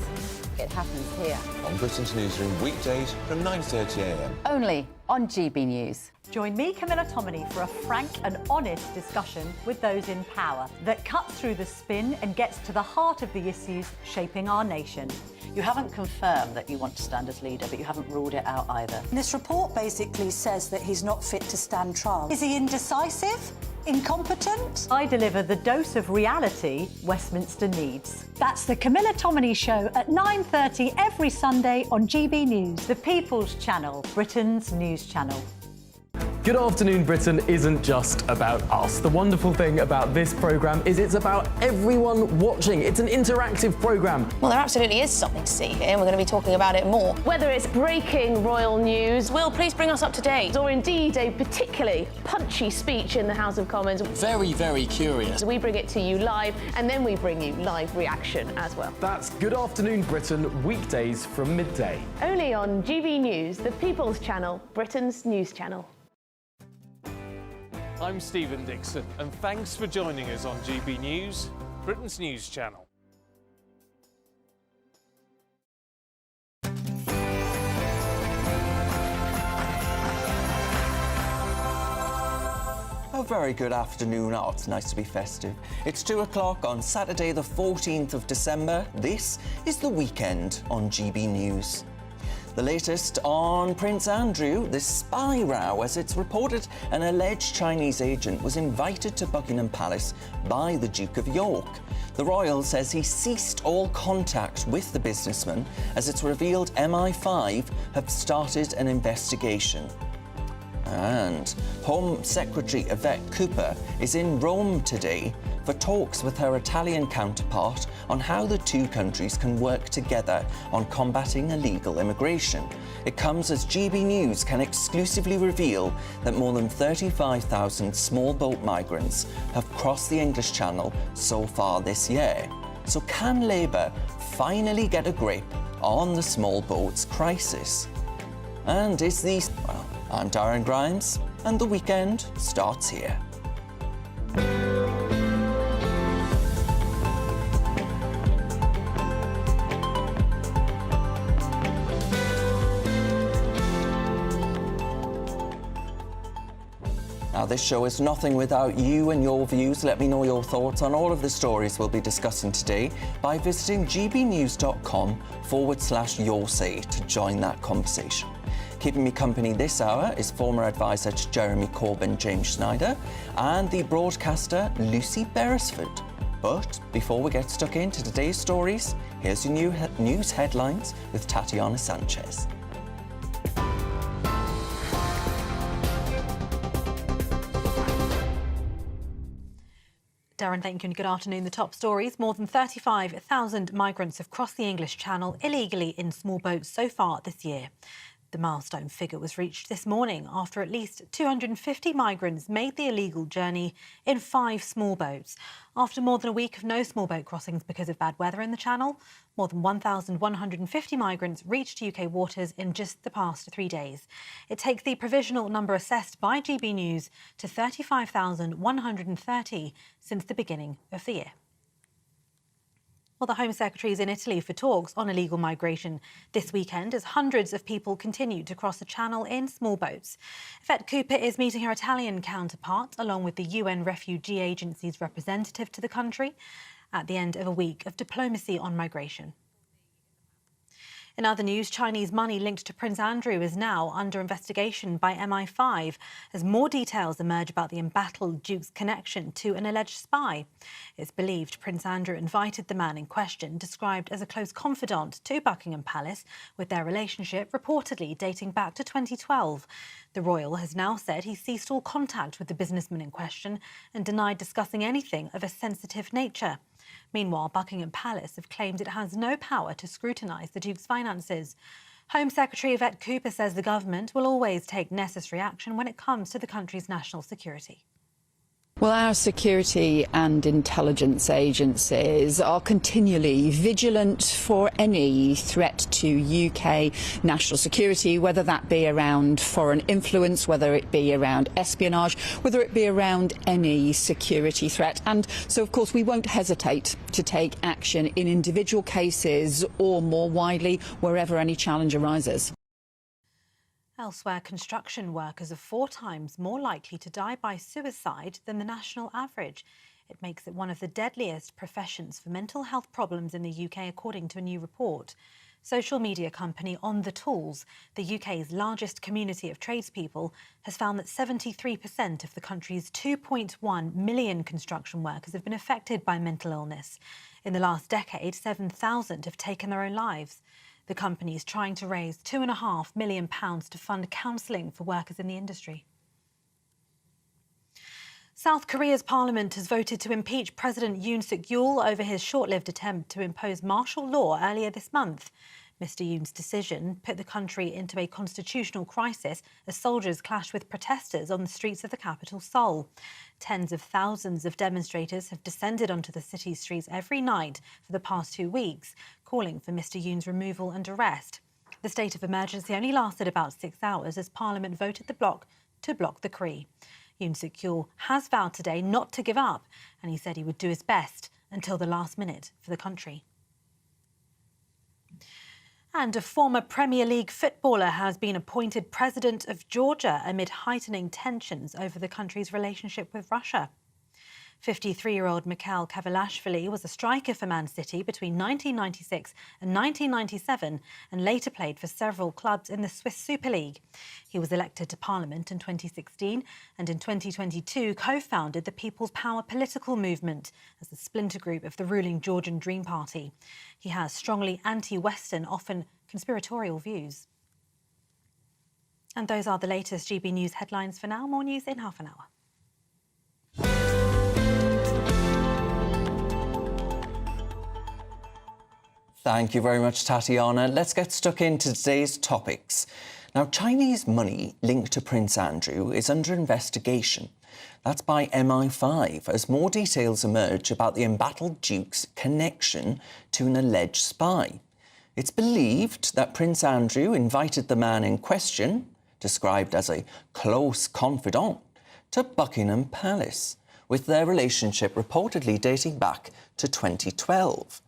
it happens here. On Britain's Newsroom, weekdays from 9:30 a.m. Only on GB News. Join me, Camilla Tominey, for a frank and honest discussion with those in power that cuts through the spin and gets to the heart of the issues shaping our nation. You haven't confirmed that you want to stand as leader, but you haven't ruled it out either. This report basically says that he's not fit to stand trial. Is he indecisive? Incompetent? I deliver the dose of reality Westminster needs. That's the Camilla Tominey Show at 9:30 every Sunday on GB News, the People's Channel, Britain's news channel. Good Afternoon Britain isn't just about us. The wonderful thing about this programme is it's about everyone watching. It's an interactive programme. Well, there absolutely is something to see here, and we're going to be talking about it more. Whether it's breaking royal news, Will, please bring us up to date, or indeed a particularly punchy speech in the House of Commons. Very, very curious. We bring it to you live, and then we bring you live reaction as well. That's Good Afternoon Britain, weekdays from midday. Only on GB News, the People's Channel, Britain's news channel. I'm Stephen Dixon, and thanks for joining us on GB News, Britain's news channel. A very good afternoon. Oh, it's nice to be festive. It's 2 o'clock on Saturday, the 14th of December. This is The Weekend on GB News. The latest on Prince Andrew, this spy row, as it's reported an alleged Chinese agent was invited to Buckingham Palace by the Duke of York. The royal says he ceased all contact with the businessman, as it's revealed MI5 have started an investigation. And Home Secretary Yvette Cooper is in Rome today for talks with her Italian counterpart on how the two countries can work together on combating illegal immigration. It comes as GB News can exclusively reveal that more than 35,000 small boat migrants have crossed the English Channel so far this year. So can Labour finally get a grip on the small boats crisis? And is these... Well, I'm Darren Grimes, and The Weekend starts here. Now, this show is nothing without you and your views. Let me know your thoughts on all of the stories we'll be discussing today by visiting gbnews.com/your say to join that conversation. Keeping me company this hour is former advisor to Jeremy Corbyn, James Schneider, and the broadcaster Lucy Beresford. But before we get stuck into today's stories, here's your news headlines with Tatiana Sanchez. Darren, thank you and good afternoon. The top stories. More than 35,000 migrants have crossed the English Channel illegally in small boats so far this year. The milestone figure was reached this morning after at least 250 migrants made the illegal journey in 5 small boats. After more than a week of no small boat crossings because of bad weather in the Channel, more than 1,150 migrants reached UK waters in just the past 3 days. It takes the provisional number assessed by GB News to 35,130 since the beginning of the year. Well, the Home Secretary is in Italy for talks on illegal migration this weekend as hundreds of people continue to cross the Channel in small boats. Yvette Cooper is meeting her Italian counterpart along with the UN Refugee Agency's representative to the country at the end of a week of diplomacy on migration. In other news, Chinese money linked to Prince Andrew is now under investigation by MI5 as more details emerge about the embattled Duke's connection to an alleged spy. It's believed Prince Andrew invited the man in question, described as a close confidant, to Buckingham Palace, with their relationship reportedly dating back to 2012. The royal has now said he ceased all contact with the businessman in question and denied discussing anything of a sensitive nature. Meanwhile, Buckingham Palace have claimed it has no power to scrutinise the Duke's finances. Home Secretary Yvette Cooper says the government will always take necessary action when it comes to the country's national security. Well, our security and intelligence agencies are continually vigilant for any threat to UK national security, whether that be around foreign influence, whether it be around espionage, whether it be around any security threat. And so, of course, we won't hesitate to take action in individual cases or more widely wherever any challenge arises. Elsewhere, construction workers are 4 times more likely to die by suicide than the national average. It makes it one of the deadliest professions for mental health problems in the UK, according to a new report. Social media company On The Tools, the UK's largest community of tradespeople, has found that 73% of the country's 2.1 million construction workers have been affected by mental illness. In the last decade, 7,000 have taken their own lives. The company is trying to raise £2.5 million to fund counselling for workers in the industry. South Korea's parliament has voted to impeach President Yoon Suk-yeol over his short-lived attempt to impose martial law earlier this month. Mr. Yoon's decision put the country into a constitutional crisis as soldiers clashed with protesters on the streets of the capital, Seoul. Tens of thousands of demonstrators have descended onto the city's streets every night for the past 2 weeks, calling for Mr. Yoon's removal and arrest. The state of emergency only lasted about 6 hours as Parliament voted to block the decree. Yoon Suk-yeol has vowed today not to give up, and he said he would do his best until the last minute for the country. And a former Premier League footballer has been appointed president of Georgia amid heightening tensions over the country's relationship with Russia. 53-year-old Mikhail Kavalashvili was a striker for Man City between 1996 and 1997 and later played for several clubs in the Swiss Super League. He was elected to Parliament in 2016 and in 2022 co-founded the People's Power political movement as a splinter group of the ruling Georgian Dream Party. He has strongly anti-Western, often conspiratorial views. And those are the latest GB News headlines for now. More news in half an hour. Thank you very much, Tatiana. Let's get stuck into today's topics. Now, Chinese money linked to Prince Andrew is under investigation. That's by MI5, as more details emerge about the embattled Duke's connection to an alleged spy. It's believed that Prince Andrew invited the man in question, described as a close confidant, to Buckingham Palace, with their relationship reportedly dating back to 2012.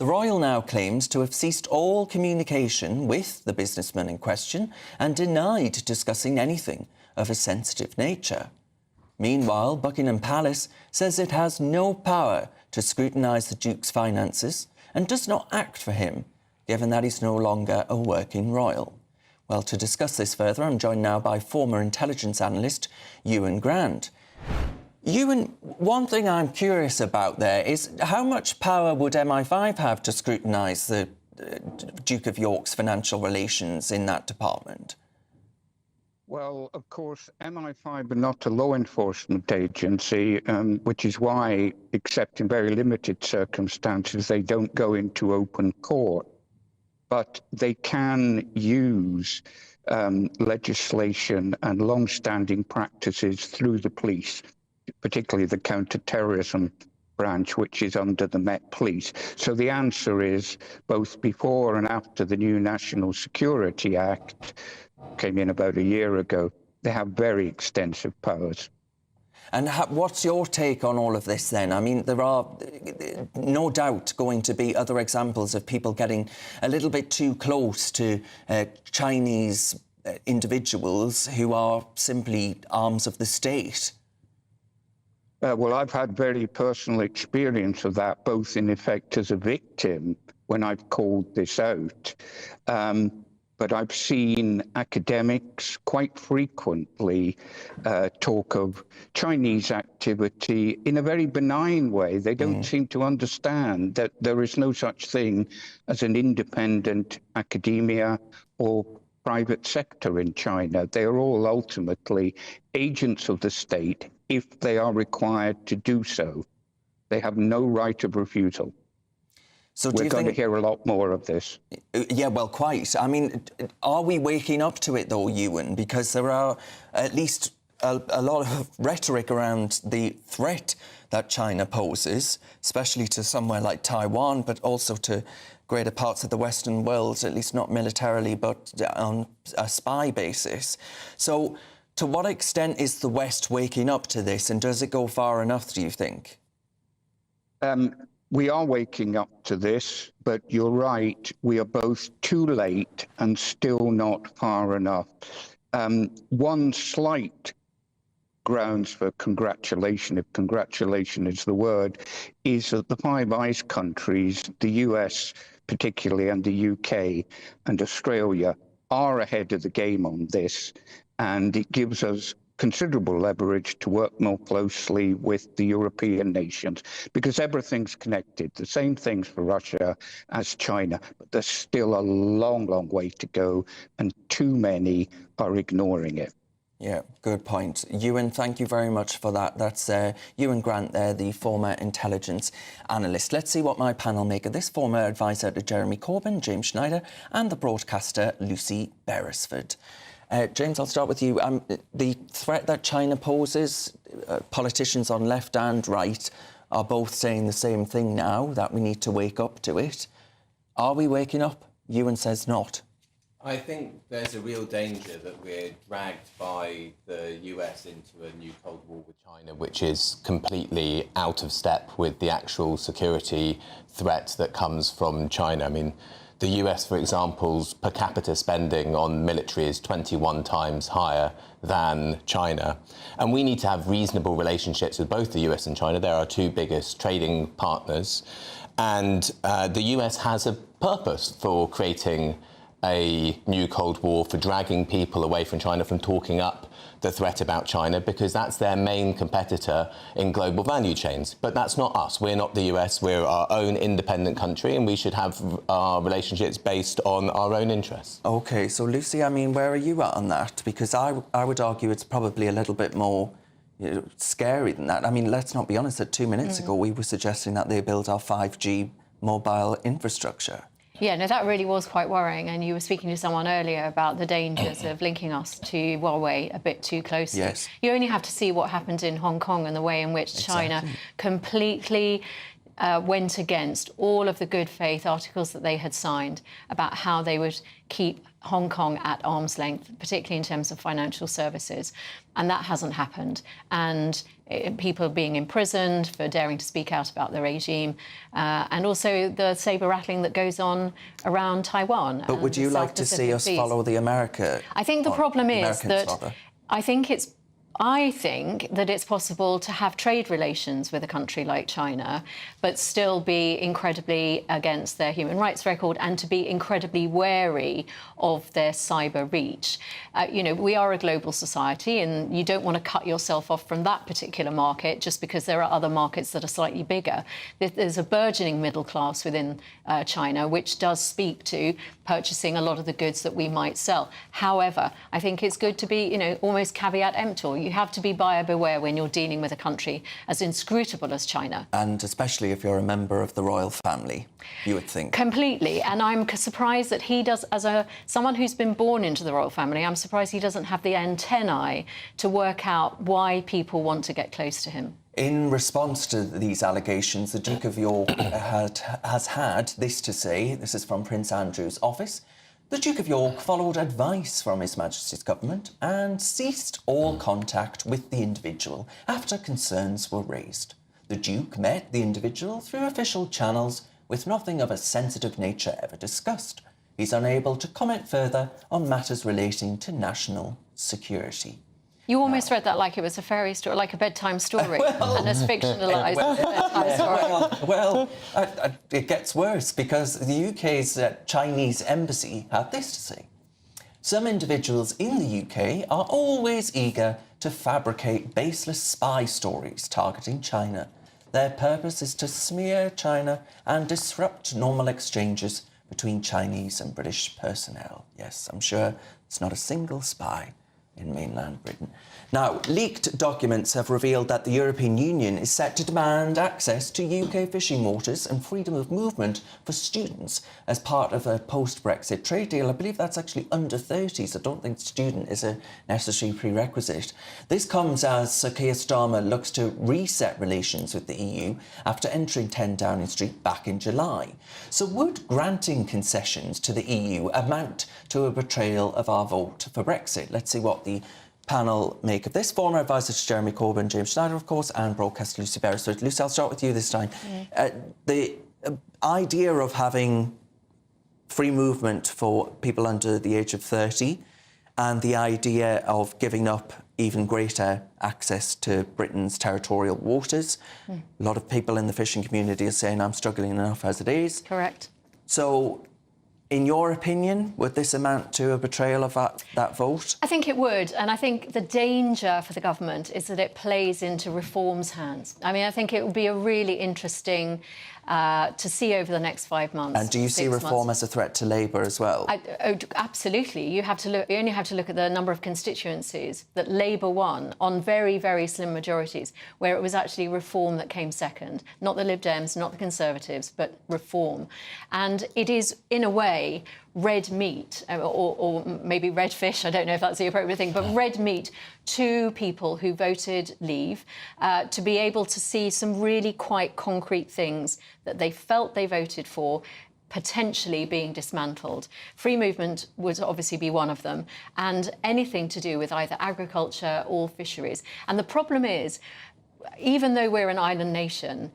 The royal now claims to have ceased all communication with the businessman in question and denied discussing anything of a sensitive nature. Meanwhile, Buckingham Palace says it has no power to scrutinise the Duke's finances and does not act for him, given that he's no longer a working royal. Well, to discuss this further, I'm joined now by former intelligence analyst Ewan Grant. Ewan, one thing I'm curious about there is how much power would MI5 have to scrutinise the Duke of York's financial relations in that department? Well, of course, MI5 are not a law enforcement agency, which is why, except in very limited circumstances, they don't go into open court. But they can use legislation and long-standing practices through the police, particularly the counter-terrorism branch, which is under the Met Police. So the answer is, both before and after the new National Security Act came in about a year ago, they have very extensive powers. And what's your take on all of this then? I mean, there are no doubt going to be other examples of people getting a little bit too close to Chinese individuals who are simply arms of the state. Well, I've had very personal experience of that, both in effect as a victim when I've called this out. But I've seen academics quite frequently talk of Chinese activity in a very benign way. They don't seem to understand that there is no such thing as an independent academia or private sector in China. They are all ultimately agents of the state if they are required to do so. They have no right of refusal. So we're going to hear a lot more of this. Yeah, well, quite. I mean, are we waking up to it, though, Ewan? Because there are at least a lot of rhetoric around the threat that China poses, especially to somewhere like Taiwan, but also to greater parts of the Western world, at least not militarily, but on a spy basis. So to what extent is the West waking up to this, and does it go far enough, do you think? We are waking up to this, but you're right, we are both too late and still not far enough. One slight grounds for congratulation, if congratulation is the word, is that the Five Eyes countries, the US particularly, and the UK and Australia, are ahead of the game on this, and it gives us considerable leverage to work more closely with the European nations, because everything's connected. The same things for Russia as China, but there's still a long, long way to go, and too many are ignoring it. Yeah, good point. Ewan, thank you very much for that. That's Ewan Grant there, the former intelligence analyst. Let's see what my panel make of this. Former advisor to Jeremy Corbyn, James Schneider, and the broadcaster Lucy Beresford. James, I'll start with you. The threat that China poses, politicians on left and right are both saying the same thing now, that we need to wake up to it. Are we waking up? Ewan says not. I think there's a real danger that we're dragged by the US into a new Cold War with China, which is completely out of step with the actual security threat that comes from China. I mean, the US, for example's per capita spending on military is 21 times higher than China. And we need to have reasonable relationships with both the US and China. They're our two biggest trading partners. And the US has a purpose for creating a new Cold War, for dragging people away from China, from talking up the threat about China, because that's their main competitor in global value chains. But that's not us. We're not the US. We're our own independent country, and we should have our relationships based on our own interests. OK, so Lucy, I mean, where are you at on that? Because I would argue it's probably a little bit more scary than that. I mean, let's not be honest, that 2 minutes ago we were suggesting that they build our 5G mobile infrastructure. Yeah, no, that really was quite worrying. And you were speaking to someone earlier about the dangers of linking us to Huawei a bit too closely. Yes. You only have to see what happened in Hong Kong and the way in which China completely went against all of the good faith articles that they had signed about how they would keep Hong Kong at arm's length, particularly in terms of financial services. And that hasn't happened. And people being imprisoned for daring to speak out about the regime, and also the saber-rattling that goes on around Taiwan. But would you like to see us follow the America? I think the problem is that I think it's I think that it's possible to have trade relations with a country like China, but still be incredibly against their human rights record and to be incredibly wary of their cyber reach. You know, we are a global society and you don't want to cut yourself off from that particular market just because there are other markets that are slightly bigger. There's a burgeoning middle class within China, which does speak to purchasing a lot of the goods that we might sell. However, I think it's good to be, you know, almost caveat emptor. You have to be buyer beware when you're dealing with a country as inscrutable as China. And especially if you're a member of the royal family, you would think. Completely. And I'm surprised that he does, as someone who's been born into the royal family, I'm surprised he doesn't have the antennae to work out why people want to get close to him. In response to these allegations, the Duke of York has had this to say. This is from Prince Andrew's office. The Duke of York followed advice from His Majesty's government and ceased all contact with the individual after concerns were raised. The Duke met the individual through official channels with nothing of a sensitive nature ever discussed. He's unable to comment further on matters relating to national security. You almost read that like it was a fairy story, like a bedtime story, and as fictionalised as a bedtime story. Well, it gets worse because the UK's Chinese embassy had this to say. Some individuals in the UK are always eager to fabricate baseless spy stories targeting China. Their purpose is to smear China and disrupt normal exchanges between Chinese and British personnel. Yes, I'm sure it's not a single spy in mainland Britain. Now, leaked documents have revealed that the European Union is set to demand access to UK fishing waters and freedom of movement for students as part of a post-Brexit trade deal. I believe that's actually under 30, so I don't think student is a necessary prerequisite. This comes as Sir Keir Starmer looks to reset relations with the EU after entering 10 Downing Street back in July. So would granting concessions to the EU amount to a betrayal of our vote for Brexit? Let's see what the panel make of this. Former advisor to Jeremy Corbyn, James Schneider, of course, and broadcaster Lucy Beresford. Lucy, I'll start with you this time. The idea of having free movement for people under the age of 30 and the idea of giving up even greater access to Britain's territorial waters. A lot of people in the fishing community are saying, I'm struggling enough as it is. Correct. So, in your opinion, would this amount to a betrayal of that vote? I think it would, and I think the danger for the government is that it plays into Reform's hands. I mean, I think it will be a really interesting to see over the next 5 months. And do you see Reform as a threat to Labour as well? Absolutely. You only have to look at the number of constituencies that Labour won on very, very slim majorities, where it was actually Reform that came second. Not the Lib Dems, not the Conservatives, but Reform. And it is, in a way, red meat, or maybe red fish, I don't know if that's the appropriate thing, but red meat to people who voted Leave, to be able to see some really quite concrete things that they felt they voted for potentially being dismantled. Free movement would obviously be one of them, and anything to do with either agriculture or fisheries. And the problem is, even though we're an island nation,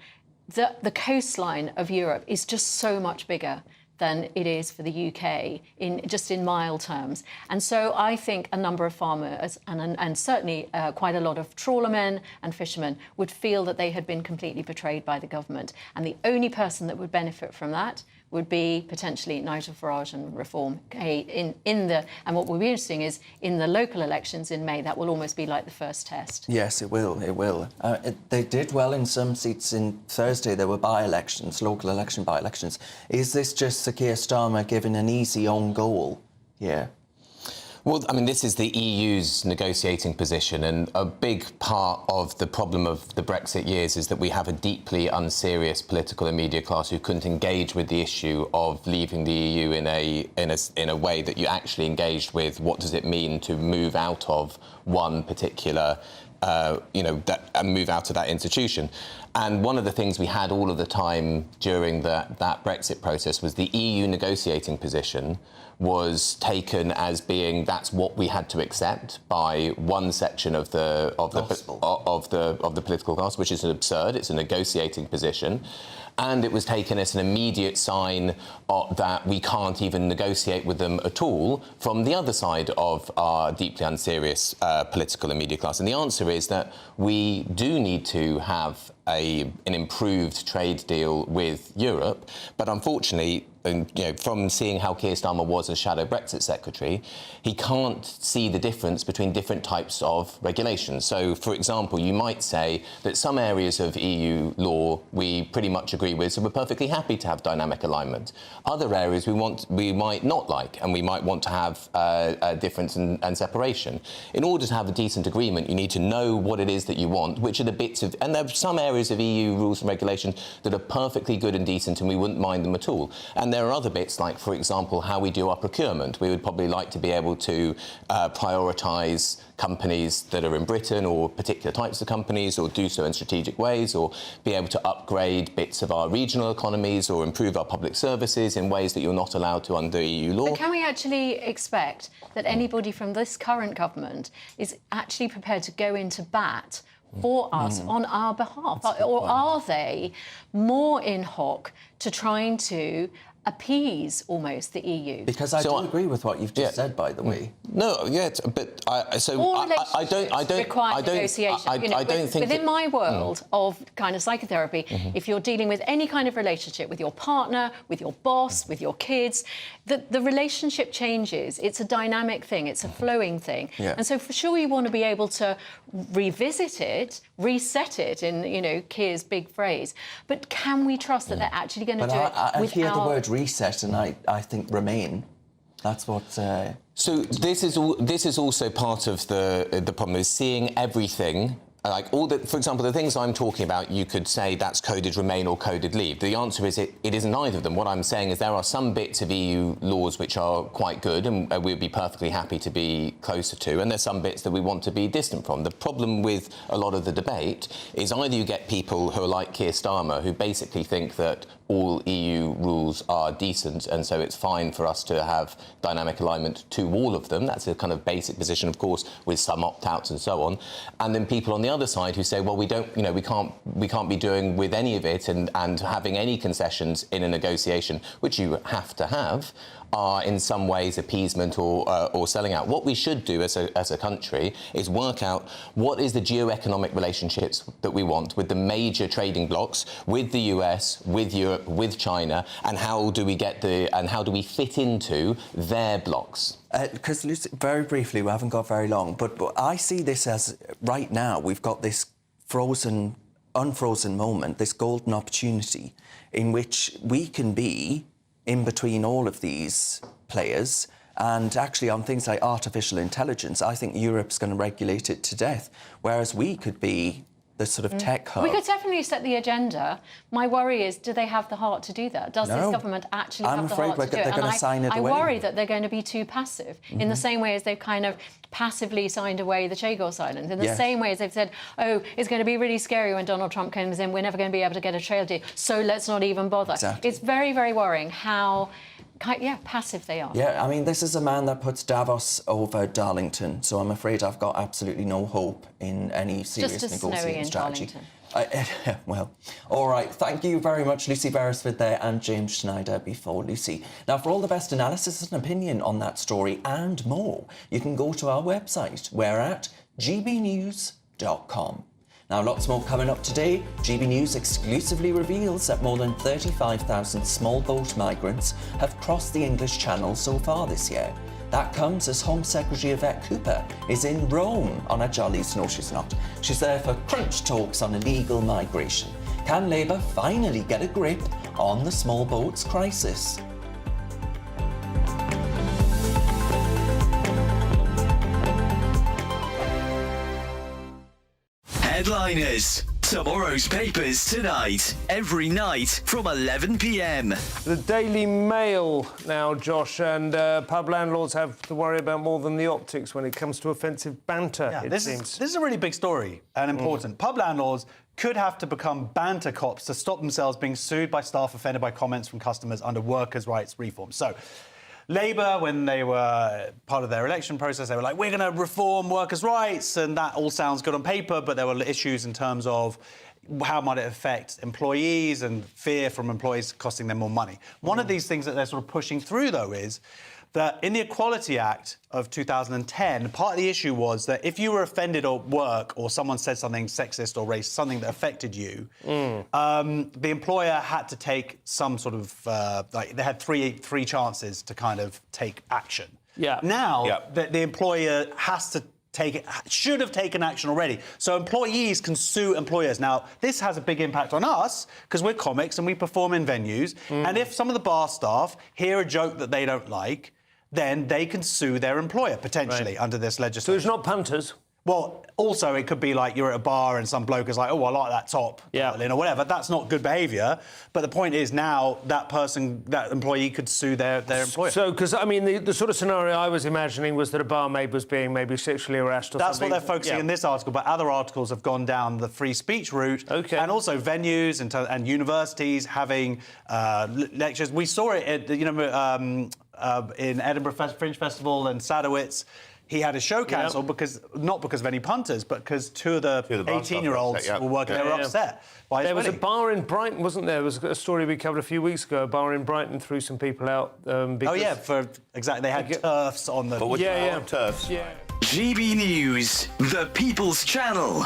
the coastline of Europe is just so much bigger than it is for the UK, in mile terms. And so I think a number of farmers and certainly quite a lot of trawlermen and fishermen would feel that they had been completely betrayed by the government. And the only person that would benefit from that would be potentially Nigel Farage and Reform. And what will be interesting is in the local elections in May, that will almost be like the first test. Yes, it will. It will. They did well in some seats. In Thursday, there were by-elections, local election by-elections. Is this just Sir Keir Starmer giving an easy own goal here? Well, I mean, this is the EU's negotiating position, and a big part of the problem of the Brexit years is that we have a deeply unserious political and media class who couldn't engage with the issue of leaving the EU in a way that you actually engaged with what does it mean to move out of one particular, and move out of that institution. And one of the things we had all of the time during that Brexit process was the EU negotiating position was taken as being that's what we had to accept by one section of the political class, which is absurd. It's a negotiating position. And it was taken as an immediate sign that we can't even negotiate with them at all from the other side of our deeply unserious political and media class. And the answer is that we do need to have an improved trade deal with Europe, but unfortunately, from seeing how Keir Starmer was as Shadow Brexit Secretary, he can't see the difference between different types of regulations. So, for example, you might say that some areas of EU law we pretty much agree with, so we're perfectly happy to have dynamic alignment. Other areas we might not like, and we might want to have a difference and separation. In order to have a decent agreement, you need to know what it is that you want, which are the bits of... And there are some areas of EU rules and regulations that are perfectly good and decent, and we wouldn't mind them at all. And there are other bits, like, for example, how we do our procurement. We would probably like to be able to prioritise companies that are in Britain or particular types of companies, or do so in strategic ways, or be able to upgrade bits of our regional economies or improve our public services in ways that you're not allowed to under EU law. But can we actually expect that anybody from this current government is actually prepared to go into bat for us on our behalf? Or are they more in hock to trying to appease almost the EU? Because I do agree with what you've just said, by the way. No, but I don't require negotiation. I don't think within my world of kind of psychotherapy, if you're dealing with any kind of relationship with your partner, with your boss, with your kids, the relationship changes. It's a dynamic thing. It's a flowing thing. And so for sure you want to be able to revisit it, reset it in, Keir's big phrase. But can we trust that they're actually going to do it I without... hear the word reset, and I think remain. That's what... So this is also part of the problem, is seeing everything. Like for example, the things I'm talking about, you could say that's coded remain or coded leave. The answer is it isn't either of them. What I'm saying is there are some bits of EU laws which are quite good and we'd be perfectly happy to be closer to, and there's some bits that we want to be distant from. The problem with a lot of the debate is either you get people who are like Keir Starmer, who basically think that all EU rules are decent and so it's fine for us to have dynamic alignment to all of them. That's a kind of basic position, of course, with some opt-outs and so on. And then people on the other side who say, well, we can't be doing with any of it and having any concessions in a negotiation, which you have to have, are in some ways appeasement or selling out. What we should do as a country is work out what is the geo-economic relationships that we want with the major trading blocs, with the US, with Europe, with China, and how do we fit into their blocs? Because, Lucy, very briefly, we haven't got very long, but I see this as, right now, we've got this unfrozen moment, this golden opportunity in which we can be in between all of these players. And actually on things like artificial intelligence, I think Europe's going to regulate it to death, whereas we could be the sort of tech hub. We could definitely set the agenda. My worry is, do they have the heart to do that? Does this government actually have the heart to do it? They're going to sign it away. I worry that they're going to be too passive, in the same way as they've kind of passively signed away the Chagos Islands, in the same way as they've said, oh, it's going to be really scary when Donald Trump comes in, we're never going to be able to get a trade deal, so let's not even bother. Exactly. It's very, very worrying how... passive they are. Yeah, I mean, this is a man that puts Davos over Darlington, so I'm afraid I've got absolutely no hope in any serious negotiating strategy. Well, all right. Thank you very much, Lucy Beresford there and James Schneider before Lucy. Now, for all the best analysis and opinion on that story and more, you can go to our website. We're at gbnews.com. Now, lots more coming up today. GB News exclusively reveals that more than 35,000 small boat migrants have crossed the English Channel so far this year. That comes as Home Secretary Yvette Cooper is in Rome on a jollies. No, she's not. She's there for crunch talks on illegal migration. Can Labour finally get a grip on the small boats crisis? Headliners. Tomorrow's papers tonight, every night from 11 p.m. The Daily Mail now, Josh, and pub landlords have to worry about more than the optics when it comes to offensive banter, it seems. This is a really big story and important. Pub landlords could have to become banter cops to stop themselves being sued by staff offended by comments from customers under workers' rights reform. So, Labour, when they were part of their election process, they were like, we're going to reform workers' rights, and that all sounds good on paper, but there were issues in terms of how might it affect employees and fear from employees costing them more money. One of these things that they're sort of pushing through, though, is that in the Equality Act of 2010, part of the issue was that if you were offended at work or someone said something sexist or racist, something that affected you, the employer had to take some sort of, they had three chances to kind of take action. Yeah. Now, the employer should have taken action already. So employees can sue employers. Now, this has a big impact on us because we're comics and we perform in venues. And if some of the bar staff hear a joke that they don't like, then they can sue their employer, potentially, under this legislation. So it's not punters? Well, also, it could be like you're at a bar and some bloke is like, oh, I like that top, or whatever. That's not good behaviour. But the point is now that employee could sue their employer. So, because, I mean, the sort of scenario I was imagining was that a barmaid was being maybe sexually harassed or That's something. That's what they're focusing in this article, but other articles have gone down the free speech route. Okay. And also venues and universities having lectures. We saw it at, in Edinburgh Fringe Festival and Sadowitz. He had a show cancelled not because of any punters, but because two of the 18-year-olds were working. They were upset by his There was wedding. a bar in Brighton, wasn't there? There was a story we covered a few weeks ago. A bar in Brighton threw some people out because... exactly. They had turfs on the... turfs. Yeah. GB News, the People's Channel.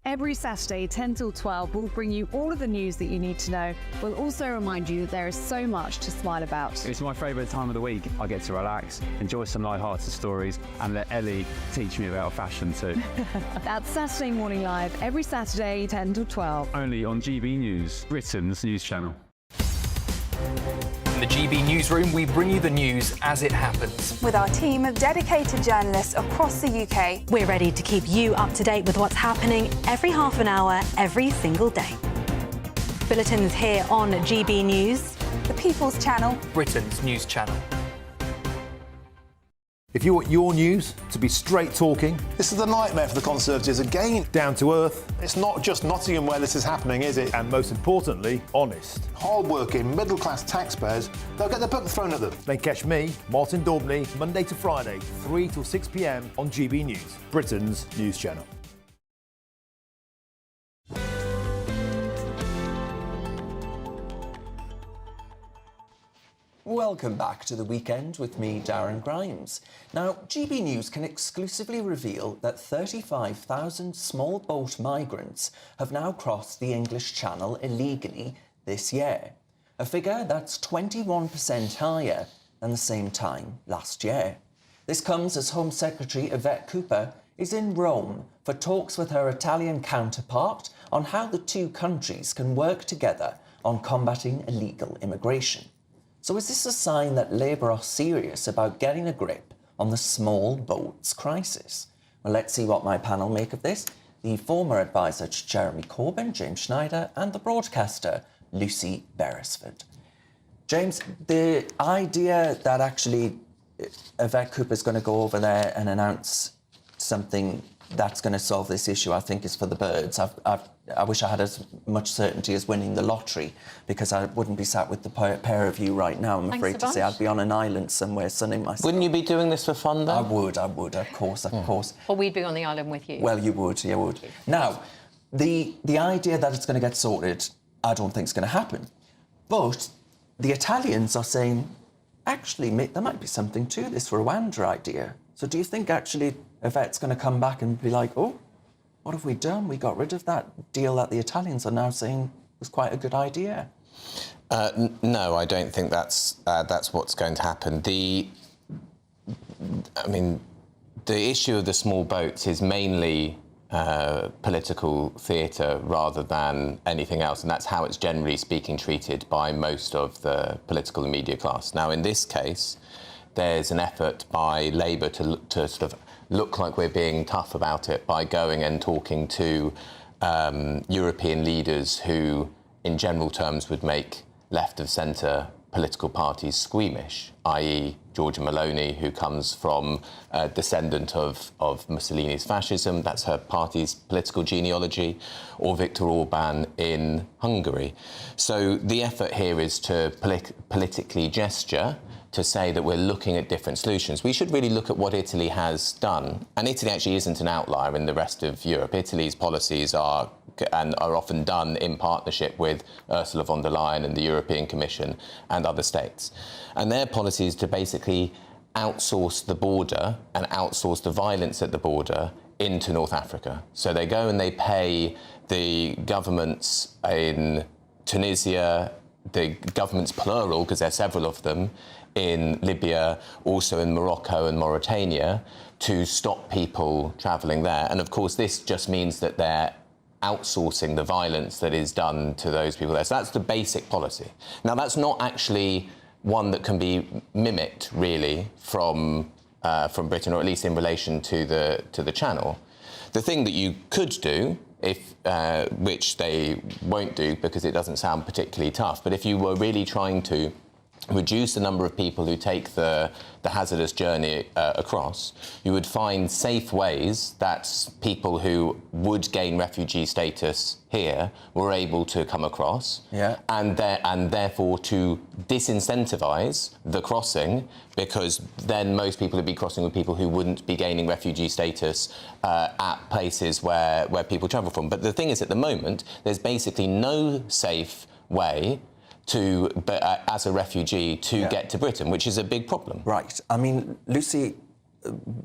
Every Saturday, 10 till 12, we'll bring you all of the news that you need to know. We'll also remind you that there is so much to smile about. It's my favourite time of the week. I get to relax, enjoy some light-hearted stories, and let Ellie teach me about fashion too. That's Saturday Morning Live, every Saturday, 10 till 12. Only on GB News, Britain's news channel. In the GB Newsroom, we bring you the news as it happens. With our team of dedicated journalists across the UK. We're ready to keep you up to date with what's happening every half an hour, every single day. Bulletins here on GB News. The People's Channel. Britain's news channel. If you want your news to be straight talking... This is the nightmare for the Conservatives again. Down to earth. It's not just Nottingham where this is happening, is it? And most importantly, honest. Hard-working, middle-class taxpayers, they'll get their book thrown at them. Then catch me, Martin Daubney, Monday to Friday, 3 till 6 p.m. on GB News, Britain's news channel. Welcome back to The Weekend with me, Darren Grimes. Now, GB News can exclusively reveal that 35,000 small boat migrants have now crossed the English Channel illegally this year, a figure that's 21% higher than the same time last year. This comes as Home Secretary Yvette Cooper is in Rome for talks with her Italian counterpart on how the two countries can work together on combating illegal immigration. So is this a sign that Labour are serious about getting a grip on the small boats crisis? Well, let's see what my panel make of this. The former advisor to Jeremy Corbyn, James Schneider, and the broadcaster, Lucy Beresford. James, the idea that actually Yvette Cooper's going to go over there and announce something that's going to solve this issue, I think, is for the birds. I wish I had as much certainty as winning the lottery, because I wouldn't be sat with the pair of you right now. I'm afraid to say I'd be on an island somewhere sunning myself. Wouldn't you be doing this for fun, though? I would, of course. Or we'd be on the island with you. Well, you would. Now, the idea that it's going to get sorted, I don't think it's going to happen. But the Italians are saying, actually, there might be something to this Rwanda idea. So do you think, actually, Yvette's going to come back and be like, oh, what have we done? We got rid of that deal that the Italians are now saying was quite a good idea. No, I don't think that's what's going to happen. The issue of the small boats is mainly political theatre rather than anything else, and that's how it's generally speaking treated by most of the political and media class. Now, in this case, there's an effort by Labour to sort of look like we're being tough about it by going and talking to European leaders who, in general terms, would make left-of-centre political parties squeamish, i.e. Giorgia Meloni, who comes from a descendant of Mussolini's fascism, that's her party's political genealogy, or Viktor Orban in Hungary. So the effort here is to politically gesture, to say that we're looking at different solutions. We should really look at what Italy has done. And Italy actually isn't an outlier in the rest of Europe. Italy's policies are often done in partnership with Ursula von der Leyen and the European Commission and other states. And their policy is to basically outsource the border and outsource the violence at the border into North Africa. So they go and they pay the governments in Tunisia, the governments plural, because there are several of them, in Libya, also in Morocco and Mauritania, to stop people travelling there. And of course, this just means that they're outsourcing the violence that is done to those people there. So that's the basic policy. Now, that's not actually one that can be mimicked, really, from Britain, or at least in relation to the Channel. The thing that you could do, which they won't do because it doesn't sound particularly tough, but if you were really trying to reduce the number of people who take the hazardous journey across, you would find safe ways that people who would gain refugee status here were able to come across, and therefore to disincentivise the crossing, because then most people would be crossing with people who wouldn't be gaining refugee status at places where people travel from. But the thing is, at the moment, there's basically no safe way as a refugee to get to Britain, which is a big problem. Right. I mean, Lucy,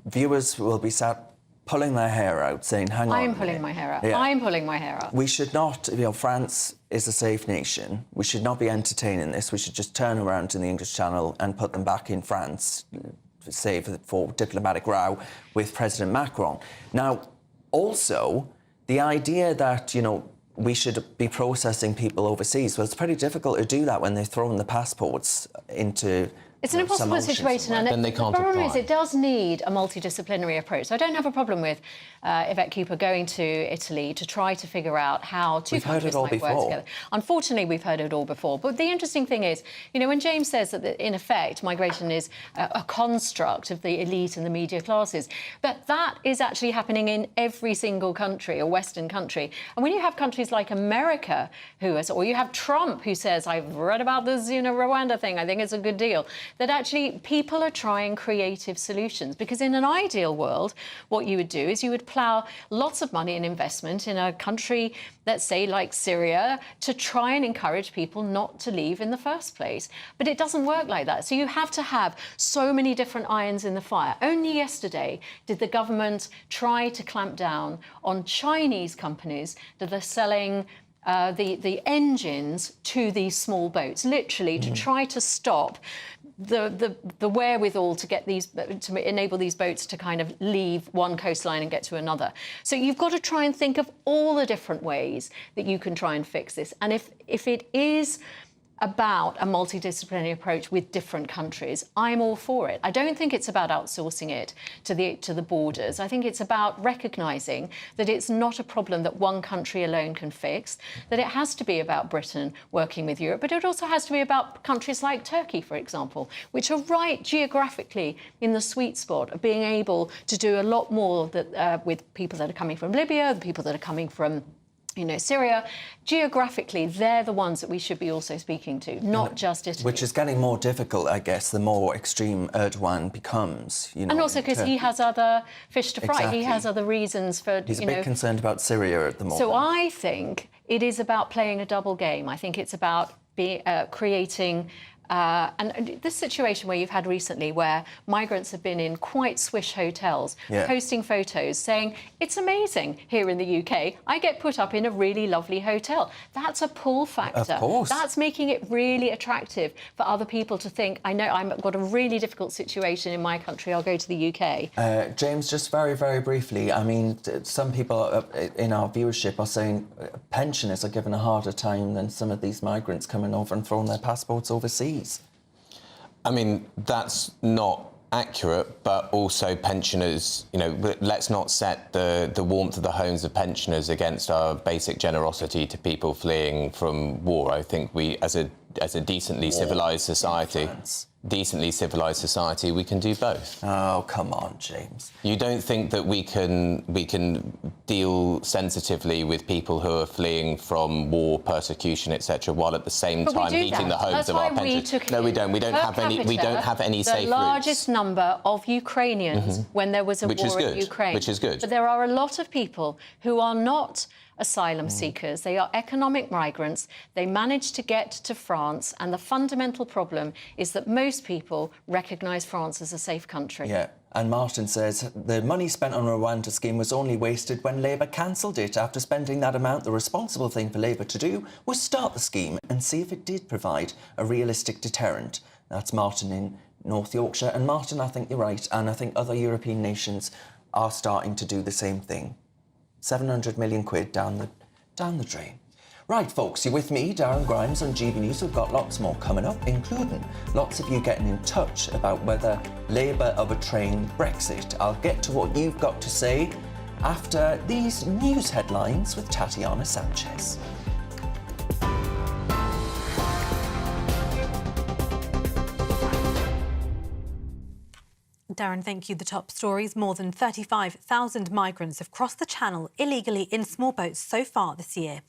viewers will be sat pulling their hair out, saying, hang on. I'm pulling my hair out. Yeah. I'm pulling my hair out. We should not, France is a safe nation. We should not be entertaining this. We should just turn around to the English Channel and put them back in France, save for diplomatic row with President Macron. Now, also, the idea that, we should be processing people overseas. Well, it's pretty difficult to do that when they're throwing the passports into... It's an impossible situation, and the problem is it does need a multidisciplinary approach. So I don't have a problem with Yvette Cooper going to Italy to try to figure out how two countries might work together. Unfortunately, we've heard it all before. But the interesting thing is, when James says that, in effect, migration is a construct of the elite and the media classes, but that is actually happening in every single country, or Western country. And when you have countries like America, or you have Trump, who says, I've read about this, Rwanda thing, I think it's a good deal, that actually people are trying creative solutions. Because in an ideal world, what you would do is you would plough lots of money and investment in a country, let's say, like Syria, to try and encourage people not to leave in the first place. But it doesn't work like that. So you have to have so many different irons in the fire. Only yesterday did the government try to clamp down on Chinese companies that are selling the engines to these small boats, literally to try to stop the wherewithal to get to enable these boats to kind of leave one coastline and get to another. So you've got to try and think of all the different ways that you can try and fix this. And if it is about a multidisciplinary approach with different countries, I'm all for it. I don't think it's about outsourcing it to the borders. I think it's about recognising that it's not a problem that one country alone can fix, that it has to be about Britain working with Europe, but it also has to be about countries like Turkey, for example, which are right geographically in the sweet spot of being able to do a lot more with people that are coming from Libya, the people that are coming from Syria. Geographically, they're the ones that we should be also speaking to, not just Italy. Which is getting more difficult, I guess, the more extreme Erdogan becomes. And also because he has other fish to fry. Exactly. He has other reasons for... He's a bit concerned about Syria at the moment. So I think it is about playing a double game. I think it's about creating... and this situation where you've had recently where migrants have been in quite swish hotels, posting photos saying, it's amazing here in the UK, I get put up in a really lovely hotel. That's a pull factor. Of course. That's making it really attractive for other people to think, I know I've got a really difficult situation in my country, I'll go to the UK. James, just very, very briefly, I mean, some people in our viewership are saying pensioners are given a harder time than some of these migrants coming over and throwing their passports overseas. I mean, that's not accurate, but also pensioners, let's not set the warmth of the homes of pensioners against our basic generosity to people fleeing from war. I think we, as a as a decently civilised society, we can do both. Oh, come on, James. You don't think that we can deal sensitively with people who are fleeing from war, persecution, etc., while at the same time heating the homes of our pensioners? No, we don't. We don't have any. We don't have any safe routes. The largest number of Ukrainians when there was a war in Ukraine, which is good. But there are a lot of people who are not asylum seekers. They are economic migrants. They managed to get to France, and the fundamental problem is that most people recognise France as a safe country. Yeah, and Martin says the money spent on a Rwanda scheme was only wasted when Labour cancelled it. After spending that amount, the responsible thing for Labour to do was start the scheme and see if it did provide a realistic deterrent. That's Martin in North Yorkshire. And Martin, I think you're right, and I think other European nations are starting to do the same thing. 700 million quid down the drain. Right, folks, you're with me, Darren Grimes, on GB News. We've got lots more coming up, including lots of you getting in touch about whether Labour are betraying Brexit. I'll get to what you've got to say after these news headlines with Tatiana Sanchez. Darren, thank you. The top stories. More than 35,000 migrants have crossed the Channel illegally in small boats so far this year.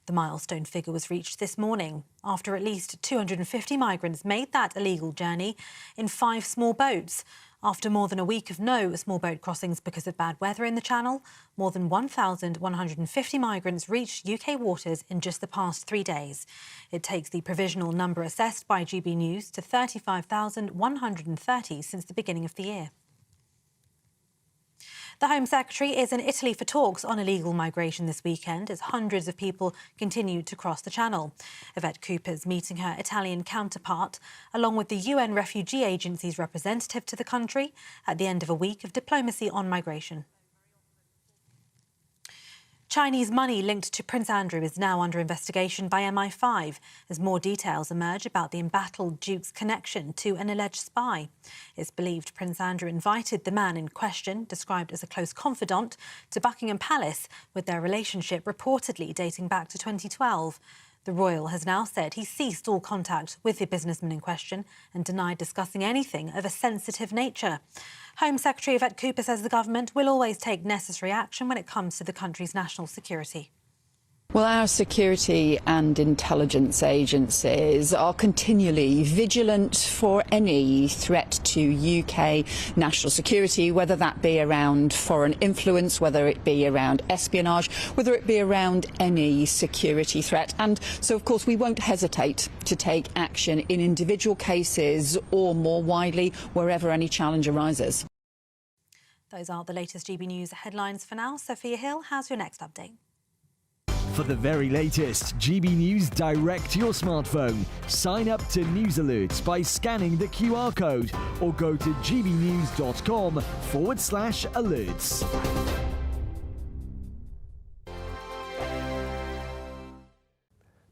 The milestone figure was reached this morning after at least 250 migrants made that illegal journey in 5 small boats. After more than a week of no small boat crossings because of bad weather in the Channel, more than 1,150 migrants reached UK waters in just the past 3 days. It takes the provisional number assessed by GB News to 35,130 since the beginning of the year. The Home Secretary is in Italy for talks on illegal migration this weekend as hundreds of people continue to cross the Channel. Yvette Cooper's meeting her Italian counterpart, along with the UN Refugee Agency's representative to the country, at the end of a week of diplomacy on migration. Chinese money linked to Prince Andrew is now under investigation by MI5 as more details emerge about the embattled Duke's connection to an alleged spy. It's believed Prince Andrew invited the man in question, described as a close confidant, to Buckingham Palace, with their relationship reportedly dating back to 2012. The royal has now said he ceased all contact with the businessman in question and denied discussing anything of a sensitive nature. Home Secretary Yvette Cooper says the government will always take necessary action when it comes to the country's national security. Well, our security and intelligence agencies are continually vigilant for any threat to UK national security, whether that be around foreign influence, whether it be around espionage, whether it be around any security threat. And so, of course, we won't hesitate to take action in individual cases or more widely wherever any challenge arises. Those are the latest GB News headlines for now. Sophia Hill has your next update. For the very latest GB News direct to your smartphone, sign up to News Alerts by scanning the QR code or go to gbnews.com/alerts.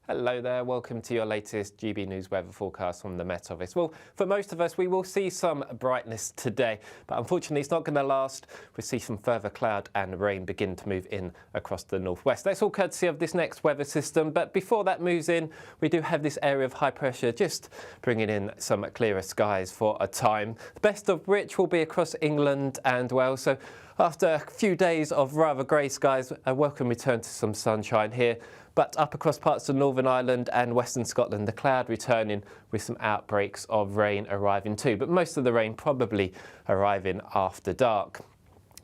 Hello there, welcome to your latest GB News weather forecast from the Met Office. Well, for most of us, we will see some brightness today, but unfortunately it's not going to last. We'll see some further cloud and rain begin to move in across the northwest. That's all courtesy of this next weather system, but before that moves in, we do have this area of high pressure just bringing in some clearer skies for a time, the best of which will be across England and Wales. So after a few days of rather grey skies, a welcome return to some sunshine here. But up across parts of Northern Ireland and Western Scotland, the cloud returning with some outbreaks of rain arriving too. But most of the rain probably arriving after dark.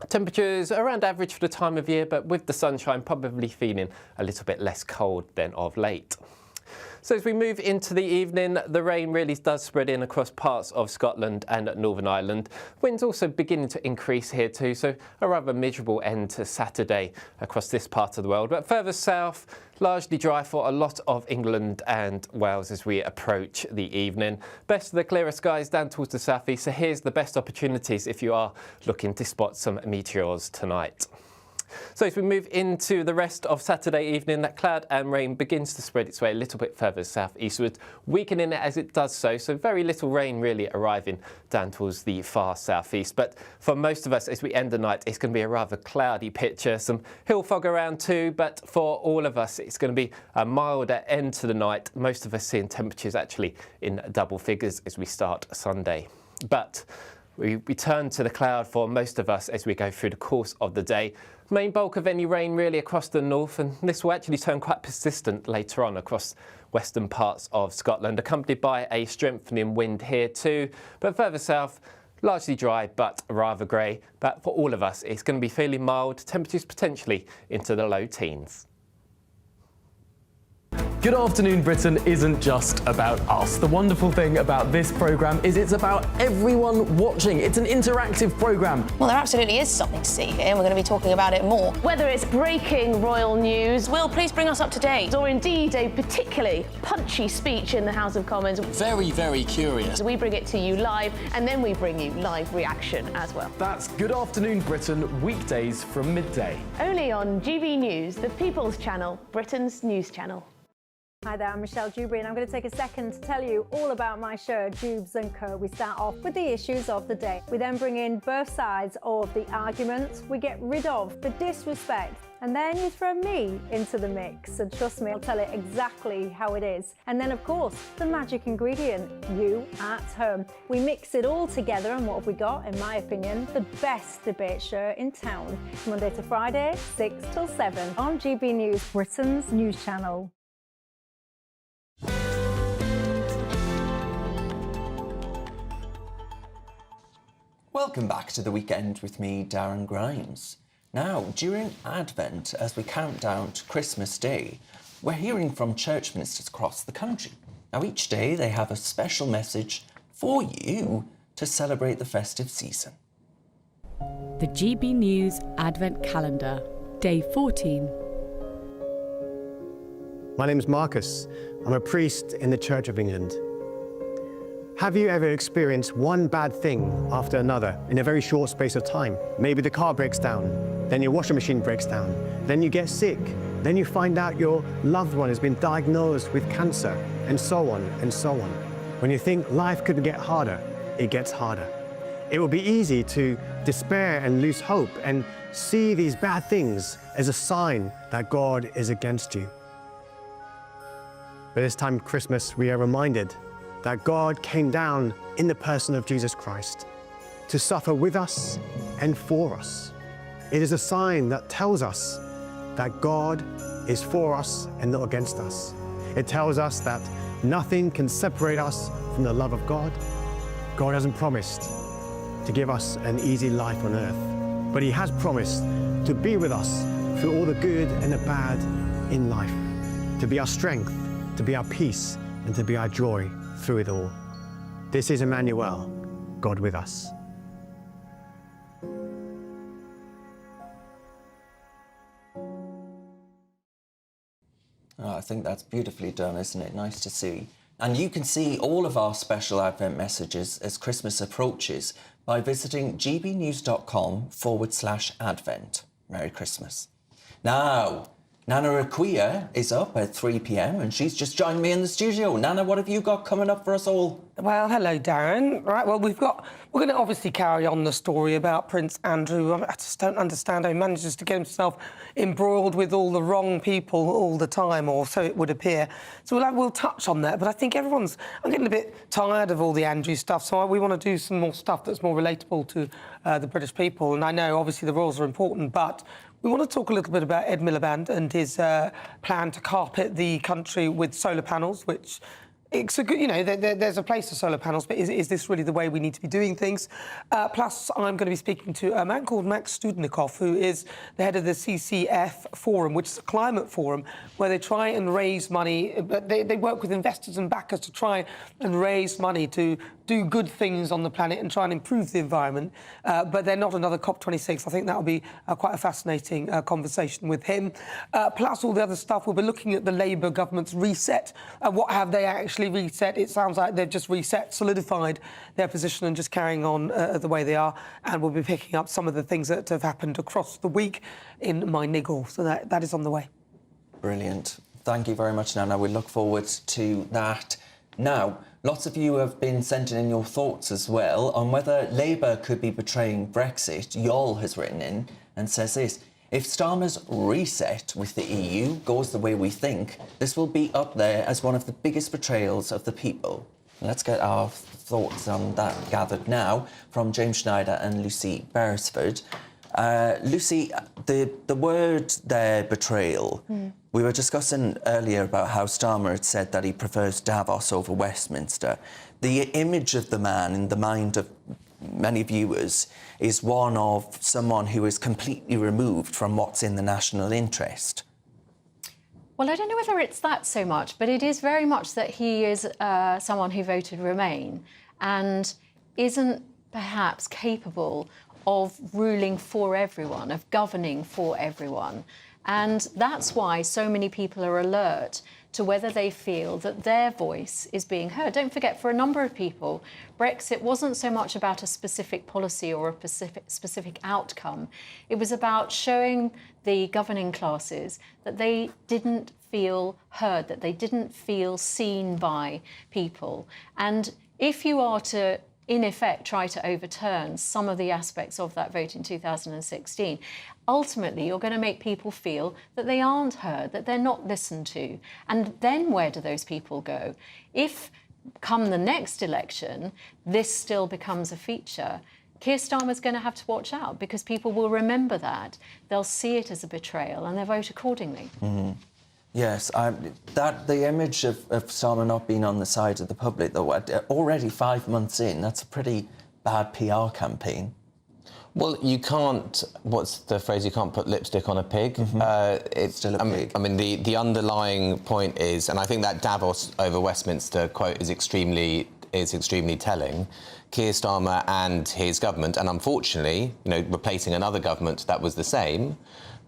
Temperatures around average for the time of year, but with the sunshine probably feeling a little bit less cold than of late. So as we move into the evening, the rain really does spread in across parts of Scotland and Northern Ireland. Winds also beginning to increase here too, so a rather miserable end to Saturday across this part of the world. But further south, largely dry for a lot of England and Wales as we approach the evening. Best of the clearer skies down towards the southeast, so here's the best opportunities if you are looking to spot some meteors tonight. So as we move into the rest of Saturday evening, that cloud and rain begins to spread its way a little bit further south-eastward, weakening it as it does so. So very little rain really arriving down towards the far southeast. But for most of us, as we end the night, it's going to be a rather cloudy picture. Some hill fog around too, but for all of us, it's going to be a milder end to the night. Most of us seeing temperatures actually in double figures as we start Sunday. But we turn to the cloud for most of us as we go through the course of the day. Main bulk of any rain really across the north, and this will actually turn quite persistent later on across western parts of Scotland, accompanied by a strengthening wind here too. But further south, largely dry but rather grey. But for all of us, it's going to be fairly mild, temperatures potentially into the low teens. Good Afternoon Britain isn't just about us. The wonderful thing about this programme is it's about everyone watching. It's an interactive programme. Well, there absolutely is something to see here, and we're going to be talking about it more. Whether it's breaking royal news, Will, please bring us up to date, or indeed a particularly punchy speech in the House of Commons. Very, very curious. We bring it to you live, and then we bring you live reaction as well. That's Good Afternoon Britain, weekdays from midday. Only on GB News, the People's Channel, Britain's news channel. Hi there, I'm Michelle Dewberry, and I'm going to take a second to tell you all about my show, Dubes & Co. We start off with the issues of the day. We then bring in both sides of the arguments. We get rid of the disrespect, and then you throw me into the mix. And trust me, I'll tell it exactly how it is. And then, of course, the magic ingredient, you at home. We mix it all together, and what have we got? In my opinion, the best debate show in town. Monday to Friday, 6 till 7 on GB News, Britain's news channel. Welcome back to the weekend with me, Darren Grimes. Now, during Advent, as we count down to Christmas Day, we're hearing from church ministers across the country. Now, each day they have a special message for you to celebrate the festive season. The GB News Advent Calendar, Day 14. My name's Marcus. I'm a priest in the Church of England. Have you ever experienced one bad thing after another in a very short space of time? Maybe the car breaks down, then your washing machine breaks down, then you get sick, then you find out your loved one has been diagnosed with cancer, and so on and so on. When you think life could get harder, it gets harder. It will be easy to despair and lose hope and see these bad things as a sign that God is against you. But this time of Christmas, we are reminded that God came down in the person of Jesus Christ to suffer with us and for us. It is a sign that tells us that God is for us and not against us. It tells us that nothing can separate us from the love of God. God hasn't promised to give us an easy life on earth, but He has promised to be with us through all the good and the bad in life, to be our strength, to be our peace, and to be our joy through it all. This is Emmanuel, God with us. Oh, I think that's beautifully done, isn't it? Nice to see. And you can see all of our special Advent messages as Christmas approaches by visiting gbnews.com/Advent. Merry Christmas. Now, Nana Aquia is up at 3 p.m. and she's just joined me in the studio. Nana, what have you got coming up for us all? Well, hello, Darren. Right, well, we're going to obviously carry on the story about Prince Andrew. I just don't understand how he manages to get himself embroiled with all the wrong people all the time, or so it would appear. So we'll touch on that, but I think I'm getting a bit tired of all the Andrew stuff, so we want to do some more stuff that's more relatable to the British people. And I know, obviously, the royals are important, but we want to talk a little bit about Ed Miliband and his plan to carpet the country with solar panels, which it's a good, there's a place for solar panels, but is this really the way we need to be doing things? Plus, I'm going to be speaking to a man called Max Studenikoff, who is the head of the CCF Forum, which is a climate forum where they try and raise money. They work with investors and backers to try and raise money to do good things on the planet and try and improve the environment, but they're not another COP26. I think that'll be quite a fascinating conversation with him. Plus all the other stuff, we'll be looking at the Labour government's reset. What have they actually reset? It sounds like they've just reset, solidified their position and just carrying on the way they are. And we'll be picking up some of the things that have happened across the week in my niggle. So that is on the way. Brilliant. Thank you very much, Nana. We look forward to that. Now, lots of you have been sending in your thoughts as well on whether Labour could be betraying Brexit. Yol has written in and says this: if Starmer's reset with the EU goes the way we think, this will be up there as one of the biggest betrayals of the people. Let's get our thoughts on that gathered now from James Schneider and Lucy Beresford. Lucy, the word there, betrayal, we were discussing earlier about how Starmer had said that he prefers Davos over Westminster. The image of the man in the mind of many viewers is one of someone who is completely removed from what's in the national interest. Well, I don't know whether it's that so much, but it is very much that he is someone who voted Remain and isn't perhaps capable of ruling for everyone, of governing for everyone. And that's why so many people are alert to whether they feel that their voice is being heard. Don't forget, for a number of people, Brexit wasn't so much about a specific policy or a specific outcome. It was about showing the governing classes that they didn't feel heard, that they didn't feel seen by people. And if you are to, in effect, try to overturn some of the aspects of that vote in 2016, ultimately you're going to make people feel that they aren't heard, that they're not listened to. And then where do those people go? If, come the next election, this still becomes a feature, Keir Starmer's going to have to watch out, because people will remember that. They'll see it as a betrayal and they'll vote accordingly. Mm-hmm. Yes, the image of Starmer not being on the side of the public, though, already 5 months in, that's a pretty bad PR campaign. Well, you can't, what's the phrase, you can't put lipstick on a pig. It's still a pig. I mean, the underlying point is, and I think that Davos over Westminster quote is extremely telling. Keir Starmer and his government, and unfortunately, replacing another government that was the same,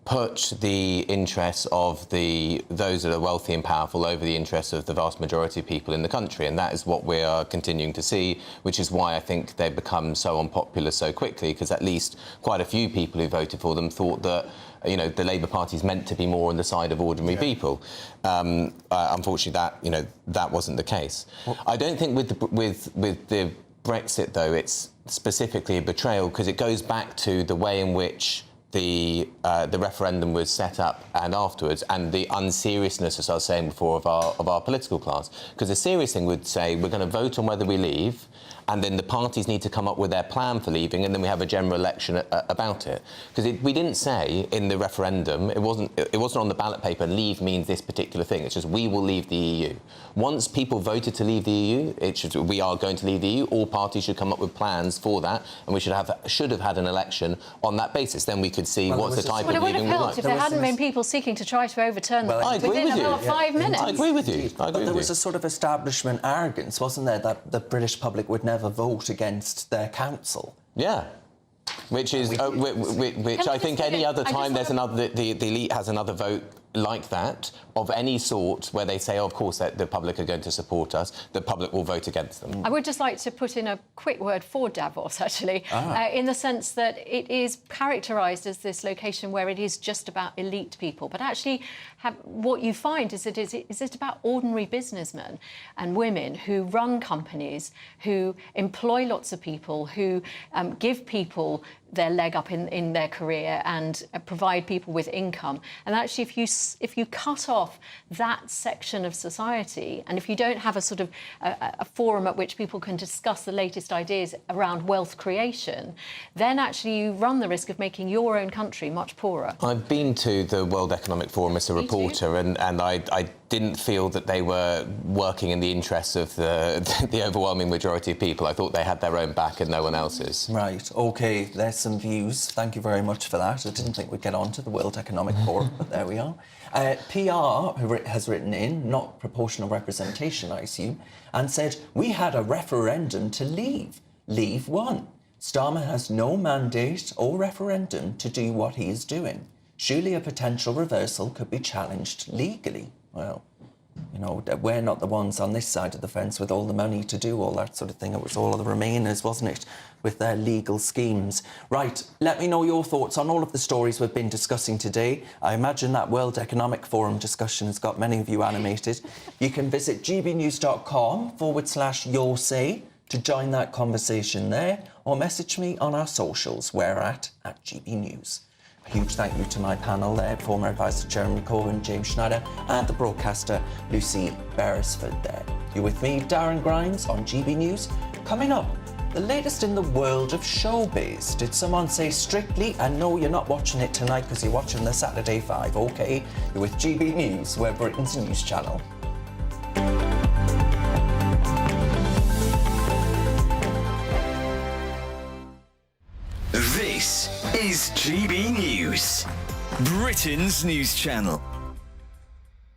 put the interests of those that are wealthy and powerful over the interests of the vast majority of people in the country. And that is what we are continuing to see, which is why I think they've become so unpopular so quickly, because at least quite a few people who voted for them thought that the Labour Party is meant to be more on the side of ordinary people. Unfortunately, that wasn't the case. I don't think with the Brexit, though, it's specifically a betrayal, because it goes back to the way in which the referendum was set up and afterwards, and the unseriousness, as I was saying before, of our political class. Because the serious thing would say, we're going to vote on whether we leave, and then the parties need to come up with their plan for leaving, and then we have a general election about it. Because we didn't say in the referendum, it wasn't on the ballot paper, leave means this particular thing. It's just, we will leave the EU. Once people voted to leave the EU, we are going to leave the EU. All parties should come up with plans for that, and we should have had an election on that basis. Then we could see what's the type of leaving. Well, it would have helped if there hadn't been people seeking to try to overturn them within about 5 minutes. I agree with you. But there was a sort of establishment arrogance, wasn't there, that the British public would never vote against their council. Yeah. Which is, which I think any other time there's another, the elite has another vote like that of any sort where they say, oh, of course, that the public are going to support us, the public will vote against them. I would just like to put in a quick word for Davos, actually, in the sense that it is characterised as this location where it is just about elite people. But actually, what you find is that it's about ordinary businessmen and women who run companies, who employ lots of people, who give people their leg up in their career and provide people with income. And actually, if you cut off that section of society, and if you don't have a sort of a forum at which people can discuss the latest ideas around wealth creation, then actually you run the risk of making your own country much poorer. I've been to the World Economic Forum as a reporter, and I didn't feel that they were working in the interests of the overwhelming majority of people. I thought they had their own back and no one else's. Right, OK, there's some views. Thank you very much for that. I didn't think we'd get on to the World Economic Forum, but there we are. PR has written in, not proportional representation, I assume, and said, we had a referendum to leave. Leave won. Starmer has no mandate or referendum to do what he is doing. Surely a potential reversal could be challenged legally. Well, you know, we're not the ones on this side of the fence with all the money to do all that sort of thing. It was all of the Remainers, wasn't it, with their legal schemes. Right, let me know your thoughts on all of the stories we've been discussing today. I imagine that World Economic Forum discussion has got many of you animated. You can visit gbnews.com/your say to join that conversation there, or message me on our socials. We're at GB News. A huge thank you to my panel there, former advisor Jeremy Cohen, James Schneider, and the broadcaster Lucy Beresford there. You're with me, Darren Grimes, on GB News. Coming up, the latest in the world of showbiz. Did someone say Strictly? And no, you're not watching it tonight because you're watching the Saturday 5, OK? You're with GB News, we're Britain's news channel. This is GB News, Britain's news channel.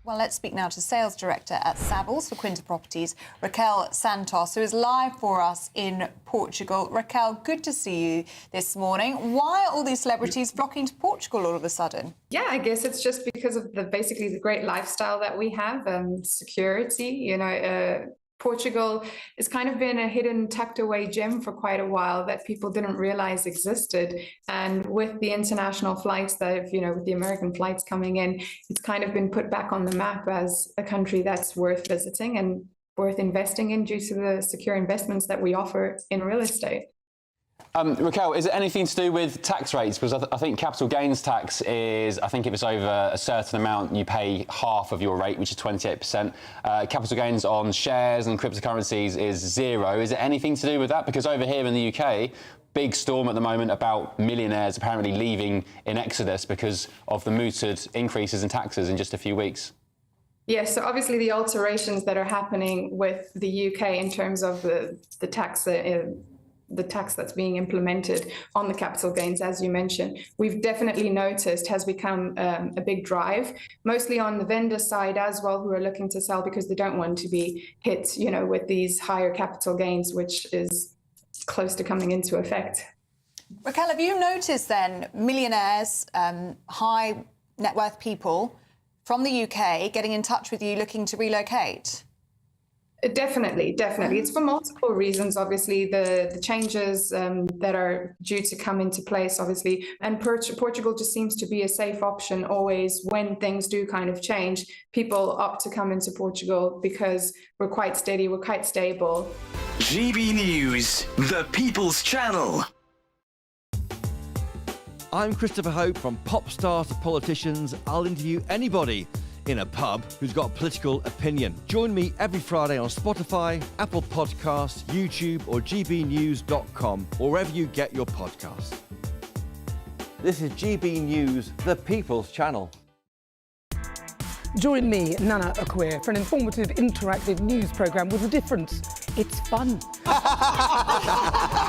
Well, let's speak now to Sales Director at Savills for Quinta Properties, Raquel Santos, who is live for us in Portugal. Raquel, good to see you this morning. Why are all these celebrities flocking to Portugal all of a sudden? Yeah, I guess it's just because of basically the great lifestyle that we have, security, you know, Portugal has kind of been a hidden, tucked away gem for quite a while that people didn't realize existed. And with the international flights that have, you know, with the American flights coming in, it's kind of been put back on the map as a country that's worth visiting and worth investing in due to the secure investments that we offer in real estate. Raquel, is it anything to do with tax rates? Because I think capital gains tax is, I think if it's over a certain amount, you pay half of your rate, which is 28%. Capital gains on shares and cryptocurrencies is 0. Is it anything to do with that? Because over here in the UK, big storm at the moment about millionaires apparently leaving in exodus because of the mooted increases in taxes in just a few weeks. Yes, so obviously the alterations that are happening with the UK in terms of the tax that's being implemented on the capital gains, as you mentioned, we've definitely noticed has become a big drive, mostly on the vendor side as well, who are looking to sell because they don't want to be hit, you know, with these higher capital gains, which is close to coming into effect. Raquel, have you noticed then millionaires, high net worth people from the UK getting in touch with you looking to relocate? Definitely. It's for multiple reasons, obviously, the changes that are due to come into place, obviously, and Portugal just seems to be a safe option always when things do kind of change. People opt to come into Portugal because we're quite steady, we're quite stable. GB News, the People's Channel. I'm Christopher Hope. From pop stars to politicians, I'll interview anybody in a pub who's got a political opinion. Join me every Friday on Spotify, Apple Podcasts, YouTube or gbnews.com, or wherever you get your podcasts. This is GB News, the People's Channel. Join me, Nana Akwe, for an informative, interactive news programme with a difference. It's fun.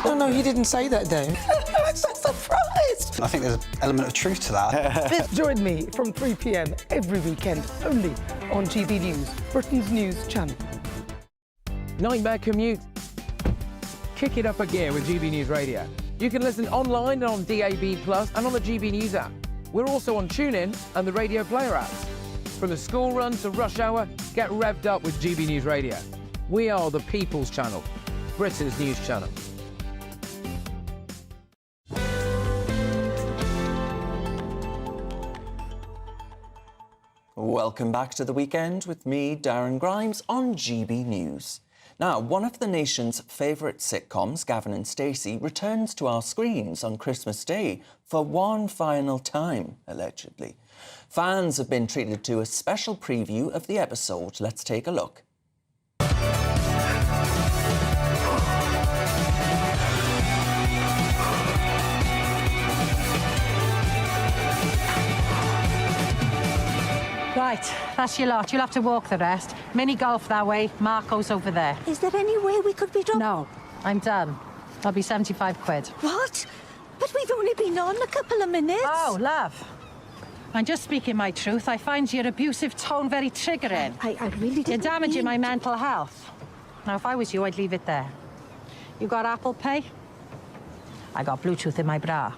No, he didn't say that, Dave. I'm so surprised. I think there's an element of truth to that. Join me from 3 p.m. every weekend, only on GB News, Britain's news channel. Nightmare commute? Kick it up a gear with GB News Radio. You can listen online and on DAB+ and on the GB News app. We're also on TuneIn and the Radio Player apps. From the school run to rush hour, get revved up with GB News Radio. We are the People's Channel, Britain's news channel. Welcome back to The Weekend with me, Darren Grimes, on GB News. Now, one of the nation's favourite sitcoms, Gavin and Stacey, returns to our screens on Christmas Day for one final time, allegedly. Fans have been treated to a special preview of the episode. Let's take a look. Right, that's your lot. You'll have to walk the rest. Mini golf that way, Marco's over there. Is there any way we could be done? No, I'm done. That'll be 75 quid. What? But we've only been on a couple of minutes. Oh, love. I'm just speaking my truth. I find your abusive tone very triggering. I really didn't. You're damaging my mental health. Now, if I was you, I'd leave it there. You got Apple Pay? I got Bluetooth in my bra.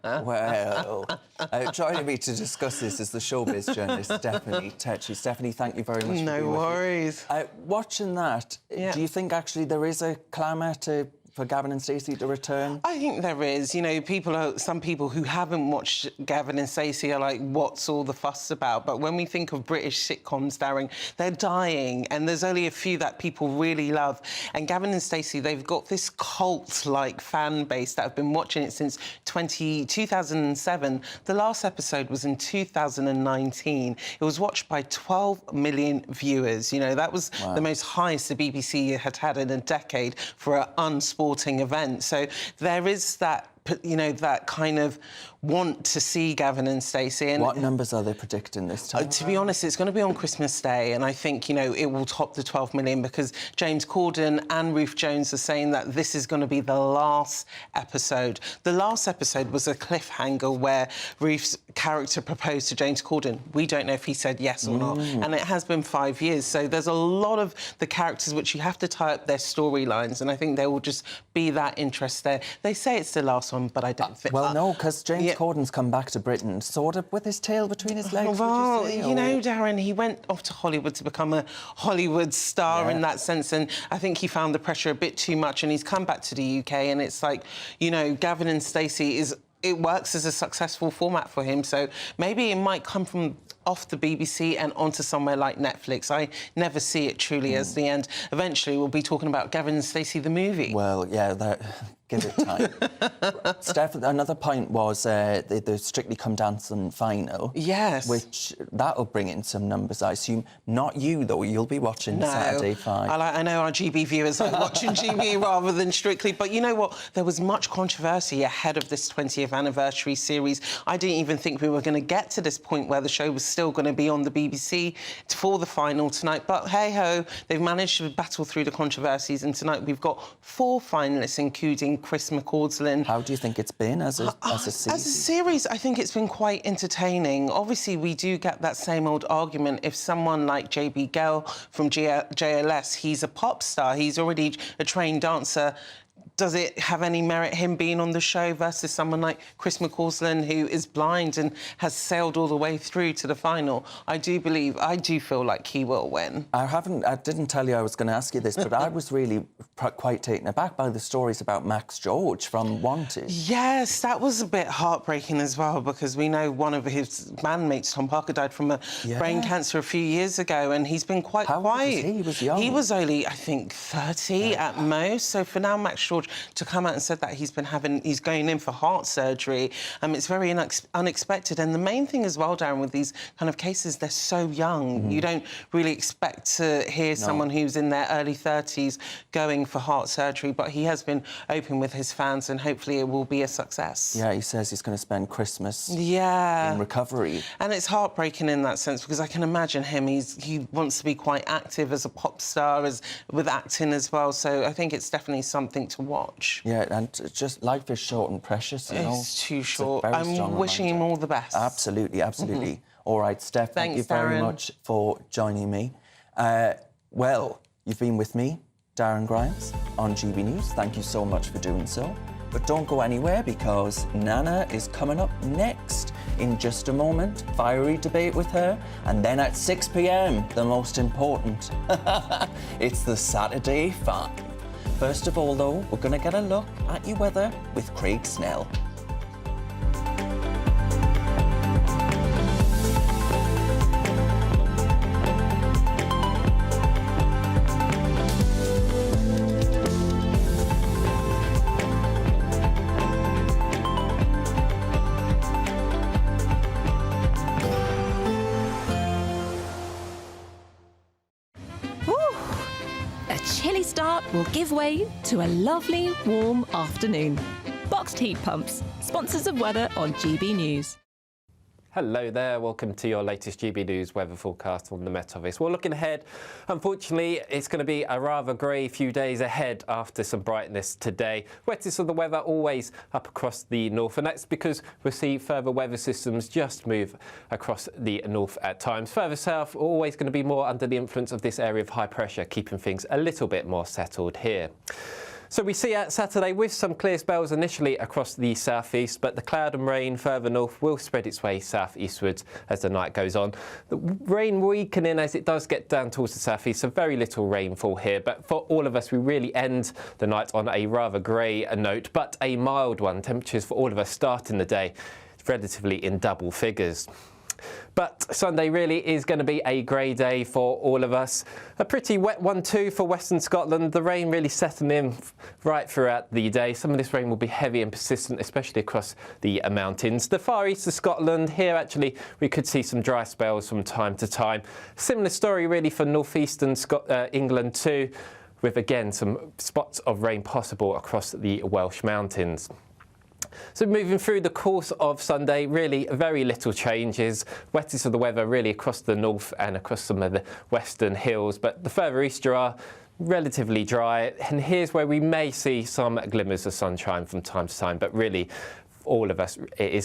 Well, joining me to discuss this is the showbiz journalist, Stephanie Tetchy. Stephanie, thank you very much for being with me. No worries. Watching that, do you think actually there is a clamour for Gavin and Stacey to return? I think there is. You know, some people who haven't watched Gavin and Stacey are like, what's all the fuss about? But when we think of British sitcoms, Darren, they're dying, and there's only a few that people really love. And Gavin and Stacey, they've got this cult-like fan base that have been watching it since 2007. The last episode was in 2019. It was watched by 12 million viewers. You know, that was the most highest the BBC had in a decade for an unsporting event. So there is that, you know, that kind of want to see Gavin and Stacey. And what numbers are they predicting this time? To be honest, it's going to be on Christmas Day, and I think, you know, it will top the 12 million because James Corden and Ruth Jones are saying that this is going to be the last episode. The last episode was a cliffhanger where Ruth's character proposed to James Corden. We don't know if he said yes or not, and it has been 5 years. So there's a lot of the characters which you have to tie up their storylines, and I think there will just be that interest there. They say it's the last one, but I don't think... Well, no, because James Corden's come back to Britain sort of with his tail between his legs, well, would you say? You know, Darren, he went off to Hollywood to become a Hollywood star in that sense, and I think he found the pressure a bit too much, and he's come back to the UK, and it's like, you know, Gavin and Stacey it works as a successful format for him, so maybe it might come from off the BBC and onto somewhere like Netflix. I never see it truly as the end. Eventually, we'll be talking about Gavin and Stacey, the movie. Well, yeah, give it time. Steph, another point was the Strictly Come Dancing final. Yes. Which, that'll bring in some numbers, I assume. Not you, though. You'll be watching Saturday 5. I know our GB viewers are watching GB rather than Strictly, but you know what? There was much controversy ahead of this 20th anniversary series. I didn't even think we were going to get to this point where the show was still going to be on the BBC for the final tonight, but hey-ho, they've managed to battle through the controversies, and tonight we've got 4 finalists, including Chris McCausland. How do you think it's been as a season? As a series, I think it's been quite entertaining. Obviously, we do get that same old argument. If someone like JB Gell from JLS, he's a pop star, he's already a trained dancer, does it have any merit him being on the show versus someone like Chris McCausland, who is blind and has sailed all the way through to the final? I do feel like he will win. I didn't tell you I was going to ask you this, but I was really quite taken aback by the stories about Max George from Wanted. Yes, that was a bit heartbreaking as well, because we know one of his bandmates, Tom Parker, died from a brain cancer a few years ago, and he's been quite quiet. How old was he? He was young. He was only, I think, 30 at most. So for now, Max George to come out and said that he's going in for heart surgery, it's very unexpected. And the main thing as well, Darren, with these kind of cases, they're so young. You don't really expect to hear someone who's in their early 30s going for heart surgery, but he has been open with his fans, and hopefully it will be a success. Yeah, he says he's going to spend Christmas in recovery. And it's heartbreaking in that sense, because I can imagine him, he wants to be quite active as a pop star, with acting as well, so I think it's definitely something to watch. Yeah, and just life is short and precious, you know. It's too short. I'm wishing him all the best. Absolutely, absolutely. All right, Steph, thank you very much for joining me. Well, you've been with me, Darren Grimes, on GB News. Thank you so much for doing so. But don't go anywhere, because Nana is coming up next in just a moment. Fiery debate with her. And then at 6 p.m, the most important. It's the Saturday 5. First of all, though, we're going to get a look at your weather with Craig Snell. Will give way to a lovely, warm afternoon. Boxed heat pumps, sponsors of weather on GB News. Hello there, welcome to your latest GB News weather forecast from the Met Office. Well, looking ahead, unfortunately, it's going to be a rather grey few days ahead after some brightness today. Wettest of the weather always up across the north, and that's because we'll see further weather systems just move across the north at times. Further south, always going to be more under the influence of this area of high pressure, keeping things a little bit more settled here. So we see out Saturday with some clear spells initially across the southeast, but the cloud and rain further north will spread its way southeastwards as the night goes on. The rain weakening as it does get down towards the southeast, so very little rainfall here. But for all of us, we really end the night on a rather grey note, but a mild one. Temperatures for all of us starting the day relatively in double figures. But Sunday really is going to be a grey day for all of us. A pretty wet one too for Western Scotland. The rain really setting in right throughout the day. Some of this rain will be heavy and persistent, especially across the mountains. The far east of Scotland, here actually we could see some dry spells from time to time. Similar story really for northeastern England too, with again some spots of rain possible across the Welsh mountains. So moving through the course of Sunday, really very little changes. Wettest of the weather really across the north and across some of the western hills, but the further east you are, relatively dry. And here's where we may see some glimmers of sunshine from time to time, but really all of us, it is going